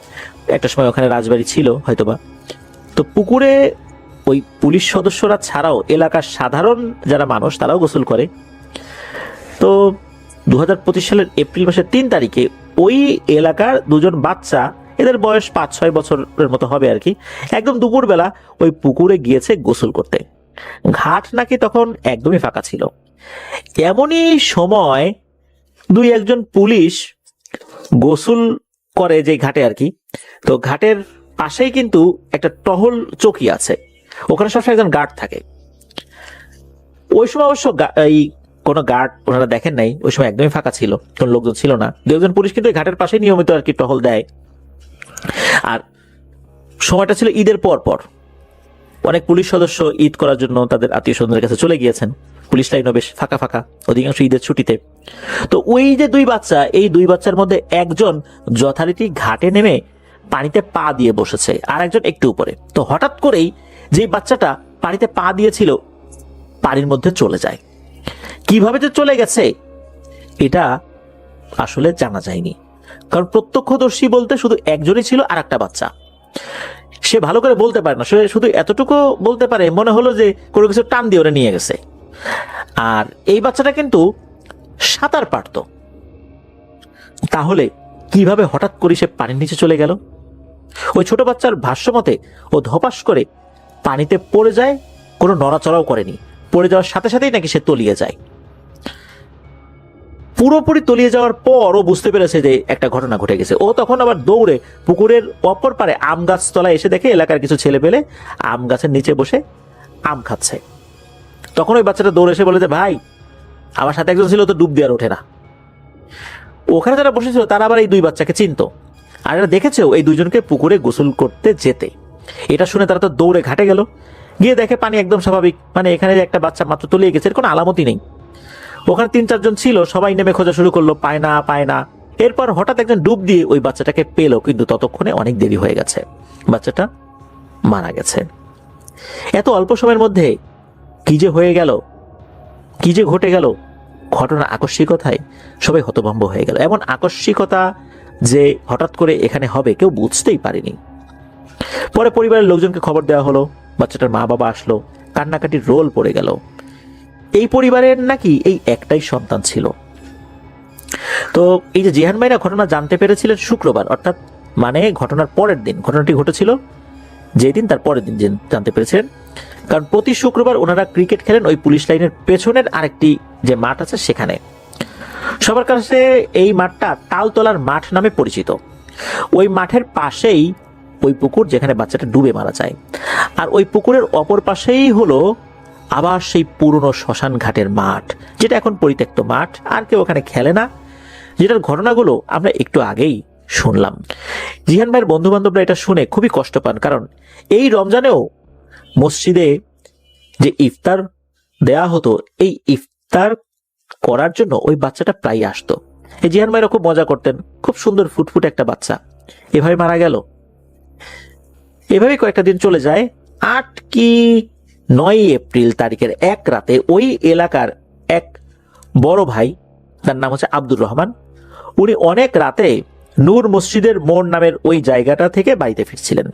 একটা সময় ওখানে রাজবাড়ি ছিল হয়তোবা। তো পুকুরে ওই পুলিশ সদস্যরা ছাড়াও এলাকার সাধারণ যারা মানুষ তারাও গোসল করে। তো 2025 সালের এপ্রিল মাসের 3 তারিখে ওই এলাকার দুজন বাচ্চা, এদের বয়স 5-6 বছরের মতো হবে আর কি, একদম দুপুরবেলা ওই পুকুরে গিয়েছে গোসল করতে। ঘাট নাকি তখন একদমই ফাঁকা ছিল। এমনই সময় 2-1 পুলিশ গোসল করে যে ঘাটে আর কি। তো ঘাটের পাশেই কিন্তু একটা টহল চৌকি আছে, ওখানে সবসময় একজন গার্ড থাকে। ওই সময় অবশ্য এই কোনো গার্ড ওনারা দেখেন নাই, ওই সময় একদমই ফাঁকা ছিল, কোন লোকজন ছিল না। 2-1 পুলিশ কিন্তু ঘাটের পাশে নিয়মিত আর কি টহল দেয়। আর সময়টা ছিল ঈদের পর। অনেক পুলিশ সদস্য ঈদ করার জন্য তাদের আত্মীয় স্বজনদের কাছে চলে গিয়েছেন। পুলিশ লাইনও বেশ ফাঁকা ফাঁকা, অধিকাংশ ঈদের ছুটিতে। তো ওই যে দুই বাচ্চা, এই দুই বাচ্চার মধ্যে একজন যথারীতি ঘাটে নেমে পানিতে পা দিয়ে বসেছে, আর একজন একটু উপরে। তো হঠাৎ করেই যে বাচ্চাটা পানিতে পা দিয়েছিল পানির মধ্যে চলে যায়। কিভাবে যে চলে গেছে এটা আসলে জানা যায়নি, কারণ প্রত্যক্ষদর্শী বলতে শুধু একজনই ছিল, আর একটা বাচ্চা। সে ভালো করে বলতে পারে না, সে শুধু এতটুকু বলতে পারে মনে হলো যে কোনো কিছু টান দিয়ে ওরা নিয়ে গেছে। আর এই বাচ্চাটা কিন্তু সাঁতার পারত। তাহলে কিভাবে হঠাৎ করে সে পানির নিচে চলে গেল? ওই ছোট বাচ্চার ভাষ্যমতে ও ধপাস করে পানিতে পড়ে যায়, কোনো নড়াচড়াও করেনি। পড়ে যাওয়ার সাথে সাথেই নাকি সে তলিয়ে যায়। পুরোপুরি তলিয়ে যাওয়ার পর ও বুঝতে পেরেছে যে একটা ঘটনা ঘটে গেছে। ও তখন আবার দৌড়ে পুকুরের অপর পারে আম গাছ তলায় এসে দেখে এলাকার কিছু ছেলে পেলে আম গাছের নিচে বসে আম খাচ্ছে। তখন ওই বাচ্চাটা দৌড়ে এসে বলে যে, ভাই আমার সাথে একজন ছিল, তো ডুব দিয়ে আর ওঠে না। ওখানে যারা বসেছিল তারা আবার এই দুই বাচ্চাকে চিনতো, আর এরা দেখেছেও এই দুইজনকে পুকুরে গোসল করতে যেতে। এটা শুনে তারা তো দৌড়ে ঘাটে গেল, গিয়ে দেখে পানি একদম স্বাভাবিক, মানে এখানে যে একটা বাচ্চা মাত্র তলিয়ে গেছে এর কোনো আলামতই নেই। ওখানে 3-4 জন ছিল, সবাই নেমে খোঁজা শুরু করলো, পায় না পায় না। এরপর হঠাৎ একজন ডুব দিয়ে ওই বাচ্চাটাকে পেলো, কিন্তু ততক্ষণে অনেক দেরি হয়ে গেছে, বাচ্চাটা মারা গেছে। এত অল্প সময়ের মধ্যে কি যে হয়ে গেল, কি যে ঘটে গেল, ঘটনার আকস্মিকতায় সবাই হতভম্ব হয়ে গেল। এমন আকস্মিকতা যে হঠাৎ করে এখানে হবে কেউ বুঝতেই পারেনি। পরে পরিবারের লোকজনকে খবর দেওয়া হলো, বাচ্চাটার মা বাবা আসলো, কান্নাকাটির রোল পড়ে গেল। এই পরিবারের নাকি এই একটাই সন্তান ছিল। তো এই যে জিহান ভাইরা ঘটনা জানতে পেরেছিলেন শুক্রবার, অর্থাৎ মানে ঘটনার পরের দিন। ঘটনাটি ঘটেছিল যেদিন, তার পরের দিন জানতে পেরেছিলেন, কারণ প্রতি শুক্রবার ওনারা ক্রিকেট খেলেন ওই পুলিশ লাইনের পেছনের আরেকটি যে মাঠ আছে সেখানে। সবার কাছে এই মাঠটা তালতলার মাঠ নামে পরিচিত। ওই মাঠের পাশেই ওই পুকুর যেখানে বাচ্চাটা ডুবে মারা যায়, আর ওই পুকুরের অপর পাশেই হলো আবার সেই পুরনো শ্মশান ঘাটের মাঠ, যেটা এখন পরিত্যক্ত মাঠ, আর কেউ ওখানে খেলে না, যেটার ঘটনাগুলো আমরা একটু আগেই শুনলাম। জিহান ভাইয়ের বন্ধু বান্ধবরা এটা শুনে খুবই কষ্ট পান, কারণ এই রমজানেও মসজিদে যে ইফতার দেয়া হতো, এই ইফতার করার জন্য ওই বাচ্চাটা প্রায় আসতো। এই জিহান ভাইরা খুব মজা করতেন, খুব সুন্দর ফুটফুটে একটা বাচ্চা এভাবে মারা গেল। এভাবেই কয়েকটা দিন চলে যায়। 8 কি 9 এপ্রিল তারিখের এক রাতে ওই এলাকার এক বড় ভাই, তার নাম হচ্ছে আব্দুর রহমান, উনি অনেক রাতে নূর মসজিদের মোড় নামের ওই জায়গাটা থেকে বাড়িতে ফিরছিলেন।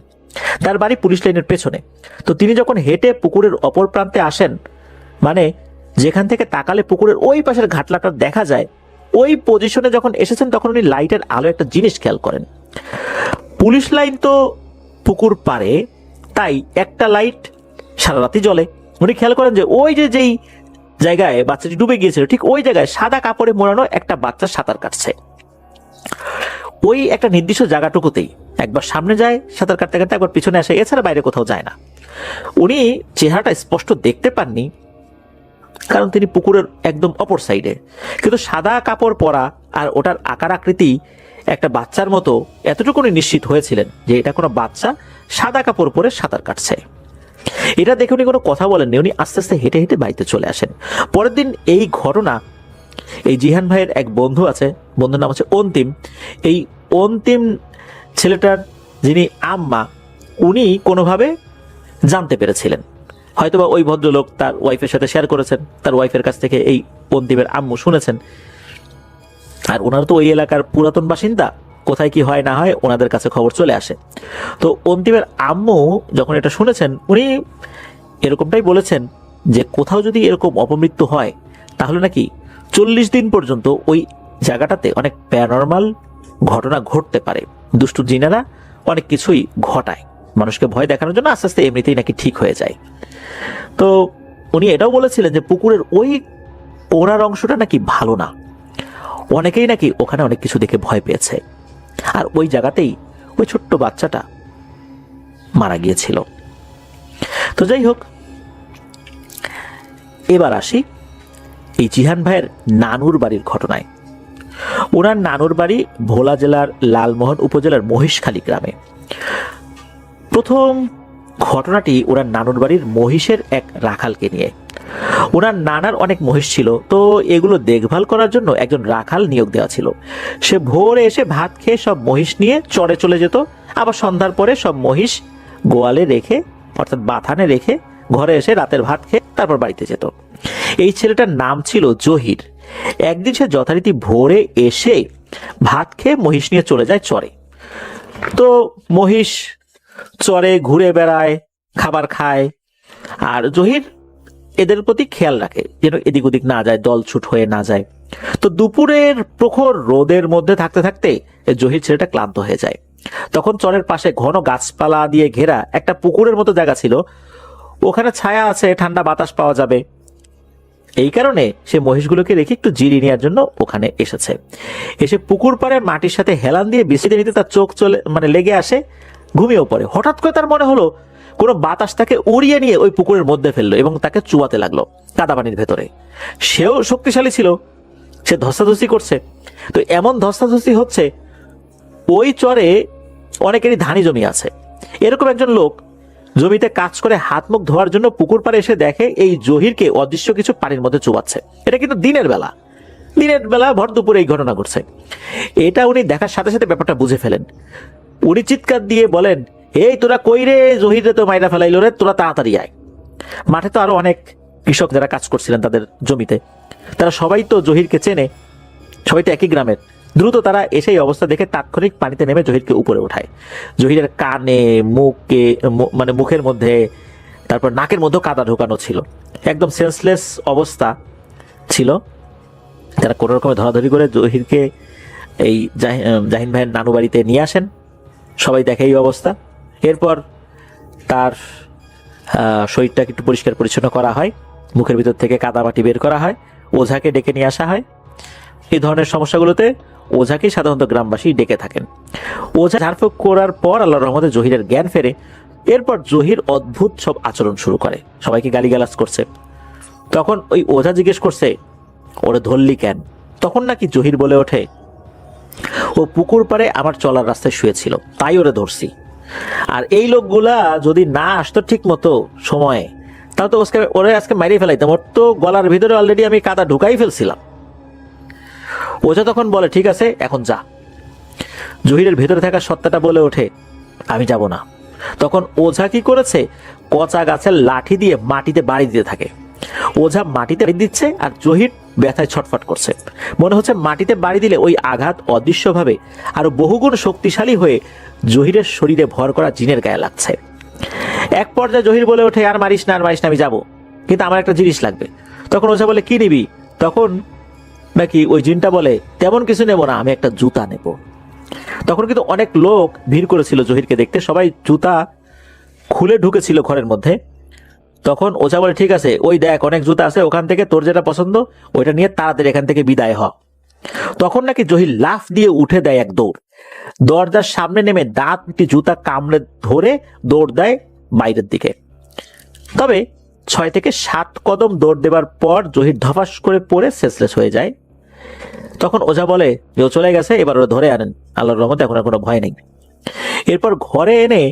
তার বাড়ি পুলিশ লাইনের পেছনে। তো তিনি যখন হেঁটে পুকুরের অপর প্রান্তে আসেন, মানে যেখান থেকে তাকালে পুকুরের ওই পাশের ঘাটলাটা দেখা যায়, ওই পজিশনে যখন এসেছেন তখন উনি লাইটের আলো একটা জিনিস খেয়াল করেন। পুলিশ লাইন তো পুকুর পারে, তাই একটা লাইট সারা রাতি জ্বলে। উনি খেয়াল করেন যে ওই যে যেই জায়গায় বাচ্চাটি ডুবে গিয়েছিল, ঠিক ওই জায়গায় সাদা কাপড়ে মোড়ানো একটা বাচ্চা সাঁতার কাটছে। ওই একটা নির্দিষ্ট জায়গাটুকুতেই একবার সামনে যায় সাঁতার কাটতে কাটতে, একবার পিছনে আসে, এছাড়া বাইরে কোথাও যায় না। উনি চেহারাটা স্পষ্ট দেখতে পাননি, কারণ তিনি পুকুরের একদম অপর সাইডে, কিন্তু সাদা কাপড় পরা আর ওটার আকার আকৃতি একটা বাচ্চার মতো, এতটুকু উনি নিশ্চিত হয়েছিলেন যে এটা কোনো বাচ্চা সাদা কাপড় পরে সাঁতার কাটছে। এটা দেখে উনি কোনো কথা বলেননি, উনি আস্তে আস্তে হেঁটে হেঁটে বাড়িতে চলে আসেন। পরের দিন এই ঘটনা এই জিহান ভাইয়ের এক বন্ধু আছে, বন্ধুর নাম হচ্ছে অন্তিম। এই অন্তিম ছেলেটার যিনি আম্মা, উনি কোনোভাবে জানতে পেরেছিলেন, হয়তোবা ওই ভদ্রলোক তার ওয়াইফের সাথে শেয়ার করেছেন, তার ওয়াইফের কাছ থেকে এই অন্তিমের আম্মু শুনেছেন। আর ওনারা তো ওই এলাকার পুরাতন বাসিন্দা, কোথায় কি হয় না হয় ওনাদের কাছে খবর চলে আসে। তো অন্তিমের আম্মু যখন এটা শুনেছেন, উনি এরকমটাই বলেছেন যে কোথাও যদি এরকম অপমৃত্যু হয় তাহলে নাকি 40 দিন পর্যন্ত ওই জায়গাটাতে অনেক প্যারানরমাল ঘটনা ঘটতে পারে। দুষ্টু জিনেরা অনেক কিছুই ঘটায়, মানুষকে ভয় দেখানোর জন্য, আস্তে আস্তে এমনিতেই নাকি ঠিক হয়ে যায়। তো উনি এটাও বলেছিলেন যে পুকুরের ওই ওড়ার অংশটা নাকি ভালো না, অনেকেই নাকি ওখানে অনেক কিছু দেখে ভয় পেয়েছে, আর ওই জায়গাতেই ওই ছোট্ট বাচ্চাটা মারা গিয়েছিল। তো যাই হোক, এবার আসি এই জিহান ভাইয়ের নানুর বাড়ির ঘটনায়। ওনার নানুর বাড়ি ভোলা জেলার লালমোহন উপজেলার মহিষখালী গ্রামে। প্রথম ঘটনাটি ওনার নানুর বাড়ির মহিষের এক রাখালকে নিয়ে। ওনার নানার অনেক মহিষ ছিল, তো এগুলো দেখভাল করার জন্য একজন রাখাল নিয়োগ দেওয়া ছিল। সে ভোরে এসে ভাত খেয়ে সব মহিষ নিয়ে চরে চলে যেত, আবার সন্ধ্যার পরে সব মহিষ গোয়ালে রেখে অর্থাৎ বাথানে রেখে ঘরে এসে রাতের ভাত খেয়ে তারপর বাড়িতে যেত। এই ছেলেটার নাম ছিল জহির। একদিন সে যথারীতি ভোরে এসে ভাত খেয়ে মহিষ নিয়ে চলে যায় চরে। তো মহিষ চরে ঘুরে বেড়ায়, খাবার খায়, আর জহির এদের প্রতি খেয়াল রাখে যেন এদিক ওদিক না যায়, দলছুট হয়ে না যায়। তো দুপুরের প্রখর রোদের মধ্যে থাকতে থাকতে জহির ছেলেটা ক্লান্ত হয়ে যায়। তখন চরের পাশে ঘন গাছপালা দিয়ে ঘেরা একটা পুকুরের মতো জায়গা ছিল, ওখানে ছায়া আছে, ঠান্ডা বাতাস পাওয়া যাবে। এই কারণে সে মহিষগুলোকে রেখে একটু জিরিয়ে নেওয়ার জন্য ওখানে এসেছে। এসে পুকুর পাড়ে মাটির সাথে হেলান দিয়ে বিছিয়ে নিতে তার চোখ লেগে আসে, ঘুমিয়েও পড়ে। হঠাৎ করে তার মনে হলো কোনো বাতাস তাকে উড়িয়ে নিয়ে ওই পুকুরের মধ্যে ফেললো এবং তাকে চুয়াতে লাগলো কাদা পানির ভেতরে। সেও শক্তিশালী ছিল, সে ধস্তাধস্তি করছে। তো এমন ধস্তাধস্তি হচ্ছে, ওই চরে অনেকেরই ধানি জমি আছে। এরকম একজন লোক জমিতে কাজ করে হাত মুখ ধোয়ার জন্য পুকুর পাড়ে এসে দেখে এই জহিরকে অদৃশ্য কিছু পানির মধ্যে চুবাচ্ছে। এটা কিন্তু দিনের বেলা ভর দুপুরে এই ঘটনা ঘটছে। এটা উনি দেখার সাথে সাথে ব্যাপারটা বুঝে ফেলেন। উনি চিৎকার দিয়ে বলেন, এই তোরা কই রে, জহির রে তো মাইরা ফেলাইলো রে, তোরা তাড়াতাড়ি আয়। মাঠে তো আরো অনেক কৃষক যারা কাজ করছিলেন তাদের জমিতে, তারা সবাই তো জহিরকে চেনে, সবাই তো একই গ্রামের। দ্রুত তারা এসে অবস্থা দেখে তাৎক্ষণিক পানিতে নেমে জহিরকে উপরে ওঠায়। জহিরের কানে, মুখের মধ্যে, তারপর নাকের মধ্যেও কাদা ঢোকানো ছিল, একদম সেন্সলেস অবস্থা ছিল। তারা কোনো রকমে ধরাধরি করে জহিরকে এই জাহিন ভাইয়ের নানু বাড়িতে নিয়ে আসেন। সবাই দেখে এই অবস্থা। এরপর তার শরীরটাকে একটু পরিষ্কার পরিচ্ছন্ন করা হয়, মুখের ভিতর থেকে কাদা মাটি বের করা হয়, ওঝাকে ডেকে নিয়ে আসা হয়। এই ধরনের সমস্যাগুলোতে ওঝাকেই সাধারণত গ্রামবাসী ডেকে থাকেন। ওঝা ঝাড়ফুঁক করার পর আল্লাহর রহমতে জহিরের জ্ঞান ফেরে। এরপর জহির অদ্ভুত সব আচরণ শুরু করে, সবাইকে গালিগালাজ করছে। তখন ওই ওঝা জিজ্ঞেস করছে, ওরে ধরলি কেন? তখন নাকি জহির বলে ওঠে, ও পুকুর পাড়ে আমার চলার রাস্তায় শুয়েছিল, তাই ওরে ধরছি। আর এই লোকগুলা যদি না আসতো ঠিক মতো সময়ে, তাহলে তো ওরে আজকে মারিয়ে ফেলাইতাম। ওর তো গলার ভিতরে অলরেডি আমি কাদা ঢুকাই ফেলছিলাম। ওঝা তখন বলে, ঠিক আছে, এখন যা। জহিরের ভেতরে থাকা সত্তাটা বলে ওঠে, আমি যাব না। তখন ওঝা কি করেছে, কচা গাছের লাঠি দিয়ে মাটিতে বাড়ি দিতে থাকে। ওঝা মাটিতে বাড়ি দিচ্ছে আর জহির ব্যথায় ছটফট করছে। মনে হচ্ছে মাটিতে বাড়ি দিলে ওই আঘাত অদৃশ্যভাবে আরো বহুগুণ শক্তিশালী হয়ে জহিরের শরীরে ভর করা জিনের গায়ে লাগছে। এক পর্যায়ে জহির বলে ওঠে, আর মারিস না, আমি যাবো, কিন্তু আমার একটা জিনিস লাগবে। তখন ওঝা বলে, কি নিবি? তখন নাকি ওই জিনটা বলে, তেমন কিছু নেবো না, আমি একটা জুতা নেব। তখন কিন্তু অনেক লোক ভিড় করেছিল জহিরকে দেখতে, সবাই জুতা খুলে ঢুকেছিল ঘরের মধ্যে। তখন ওঝা বলে, ঠিক আছে, ওই দেখ অনেক জুতা আছে, ওখান থেকে তোর যেটা পছন্দ ওইটা নিয়ে তাড়াতাড়ি এখান থেকে বিদায় হ। তখন নাকি জহির লাফ দিয়ে উঠে দেয় এক দৌড়, দরজার সামনে নেমে দাঁত একটি জুতা কামড়ে ধরে দৌড় দেয় বাইরের দিকে। তবে 6 থেকে 7 কদম দৌড় দেবার পর জহির ধপাস করে পড়ে সেন্সলেস হয়ে যায়। তখন ওঝা বলে যে ও চলে গেছে, এবার ওরা ধরে আনেন, আল্লাহর রহমতে এখন আর কোনো ভয় নেই। এরপর ঘরে এনে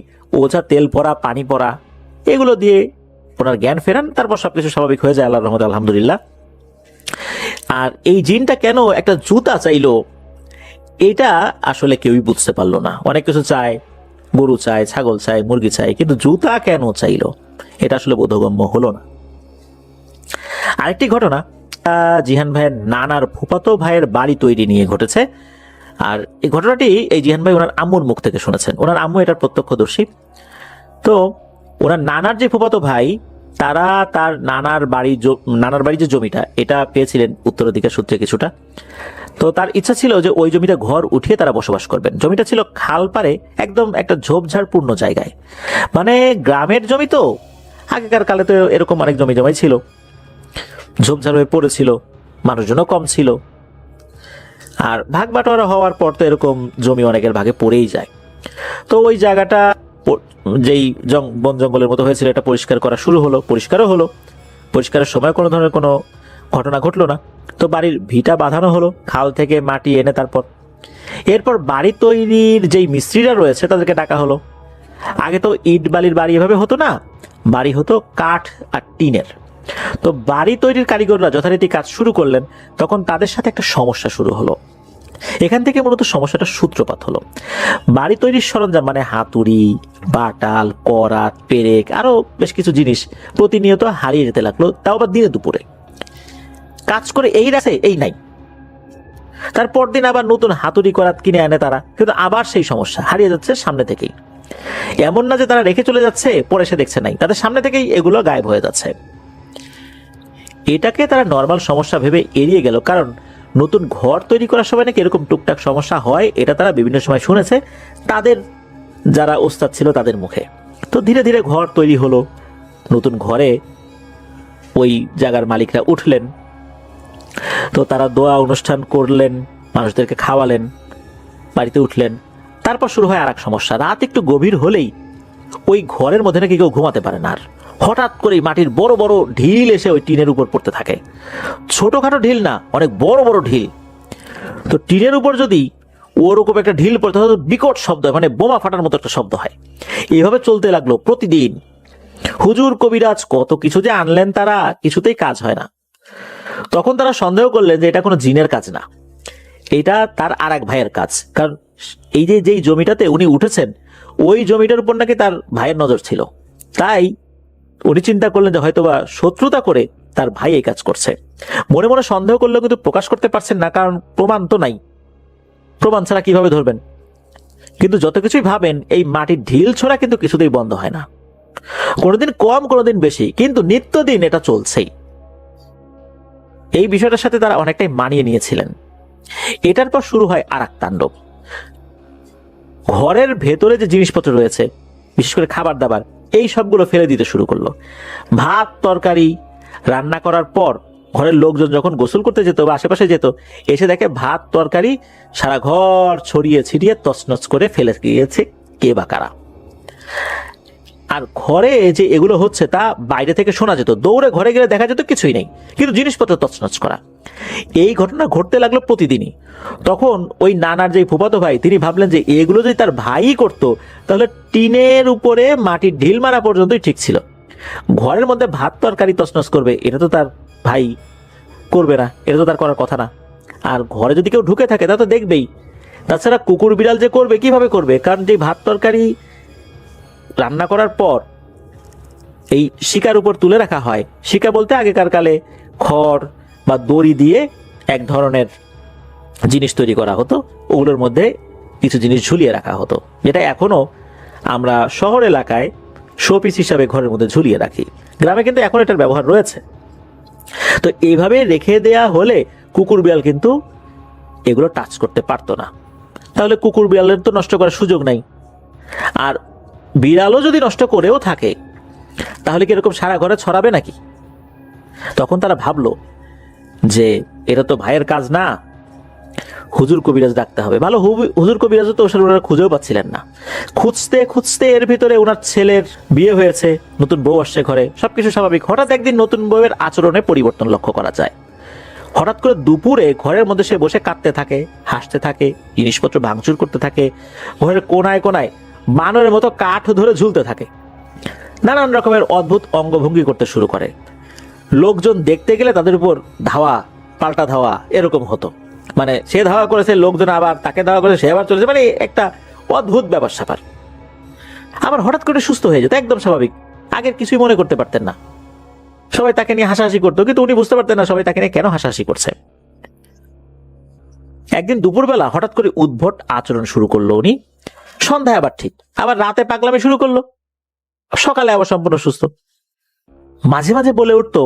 ওঝা তেল পরা, পানি পরা এগুলো দিয়ে ওনার জ্ঞান ফেরান। তারপর সবকিছু স্বাভাবিক হয়ে যায়, আল্লাহর রহমতে, আলহামদুলিল্লাহ। আর এই জিনটা কেন একটা জুতা চাইলো, এটা আসলে কেউই বুঝতে পারলো না। অনেক কিছু চায়, গরু চায়, ছাগল চায়, মুরগি চায়, কিন্তু জুতা কেন চাইলো এটা আসলে বোধগম্য হলো না। আরেকটি ঘটনা জিহান ভাইয়ের নানার ফুফাতো ভাইয়ের বাড়ি তৈরি নিয়ে ঘটেছে। আর এই ঘটনাটি এই জিহান ভাই ওনার আম্মুর মুখ থেকে শুনেছেন। ওনার আম্মু এটার প্রত্যক্ষদর্শী। তো ওনার নানার যে ফুফাতো ভাই, তারা তার নানার বাড়ি যে জমিটা, এটা পেয়েছিলেন উত্তরাধিকার সূত্রে কিছুটা। তো তার ইচ্ছা ছিল যে ওই জমিটা ঘর উঠিয়ে তারা বসবাস করবেন। জমিটা ছিল খাল পারে, একদম একটা ঝোপঝাড়পূর্ণ জায়গায়, মানে গ্রামের জমি তো, আগেকার কালে তো এরকম অনেক জমি জমাই ছিল, ঝোপঝাড় হয়ে পড়েছিল, মানুষজনও কম ছিল। আর ভাগ বাটোয়ারা হওয়ার পর তো এরকম জমি অনেকের ভাগে পড়েই যায়। তো ওই জায়গাটা যেই বন জঙ্গলের মতো হয়েছিল, এটা পরিষ্কার করা শুরু হলো, পরিষ্কারও হলো। পরিষ্কারের সময় কোনো ধরনের কোনো ঘটনা ঘটলো না। তো বাড়ির ভিটা বাঁধানো হলো, খাল থেকে মাটি এনে। তারপর এরপর বাড়ি তৈরির যেই মিস্ত্রিরা রয়েছে তাদেরকে ডাকা হলো। আগে তো ইট বালির বাড়ি এভাবে হতো না, বাড়ি হতো কাঠ আর টিনের। তো বাড়ি তৈরির কারিগররা যথারীতি কাজ শুরু করলেন, তখন তাদের সাথে একটা সমস্যা শুরু হলো। এখান থেকে মূলত সমস্যাটা সূত্রপাত হলো। বাড়ি তৈরির সরঞ্জাম মানে হাতুড়ি, বাটাল, করাত, পেরেক, আরো বেশ কিছু জিনিস প্রতিনিয়ত হারিয়ে যেতে লাগলো, তাও আবার দিনে দুপুরে। কাজ করে এই রাখে এই নাই, তারপর দিন আবার নতুন হাতুড়ি করাত কিনে আনে তারা, কিন্তু আবার সেই সমস্যা, হারিয়ে যাচ্ছে সামনে থেকেই। এমন না যে তারা রেখে চলে যাচ্ছে পরে সে দেখছে নাই, তাদের সামনে থেকেই এগুলো গায়েব হয়ে যাচ্ছে। এটাকে তারা নর্মাল সমস্যা ভেবে এড়িয়ে গেল, কারণ নতুন ঘর তৈরি করার সময় নাকি এরকম টুকটাক সমস্যা হয়, এটা তারা বিভিন্ন সময় শুনেছে তাদের যারা ওস্তাদ ছিল তাদের মুখে। তো ধীরে ধীরে ঘর তৈরি হলো। নতুন ঘরে ওই জায়গার মালিকরা উঠলেন, তো তারা দোয়া অনুষ্ঠান করলেন, মানুষদেরকে খাওয়ালেন, বাড়িতে উঠলেন। তারপর শুরু হয় আর এক সমস্যা। রাত একটু গভীর হলেই ওই ঘরের মধ্যে নাকি কেউ ঘুমাতে পারে না, আর হঠাৎ করে মাটির বড় বড় ঢিল এসে ওই টিনের উপর পড়তে থাকে। ছোটখাটো ঢিল না, অনেক বড় বড় ঢিল। তো টিনের উপর যদি ওরকম একটা ঢিল পড়তে হয়, বিকট শব্দ হয়, মানে বোমা ফাটার মতো একটা শব্দ হয়। এইভাবে চলতে লাগলো প্রতিদিন। হুজুর কবিরাজ কত কিছু যে আনলেন, তারা কিছুতেই কাজ হয় না। তখন তারা সন্দেহ করলেন যে এটা কোনো জিনের কাজ না, এটা তার আর এক ভাইয়ের কাজ। কারণ এই যে যেই জমিটাতে উনি উঠেছেন, ওই জমিটার উপর নাকি তার ভাইয়ের নজর ছিল। তাই উনি চিন্তা করলেন যে হয়তোবা শত্রুতা করে তার ভাই এই কাজ করছে। মনে মনে সন্দেহ করলেও কিন্তু প্রকাশ করতে পারছেন না, কারণ প্রমাণ তো নাই, প্রমাণ ছাড়া কিভাবে ধরবেন। কিন্তু যত কিছুই ভাবেন, এই মাটির ঢিল ছোড়া কিন্তু কিছুতেই বন্ধ হয় না। কোনোদিন কম, কোনোদিন বেশি, কিন্তু নিত্যদিন এটা চলছেই। এই বিষয়টার সাথে তারা অনেকটাই মানিয়ে নিয়েছিলেন। এটার পর শুরু হয় আর এক তাণ্ডব। ঘরের ভেতরে যে জিনিসপত্র রয়েছে, বিশেষ করে খাবার দাবার, এই সবগুলো ফেলে দিতে শুরু করলো। ভাত তরকারি রান্না করার পর ঘরের লোকজন যখন গোসল করতে যেত বা আশেপাশে যেত, এসে দেখে ভাত তরকারি সারা ঘর ছড়িয়ে ছিটিয়ে তছনছ করে ফেলে গিয়েছে কে বা কারা। আর ঘরে যে এগুলো হচ্ছে তা বাইরে থেকে শোনা যেত, দৌড়ে ঘরে গেলে দেখা যেত কিছুই নেই, কিন্তু জিনিসপত্র তছনছ করা। এই ঘটনা ঘটতে লাগলো প্রতিদিনই। তখন ওই নানার যে ফুফাতো ভাই, তিনি ভাবলেন যে এগুলো যদি তার ভাই করতো, তাহলে টিনের উপরে মাটির ঢিল মারা পর্যন্তই ঠিক ছিল। ঘরের মধ্যে ভাত তরকারি তছনছ করবে, এটা তো তার ভাই করবে না, এটা তো তার করার কথা না। আর ঘরে যদি কেউ ঢুকে থাকে তা তো দেখবেই। তাছাড়া কুকুর বিড়াল যে করবে, কিভাবে করবে? কারণ যে ভাত তরকারি রান্না করার পর এই শিকার উপর তুলে রাখা হয়। শিকা বলতে আগেকার কালে খড় বা দড়ি দিয়ে এক ধরনের জিনিস তৈরি করা হতো, ওগুলোর মধ্যে কিছু জিনিস ঝুলিয়ে রাখা হতো, যেটা এখনো আমরা শহর এলাকায় শোপিস হিসাবে ঘরের মধ্যে ঝুলিয়ে রাখি। গ্রামে কিন্তু এখন এটার ব্যবহার রয়েছে। তো এইভাবে রেখে দেয়া হলে কুকুর বিড়াল কিন্তু এগুলো টাচ করতে পারতো না। তাহলে কুকুর বিড়ালের তো নষ্ট করার সুযোগ নাই। আর বিড়ালও যদি নষ্ট করেও থাকে, তাহলে কি এরকম সারা ঘরে ছড়াবে নাকি? তখন তারা ভাবলো যে এটা তো ভাইয়ের কাজ না, হুজুর কবিরাজ ডাকতে হবে। ভালো, হুজুর কবিরাজ তো ওনারা খুঁজেও পাচ্ছিলেন না। খুঁজতে খুঁজতে এর ভিতরে ওনার ছেলের বিয়ে হয়েছে, নতুন বউ আসছে ঘরে, সবকিছু স্বাভাবিক। হঠাৎ একদিন নতুন বউয়ের আচরণে পরিবর্তন লক্ষ্য করা যায়। হঠাৎ করে দুপুরে ঘরের মধ্যে সে বসে কাঁদতে থাকে, হাসতে থাকে, জিনিসপত্র ভাঙচুর করতে থাকে, ঘরের কোনায় কোনায় বানরের মতো কাঠ ধরে ঝুলতে থাকে, নানান রকমের অদ্ভুত অঙ্গভঙ্গি করতে শুরু করে। লোকজন দেখতে গেলে তাদের উপর ধাওয়া, পাল্টা ধাওয়া এরকম হতো। মানে সে ধাওয়া করেছে, লোকজন আবার তাকে ধাওয়া করেছে, সে আবার চলেছে, মানে একটা অদ্ভুত ব্যাপার স্যাপার। আবার হঠাৎ করে সুস্থ হয়ে যেত, একদম স্বাভাবিক, আগের কিছুই মনে করতে পারতেন না। সবাই তাকে নিয়ে হাসাহাসি করতো, কিন্তু উনি বুঝতে পারতেন না সবাই তাকে নিয়ে কেন হাসাহাসি করছে। একদিন দুপুরবেলা হঠাৎ করে উদ্ভট আচরণ শুরু করলো উনি। সন্ধ্যায় আবার ঠিক, আবার রাতে পাগলামি শুরু করলো, সকালে আবার সম্পূর্ণ সুস্থ। মাঝে মাঝে বলে উঠতো,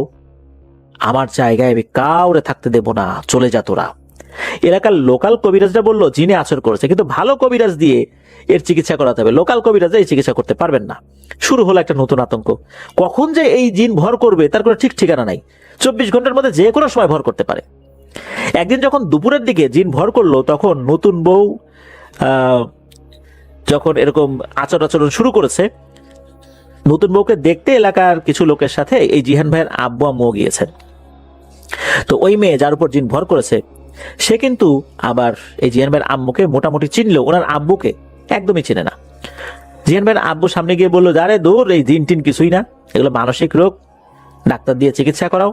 আমার জায়গায় আমি কাউরে থাকতে দেব না, চলে যা তোরা। এলাকার লোকাল কবিরাজরা বললো জিনে আচর করেছে, কিন্তু ভালো কবিরাজ দিয়ে এর চিকিৎসা করাতে হবে, লোকাল কবিরাজরা এই চিকিৎসা করতে পারবেন না। শুরু হলো একটা নতুন আতঙ্ক। কখন যে এই জিন ভর করবে তার কোনো ঠিক ঠিকানা নাই। 24 ঘন্টার মধ্যে যে কোনো সময় ভর করতে পারে। একদিন যখন দুপুরের দিকে জিন ভর করলো, তখন নতুন বউ যখন এরকম আচরণ শুরু করেছে, নতুন বউকে দেখতে এলাকার কিছু লোকের সাথে এই জিহান ভাইয়ের আব্বু আম্মু গিয়েছেন। তো ওই মেয়ে যার উপর জিন ভর করেছে, সে কিন্তু আবার এই জিহান ভাইয়ের আম্মুকে মোটামুটি চিনলো, ওনার আব্বুকে একদমই চিনে না। জিহান ভাইয়ের আব্বু সামনে গিয়ে বললো, আরে দূর, এই জিন টিন কিছুই না, এগুলো মানসিক রোগ, ডাক্তার দিয়ে চিকিৎসা করাও।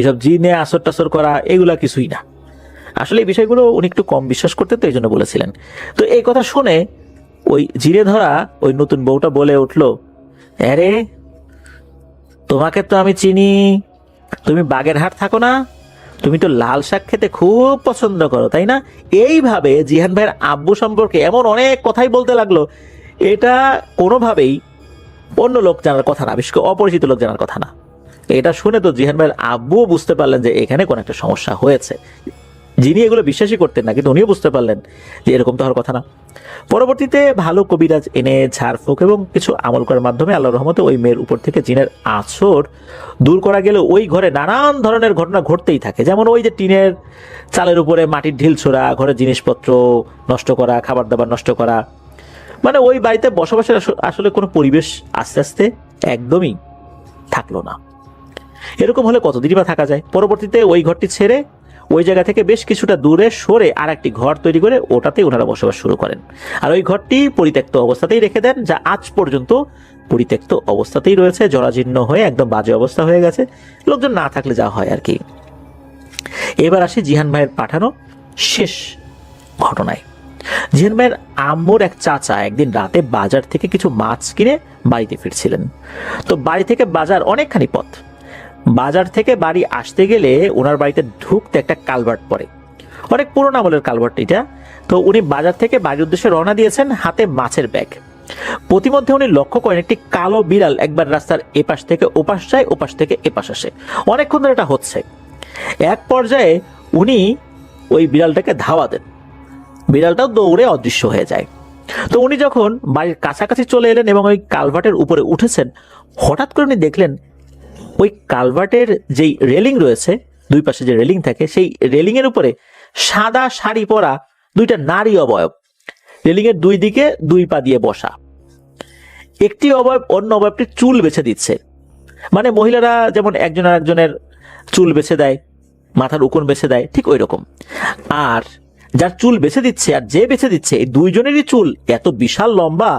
এসব জিনে আসর টাসর করা এগুলা কিছুই না। আসলে এই বিষয়গুলো উনি একটু কম বিশ্বাস করতেন, তো এই জন্য বলেছিলেন। তো এই কথা শুনে ওই জিরে ধরা ওই নতুন বউটা বলে উঠলো, আরে তোমাকে তো আমি চিনি, তুমি বাগেরহাট থাকো না, তুমি তো লাল শাক খেতে খুব পছন্দ করো তাই না? এইভাবে জিহান ভাইয়ের আব্বু সম্পর্কে এমন অনেক কথাই বলতে লাগলো, এটা কোনোভাবেই অন্য লোক জানার কথা না, বিশেষ করে অপরিচিত লোক জানার কথা না। এটা শুনে তো জিহান ভাইয়ের আব্বুও বুঝতে পারলেন যে এখানে কোন একটা সমস্যা হয়েছে। যিনি এগুলো বিশ্বাসই করতেন না, কিন্তু উনিও বুঝতে পারলেন যে এরকম তো হওয়ার কথা না। পরবর্তীতে ভালো কবিরাজ এনে ঝাড়ফুঁক এবং কিছু আমল করার মাধ্যমে আল্লাহর রহমতে ওই মেয়ের উপর থেকে জিনের আছর দূর করা গেলে ওই ঘরে নানান ধরনের ঘটনা ঘটতেই থাকে। যেমন ওই যে টিনের চালের উপরে মাটির ঢিল ছোড়া, ঘরের জিনিসপত্র নষ্ট করা, খাবার দাবার নষ্ট করা, মানে ওই বাড়িতে বসবাসের আসলে কোনো পরিবেশ আস্তে আস্তে একদমই থাকলো না। এরকম হলে কতদিনই বা থাকা যায়? পরবর্তীতে ওই ঘরটি ছেড়ে ওই জায়গা থেকে বেশ কিছুটা দূরে সরে আর একটি ঘর তৈরি করে ওটাতেই ওনারা বসবাস শুরু করেন। আর ওই ঘরটি পরিত্যক্ত অবস্থাতেই রেখে দেন, যা আজ পর্যন্ত পরিত্যক্ত অবস্থাতেই রয়েছে, জরাজীর্ণ হয়ে একদম বাজে অবস্থা হয়ে গেছে, লোকজন না থাকলে যা হয় আর কি। এবার আসি জিহান ভাইয়ের পাঠানো শেষ ঘটনায়। জিহান ভাইয়ের আম্মুর এক চাচা একদিন রাতে বাজার থেকে কিছু মাছ কিনে বাড়িতে ফিরছিলেন। তো বাড়ি থেকে বাজার অনেকখানি পথ। বাজার থেকে বাড়ি আসতে গেলে ওনার বাড়িতে ঢুকতে একটা কালভার্ট পড়ে, অনেক পুরোনো আমলের কালভার্ট এটা। তো উনি বাজার থেকে বাড়ির উদ্দেশ্যে রওনা দিয়েছেন, হাতে মাছের ব্যাগ। প্রতিমধ্যে উনি লক্ষ্য করেন একটি কালো বিড়াল একবার রাস্তার এপাশ থেকে ওপাশ যায়, ওপাশ থেকে এপাশ আসে। অনেকক্ষণ ধরে এটা হচ্ছে। এক পর্যায়ে উনি ওই বিড়ালটাকে ধাওয়া দেন, বিড়ালটাও দৌড়ে অদৃশ্য হয়ে যায়। তো উনি যখন বাড়ির কাছাকাছি চলে এলেন এবং ওই কালভার্টের উপরে উঠেছেন, হঠাৎ করে উনি দেখলেন ওই কালভার্টের যেই রেলিং রয়েছে, দুই পাশে যে রেলিং থাকে, সেই রেলিং এর উপরে সাদা শাড়ি পরা দুইটা নারী অবয়ব, রেলিং এর দুই দিকে দুই পা দিয়ে বসা। একটি অবয়ব অন্য অবয়বটির চুল বেছে দিচ্ছে, মানে মহিলারা যেমন একজন আর একজনের চুল বেছে দেয়, মাথার উকুন বেছে দেয়, ঠিক ওই রকম। আর যার চুল বেছে দিচ্ছে আর যে বেছে দিচ্ছে, এই দুইজনেরই চুল এত বিশাল লম্বা,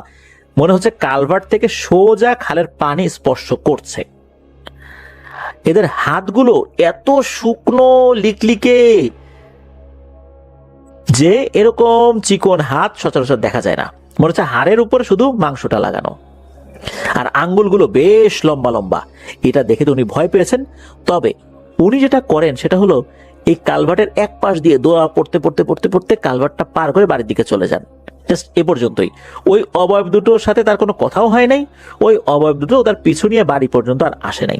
মনে হচ্ছে কালভার্ট থেকে সোজা খালের পানি স্পর্শ করছে। এদের হাতগুলো এত শুকনো লিকলিকে যে এরকম চিকন হাত সচরাচর দেখা যায় না, মনে হচ্ছে হাড়ের উপরে শুধু মাংসটা লাগানো। আর আঙ্গুলগুলো বেশ লম্বা লম্বা। এটা দেখে তো উনি ভয় পেয়েছেন। তবে উনি যেটা করেন সেটা হলো এই কালভার্টের এক পাশ দিয়ে দোয়া পড়তে পড়তে পড়তে পড়তে কালভার্টটা পার করে বাড়ির দিকে চলে যান। জাস্ট এ পর্যন্তই। ওই অবয়ব দুটোর সাথে তার কোনো কথাও হয় নাই, ওই অবয়ব দুটো তার পিছু নিয়ে বাড়ি পর্যন্ত আর আসে নাই।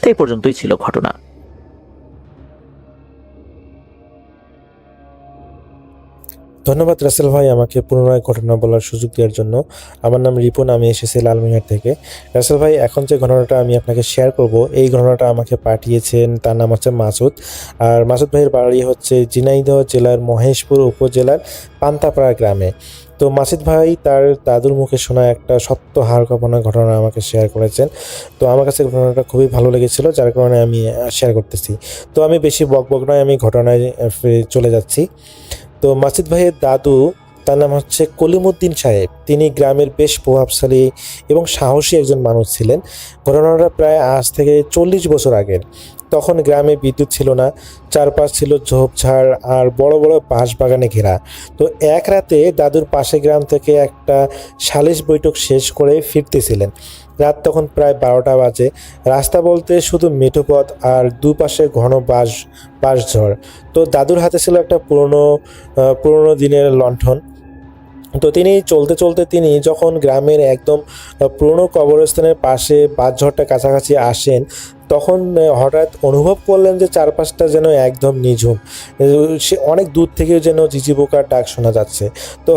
এই পর্যন্তই ছিল ঘটনা। ধন্যবাদ রাসেল ভাই আমাকে পুনরায় ঘটনা বলার সুযোগ দেওয়ার জন্য। আমার নাম রিপন, আমি এসেছি লালমিনহাট থেকে। রাসেল ভাই, এখন যে ঘটনাটা আমি আপনাকে শেয়ার করব, এই ঘটনাটা আমাকে পাঠিয়েছেন, তার নাম হচ্ছে মাসুদ। আর মাসুদ ভাইয়ের বাড়ি হচ্ছে ঝিনাইদহ জেলার মহেশপুর উপজেলার পান্তাপাড়া গ্রামে। তো মাসুদ ভাই তার দাদুর মুখে শোনা একটা সত্য হাড় কাঁপানো ঘটনা আমাকে শেয়ার করেছেন। তো আমার কাছে ঘটনাটা খুবই ভালো লেগেছিল, যার কারণে আমি শেয়ার করতেছি। তো আমি বেশি বকবক নয়, আমি ঘটনায় চলে যাচ্ছি। তো মাসুদ ভাইয়ের দাদু, তার নাম হচ্ছে কলিমুদ্দিন সাহেব। তিনি গ্রামের বেশ প্রভাবশালী এবং সাহসী একজন মানুষ ছিলেন। ঘটনাটা প্রায় আজ থেকে 40 বছর আগের। তখন গ্রামে বিদ্যুৎ ছিল না, চারপাশ ছিল ঝোপঝাড় আর বড় বড় বাঁশ বাগানে ঘেরা। তো এক রাতে দাদুর পাশে গ্রাম থেকে একটা সালিশ বৈঠক শেষ করে ফিরতেছিলেন। রাত তখন প্রায় 12টা বাজে। রাস্তা বলতে শুধু মেঠো পথ আর দুপাশে ঘন বাঁশঝড়। তো দাদুর হাতে ছিল একটা পুরনো দিনের লণ্ঠন। তো তিনি চলতে চলতে তিনি যখন গ্রামের একদম পুরনো কবরস্থানের পাশে বাঁশঝড়টা কাছাকাছি আসেন, তখন হঠাৎ অনুভব করলেন যে চারপাশটা যেন একদম নিঝুম। সে অনেক দূর থেকে যেন ঝিঝি পোকার ডাক শোনা যাচ্ছে। তো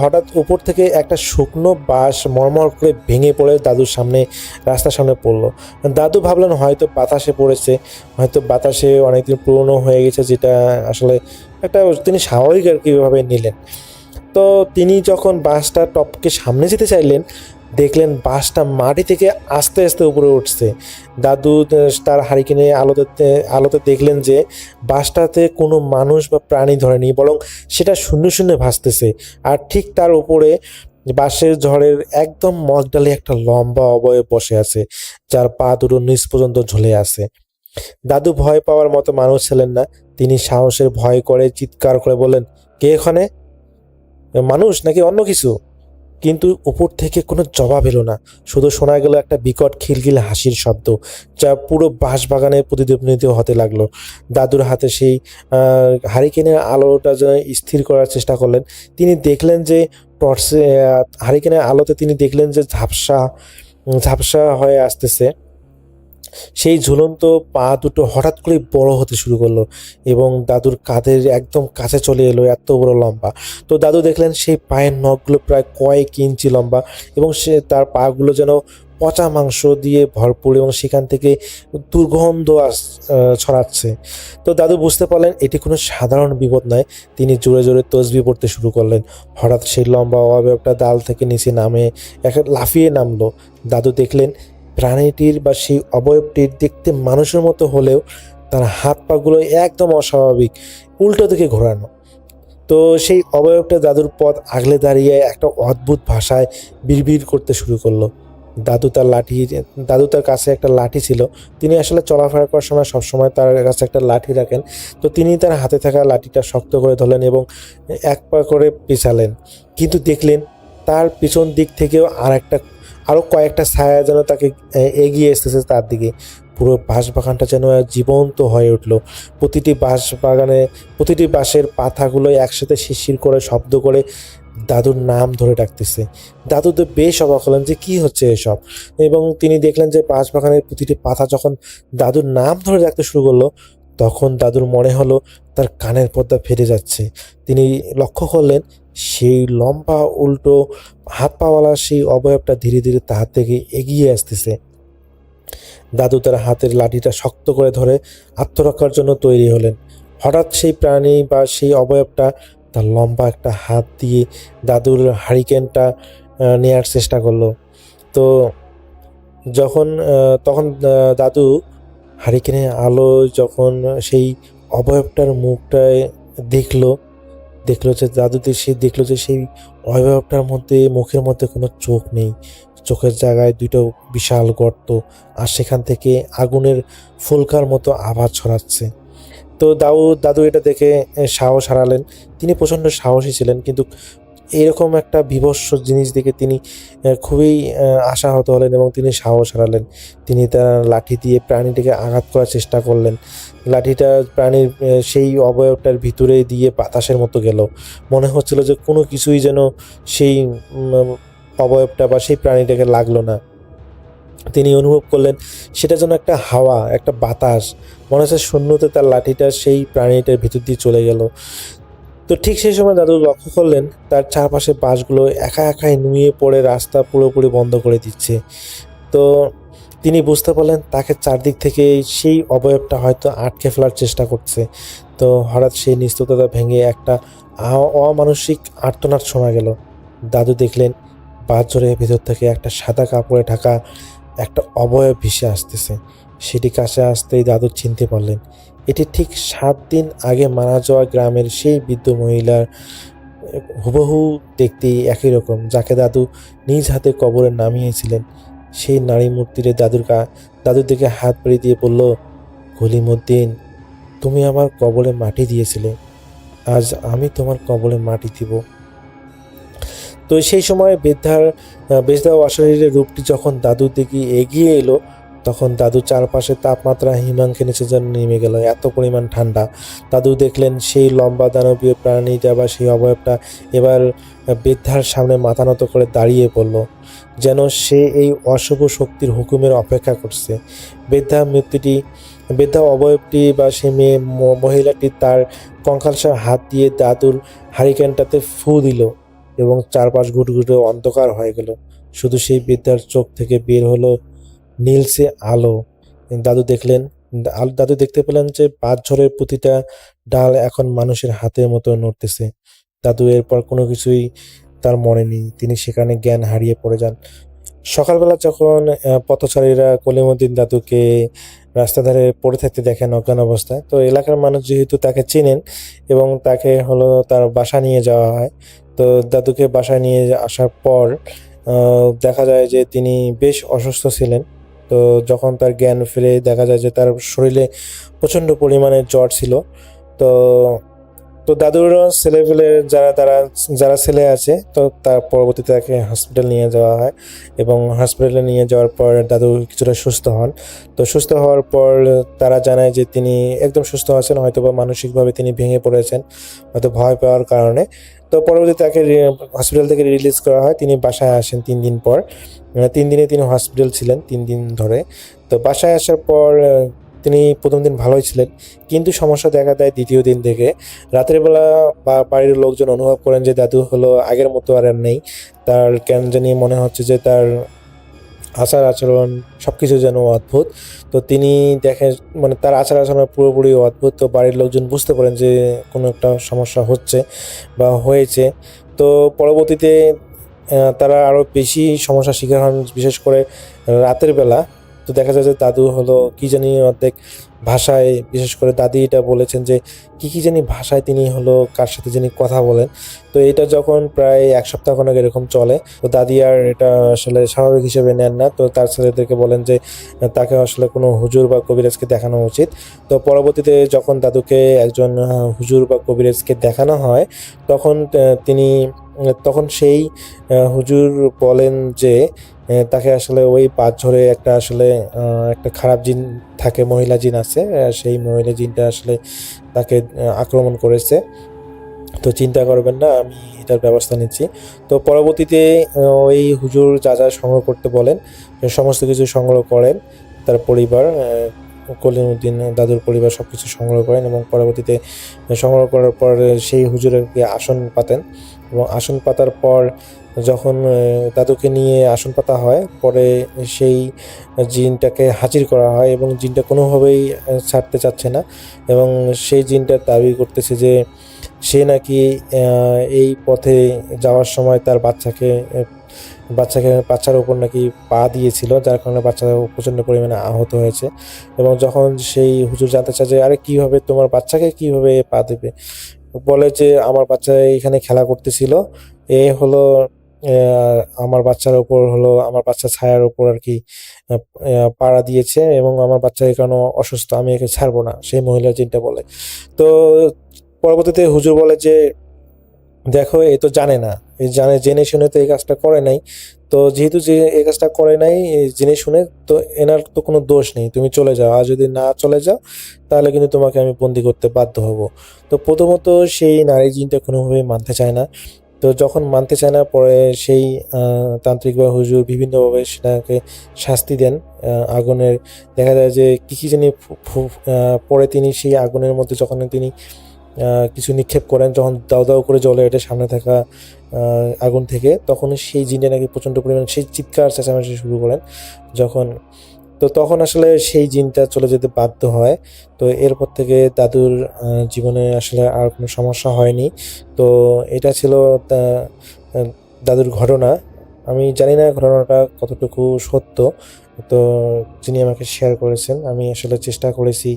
হঠাৎ উপর থেকে একটা শুকনো বাঁশ মরমর করে ভেঙে পড়ে দাদুর সামনে, রাস্তার সামনে পড়লো। দাদু ভাবলেন হয়তো বাতাসে পড়েছে, হয়তো বাতাসে অনেকদিন পুরনো হয়ে গেছে, যেটা আসলে তিনি স্বাভাবিক আর কীভাবে নিলেন। তো তিনি যখন বাসটা টপকে সামনে যেতে চাইলেন, দেখলেন বাসটা মাটি থেকে আস্তে আস্তে উপরে উঠছে। দাদু তার হারিকেনে আলোতে দেখলেন যে বাসটাতে কোনো মানুষ বা প্রাণী ধরেনি, বরং সেটা শূন্য শূন্য ভাসতেছে। আর ঠিক তার উপরে যে বাঁশের ঝড়ের একদম মগডালে একটা লম্বা অবয়ব বসে আছে, যার পা দুটো নিচ পর্যন্ত ঝুলে আছে। দাদু ভয় পাওয়ার মতো মানুষ ছিলেন না। তিনি সাহসের ভয় করে চিৎকার করে বললেন, কে এখানে? মানুষ নাকি অন্য কিছু? কিন্তু উপর থেকে কোনো জবাব এলো না। শুধু শোনা গেল একটা বিকট খিলখিল হাসির শব্দ, যা পুরো বাঁশবাগানে প্রতিধ্বনিত হতে লাগলো। দাদুর হাতে সেই হারিকেনের আলোটা যেন স্থির করার চেষ্টা করলেন। তিনি দেখলেন যে টর্চে হারিকেনের আলোতে তিনি দেখলেন যে ঝাপসা ঝাপসা হয়ে আসতেছে। সেই ঝুলন্ত পা দুটো হঠাৎ করে বড় হতে শুরু করলো এবং দাদুর কাঁধের একদম কাছে চলে এলো, এত বড় লম্বা। তো দাদু দেখলেন সেই পায়ের নখগুলো প্রায় কয়েক ইঞ্চি লম্বা এবং সে তার পাগুলো যেন পচা মাংস দিয়ে ভরপুর এবং সেখান থেকে দুর্গন্ধ ছড়াচ্ছে। তো দাদু বুঝতে পারলেন এটি কোনো সাধারণ বিপদ নয়। তিনি জোরে জোরে তসবিহ পড়তে শুরু করলেন। হঠাৎ সেই লম্বা অবয়বটা ডাল থেকে নিচে নামে লাফিয়ে নামলো। দাদু দেখলেন প্রাণীটির বা সেই অবয়বটির দেখতে মানুষের মতো হলেও তার হাত পাগুলো একদম অস্বাভাবিক, উল্টো দিকে ঘোরানো। তো সেই অবয়বটা দাদুর পথ আগলে দাঁড়িয়ে একটা অদ্ভুত ভাষায় বিড়বিড় করতে শুরু করলো। দাদু তার কাছে একটা লাঠি ছিল। তিনি আসলে চলাফেরা করার সময় সবসময় তার কাছে একটা লাঠি রাখেন। তো তিনি তার হাতে থাকা লাঠিটা শক্ত করে ধরলেন এবং এক পা করে পিছালেন। কিন্তু দেখলেন তার পিছন দিক থেকেও আরও কয়েকটা ছায়া যেন তাকে এগিয়ে এসেছে তার দিকে। পুরো বাঁশবাগানটা যেন জীবন্ত হয়ে উঠল। প্রতিটি বাঁশের পাতাগুলো একসাথে শিরশির করে শব্দ করে দাদুর নাম ধরে ডাকতেছে। দাদু তো বেশ অবাক হলেন যে কি হচ্ছে এসব, এবং তিনি দেখলেন যে বাঁশবাগানের প্রতিটি পাতা যখন দাদুর নাম ধরে ডাকতে শুরু করলো, তখন দাদুর মনে হলো তার কানের পর্দা ফেটে যাচ্ছে। তিনি লক্ষ্য করলেন সেই লম্বা উল্টো হাত পাওয়ালা সেই অবয়বটা ধীরে ধীরে তার থেকে এগিয়ে আসতেছে। দাদু তার হাতের লাঠিটা শক্ত করে ধরে আত্মরক্ষার জন্য তৈরি হলেন। হঠাৎ সেই প্রাণী বা সেই অবয়বটা তার লম্বা একটা হাত দিয়ে দাদুর হারিকেনটা নেয়ার চেষ্টা করলো। তো তখন দাদু হারিকেনের আলো যখন সেই অবয়বটার মুখটায় দেখলো যে সেই অবয়বটার মুখের মধ্যে কোনো চোখ নেই। চোখের জায়গায় দুটো বিশাল গর্ত, আর সেখান থেকে আগুনের ফুলকার মতো আওয়াজ ছড়াচ্ছে। তো দাদু এটা দেখে সাহস হারালেন। তিনি প্রচণ্ড সাহসী ছিলেন, কিন্তু এরকম একটা বীভৎস জিনিস দেখে তিনি খুবই আশাহত হলেন এবং তিনি সাহস হারালেন। তিনি তার লাঠি দিয়ে প্রাণীটিকে আঘাত করার চেষ্টা করলেন। লাঠিটা প্রাণীর সেই অবয়বটার ভিতরে দিয়ে বাতাসের মতো গেল। মনে হচ্ছিল যে কোনো কিছুই যেন সেই অবয়বটা বা সেই প্রাণীটাকে লাগলো না। তিনি অনুভব করলেন সেটা যেন একটা হাওয়া, একটা বাতাস। মনে হচ্ছে শূন্যতে তার লাঠিটা সেই প্রাণীটার ভিতর দিয়ে চলে গেল। তো ঠিক সেই সময় দাদু লক্ষ্য করলেন তার চারপাশে বাসগুলো একা একাই নুয়ে পড়ে রাস্তা পুরোপুরি বন্ধ করে দিচ্ছে। তো তিনি বুঝতে পারলেন তাকে চারদিক থেকে সেই অবয়বটা হয়তো আটকে ফেলার চেষ্টা করছে। তো হঠাৎ সেই নিস্তব্ধতা ভেঙে একটা অমানসিক আর্তনাদ শোনা গেল। দাদু দেখলেন বাস ঝড়ের ভেতর থেকে একটা সাদা কাপড়ে ঢাকা একটা অবয়ব ভেসে আসতেছে। সেটি কাছে আসতেই দাদু চিনতে পারলেন এটি ঠিক 7 দিন আগে মারা যাওয়া গ্রামের সেই বৃদ্ধ মহিলার হুবহু দেখতে একই রকম, যাকে দাদু নিজ হাতে কবরে নামিয়েছিলেন। সেই নারী মূর্তিরে দাদুর দিকে হাত বাড়িয়ে দিয়ে বলল, কলিমুদ্দিন, তুমি আমার কবরে মাটি দিয়েছিলে, আজ আমি তোমার কবরে মাটি দিব। তো সেই সময় বেজদা অশরীরের রূপটি যখন দাদুর দিকে এগিয়ে এলো, তখন দাদু চারপাশে তাপমাত্রা হিমাঙ্কে নিচে যেন নেমে গেল, এত পরিমাণ ঠান্ডা। দাদু দেখলেন সেই লম্বা দানবীয় প্রাণীটা বা সেই অবয়বটা এবার বৃদ্ধার সামনে মাথা নত করে দাঁড়িয়ে পড়ল, যেন সে এই অশুভ শক্তির হুকুমের অপেক্ষা করছে। বৃদ্ধা অবয়বটি বা সে মহিলাটি তার কঙ্কালসার হাত দিয়ে দাদুর হারিকেনটাতে ফু দিল এবং চারপাশ ঘুটঘুটে অন্ধকার হয়ে গেল। শুধু সেই বৃদ্ধার চোখ থেকে বের হলো নীলসে আলো। দাদু দেখতে পেলেন যে বাঁশঝড়ের প্রতিটা ডাল এখন মানুষের হাতের মতো নড়তেছে। দাদু এরপর কোনো কিছুই তার মনে নেই, তিনি সেখানে জ্ঞান হারিয়ে পড়ে যান। সকালবেলা যখন পথচারীরা কলিমুদ্দিন দাদুকে রাস্তা ধারে পড়ে থাকতে দেখেন অজ্ঞান অবস্থায়, তো এলাকার মানুষ যেহেতু তাকে চেনেন এবং তাকে তার বাসা নিয়ে যাওয়া হয়, তো দাদুকে বাসায় নিয়ে আসার পর দেখা যায় যে তিনি বেশ অসুস্থ ছিলেন। তো যখন তার জ্ঞান ফিরে দেখা যায় যে তার শরীরে প্রচণ্ড পরিমাণে জ্বর ছিল। তো তো দাদুর ছেলেপেলে যারা ছেলে আছে, তো তার পরবর্তীতে তাকে হসপিটাল নিয়ে যাওয়া হয় এবং হসপিটালে নিয়ে যাওয়ার পর দাদু কিছুটা সুস্থ হন। তো সুস্থ হওয়ার পর তারা জানায় যে তিনি একদম সুস্থ আছেন, হয়তো বা মানসিকভাবে তিনি ভেঙে পড়েছেন হয়তো ভয় পাওয়ার কারণে। তো পরবর্তীতে তাকে হসপিটাল থেকে রিলিজ করা হয়। তিনি বাসায় আসেন 3 দিন পর। 3 দিনে তিনি হসপিটাল ছিলেন 3 দিন ধরে। তো বাসায় আসার পর তিনি প্রথম দিন ভালোই ছিলেন, কিন্তু সমস্যা দেখা দেয় দ্বিতীয় দিন থেকে। রাতের বেলা বাড়ির লোকজন অনুভব করেন যে দাদু হলো আগের মতো আর নেই। তার কেন জানি মনে হচ্ছে যে তার আচার আচরণ সবকিছু যেন অদ্ভুত। তো তিনি দেখেন মানে তার আচার আচরণ পুরোপুরি অদ্ভুত। তো বাড়ির লোকজন বুঝতে পারেন যে কোনো একটা সমস্যা হচ্ছে বা হয়েছে। তো পরবর্তীতে তারা আরও বেশি সমস্যার শিকার হন, বিশেষ করে রাতের বেলা। তো দেখা যায় যে দাদু হলো কি জানি অর্ধেক ভাষায়, বিশেষ করে দাদি এটা বলেছেন যে কি জানি ভাষায় তিনি হলো কার সাথে জানি কথা বলেন। তো এটা যখন প্রায় 1 সপ্তাহ খানেক এরকম চলে, তো দাদি আর এটা আসলে স্বাভাবিক হিসেবে নেন না। তো তার ছেলেদেরকে বলেন যে তাকে আসলে কোনো হুজুর বা কবিরাজকে দেখানো উচিত। তো পরবর্তীতে যখন দাদুকে একজন হুজুর বা কবিরাজকে দেখানো হয়, তখন সেই হুজুর বলেন যে তাকে আসলে ওই পাঁচঝড়ে একটা আসলে একটা খারাপ জিন থাকে, মহিলা জিন আছে। সেই মহিলা জিনটা আসলে তাকে আক্রমণ করেছে। তো চিন্তা করবেন না, আমি এটার ব্যবস্থা নিচ্ছি। তো পরবর্তীতে ওই হুজুর যা সংগ্রহ করতে বলেন সমস্ত কিছু সংগ্রহ করেন। তার পরিবার কলিমউদ্দিন দাদুর পরিবার সব কিছু সংগ্রহ করেন এবং পরবর্তীতে সংগ্রহ করার পর সেই হুজুরকে আসন পাতেন এবং আসন পাতার পর যখন দাদুকে নিয়ে আসন পাতা হয়, পরে সেই জিনটাকে হাজির করা হয় এবং জিনটা কোনোভাবেই ছাড়তে চাচ্ছে না এবং সেই জিনটার দাবি করতেছে যে সে নাকি এই পথে যাওয়ার সময় তার বাচ্চার উপর নাকি পা দিয়েছিল, যার কারণে বাচ্চা প্রচণ্ড পরিমাণে আহত হয়েছে। এবং যখন সেই হুজুর জানতে চায় যে আরে কীভাবে তোমার বাচ্চাকে কীভাবে পা দেবে, বলে যে আমার বাচ্চা এখানে খেলা করতেছিল, এ হলো আমার বাচ্চার ছায়ার উপর আর কি পাড়া দিয়েছে এবং আমার বাচ্চা এই কারণে অসুস্থ, আমি একে ছাড়বো না, সেই মহিলা জিনটা বলে। তো পরবর্তীতে হুজুর বলে যে দেখো এ তো জানে না, জেনে শুনে তো এই কাজটা করে নাই। তো যেহেতু যে এই কাজটা করে নাই জেনে শুনে, তো এনার তো কোনো দোষ নেই, তুমি চলে যাও। আর যদি না চলে যাও তাহলে কিন্তু তোমাকে আমি বন্দি করতে বাধ্য হব। তো প্রথমত সেই নারী জিনটা কোনোভাবেই মানতে চায় না। তো যখন মানতে চায় না, পরে সেই তান্ত্রিক বা হুজুর বিভিন্নভাবে সেটাকে শাস্তি দেন। আগুনের দেখা যায় যে কী জানি পরে তিনি সেই আগুনের মধ্যে যখন তিনি কিছু নিক্ষেপ করেন, যখন দাউ দাউ করে জ্বলে ওঠে সামনে থাকা আগুন থেকে, তখন সেই জিনটা নাকি প্রচণ্ড পরিমাণে সেই চিৎকার চেঁচামেচি শুরু করেন তখন আসলে সেই জিনটা চলে যেতে বাধ্য হয়। তো এরপর থেকে দাদুর জীবনে আসলে আর কোনো সমস্যা হয়নি। তো এটা ছিল দাদুর ঘটনা। আমি জানি না ঘটনাটা কতটুকু সত্য, তো যিনি আমাকে শেয়ার করেছেন, আমি আসলে চেষ্টা করেছি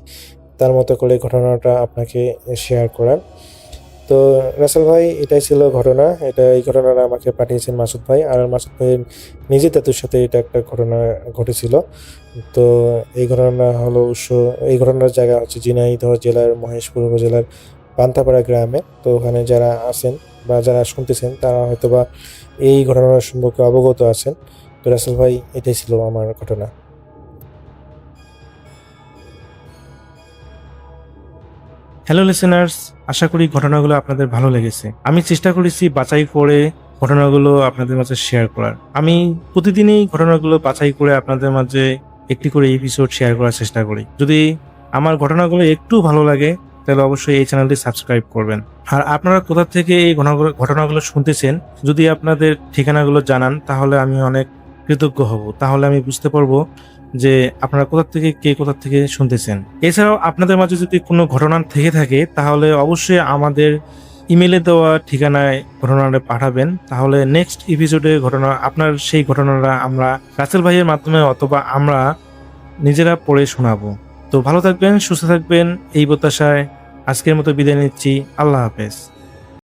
তার মতো করে ঘটনাটা আপনাকে শেয়ার করার। তো রাসেল ভাই, এটাই ছিল ঘটনা। এই ঘটনাটা আমাকে পাঠিয়েছেন মাসুদ ভাই, আর মাসুদ ভাইয়ের নিজের দাদুর সাথে এটা একটা ঘটনা ঘটেছিল। তো এই ঘটনার জায়গা হচ্ছে ঝিনাইদহ জেলার মহেশপুর উপজেলার পান্তাপাড়া গ্রামে। তো ওখানে যারা আছেন বা যারা শুনতেছেন তারা হয়তোবা এই ঘটনার সম্পর্কে অবগত আছেন। তো রাসেল ভাই, এটাই ছিল আমার ঘটনা। হ্যালো লিসেনার্স, আশা করি ঘটনাগুলো আপনাদের ভালো লেগেছে। আমি চেষ্টা করেছি বাছাই করে ঘটনাগুলো আপনাদের মাঝে শেয়ার করার। আমি প্রতিদিনই ঘটনাগুলো বাছাই করে আপনাদের মাঝে একটি করে এপিসোড শেয়ার করার চেষ্টা করি। যদি আমার ঘটনাগুলো একটু ভালো লাগে তাহলে অবশ্যই এই চ্যানেলটি সাবস্ক্রাইব করবেন। আর আপনারা কোথা থেকে এই ঘটনাগুলো শুনতেছেন, যদি আপনাদের ঠিকানাগুলো জানান তাহলে আমি অনেক কৃতজ্ঞ হব। তাহলে আমি বুঝতে পারবো যে আপনারা কোথা থেকে শুনতেছেন। এছাড়াও আপনাদের মাঝে যদি কোনো ঘটনা থেকে থাকে তাহলে অবশ্যই আমাদের ইমেলে দেওয়া ঠিকানায় ঘটনাটা পাঠাবেন। তাহলে নেক্সট এপিসোডে আপনার সেই ঘটনাটা আমরা রাসেল ভাইয়ের মাধ্যমে অথবা আমরা নিজেরা পড়ে শোনাবো। তো ভালো থাকবেন, সুস্থ থাকবেন, এই প্রত্যাশায় আজকের মতো বিদায় নিচ্ছি। আল্লাহ হাফেজ।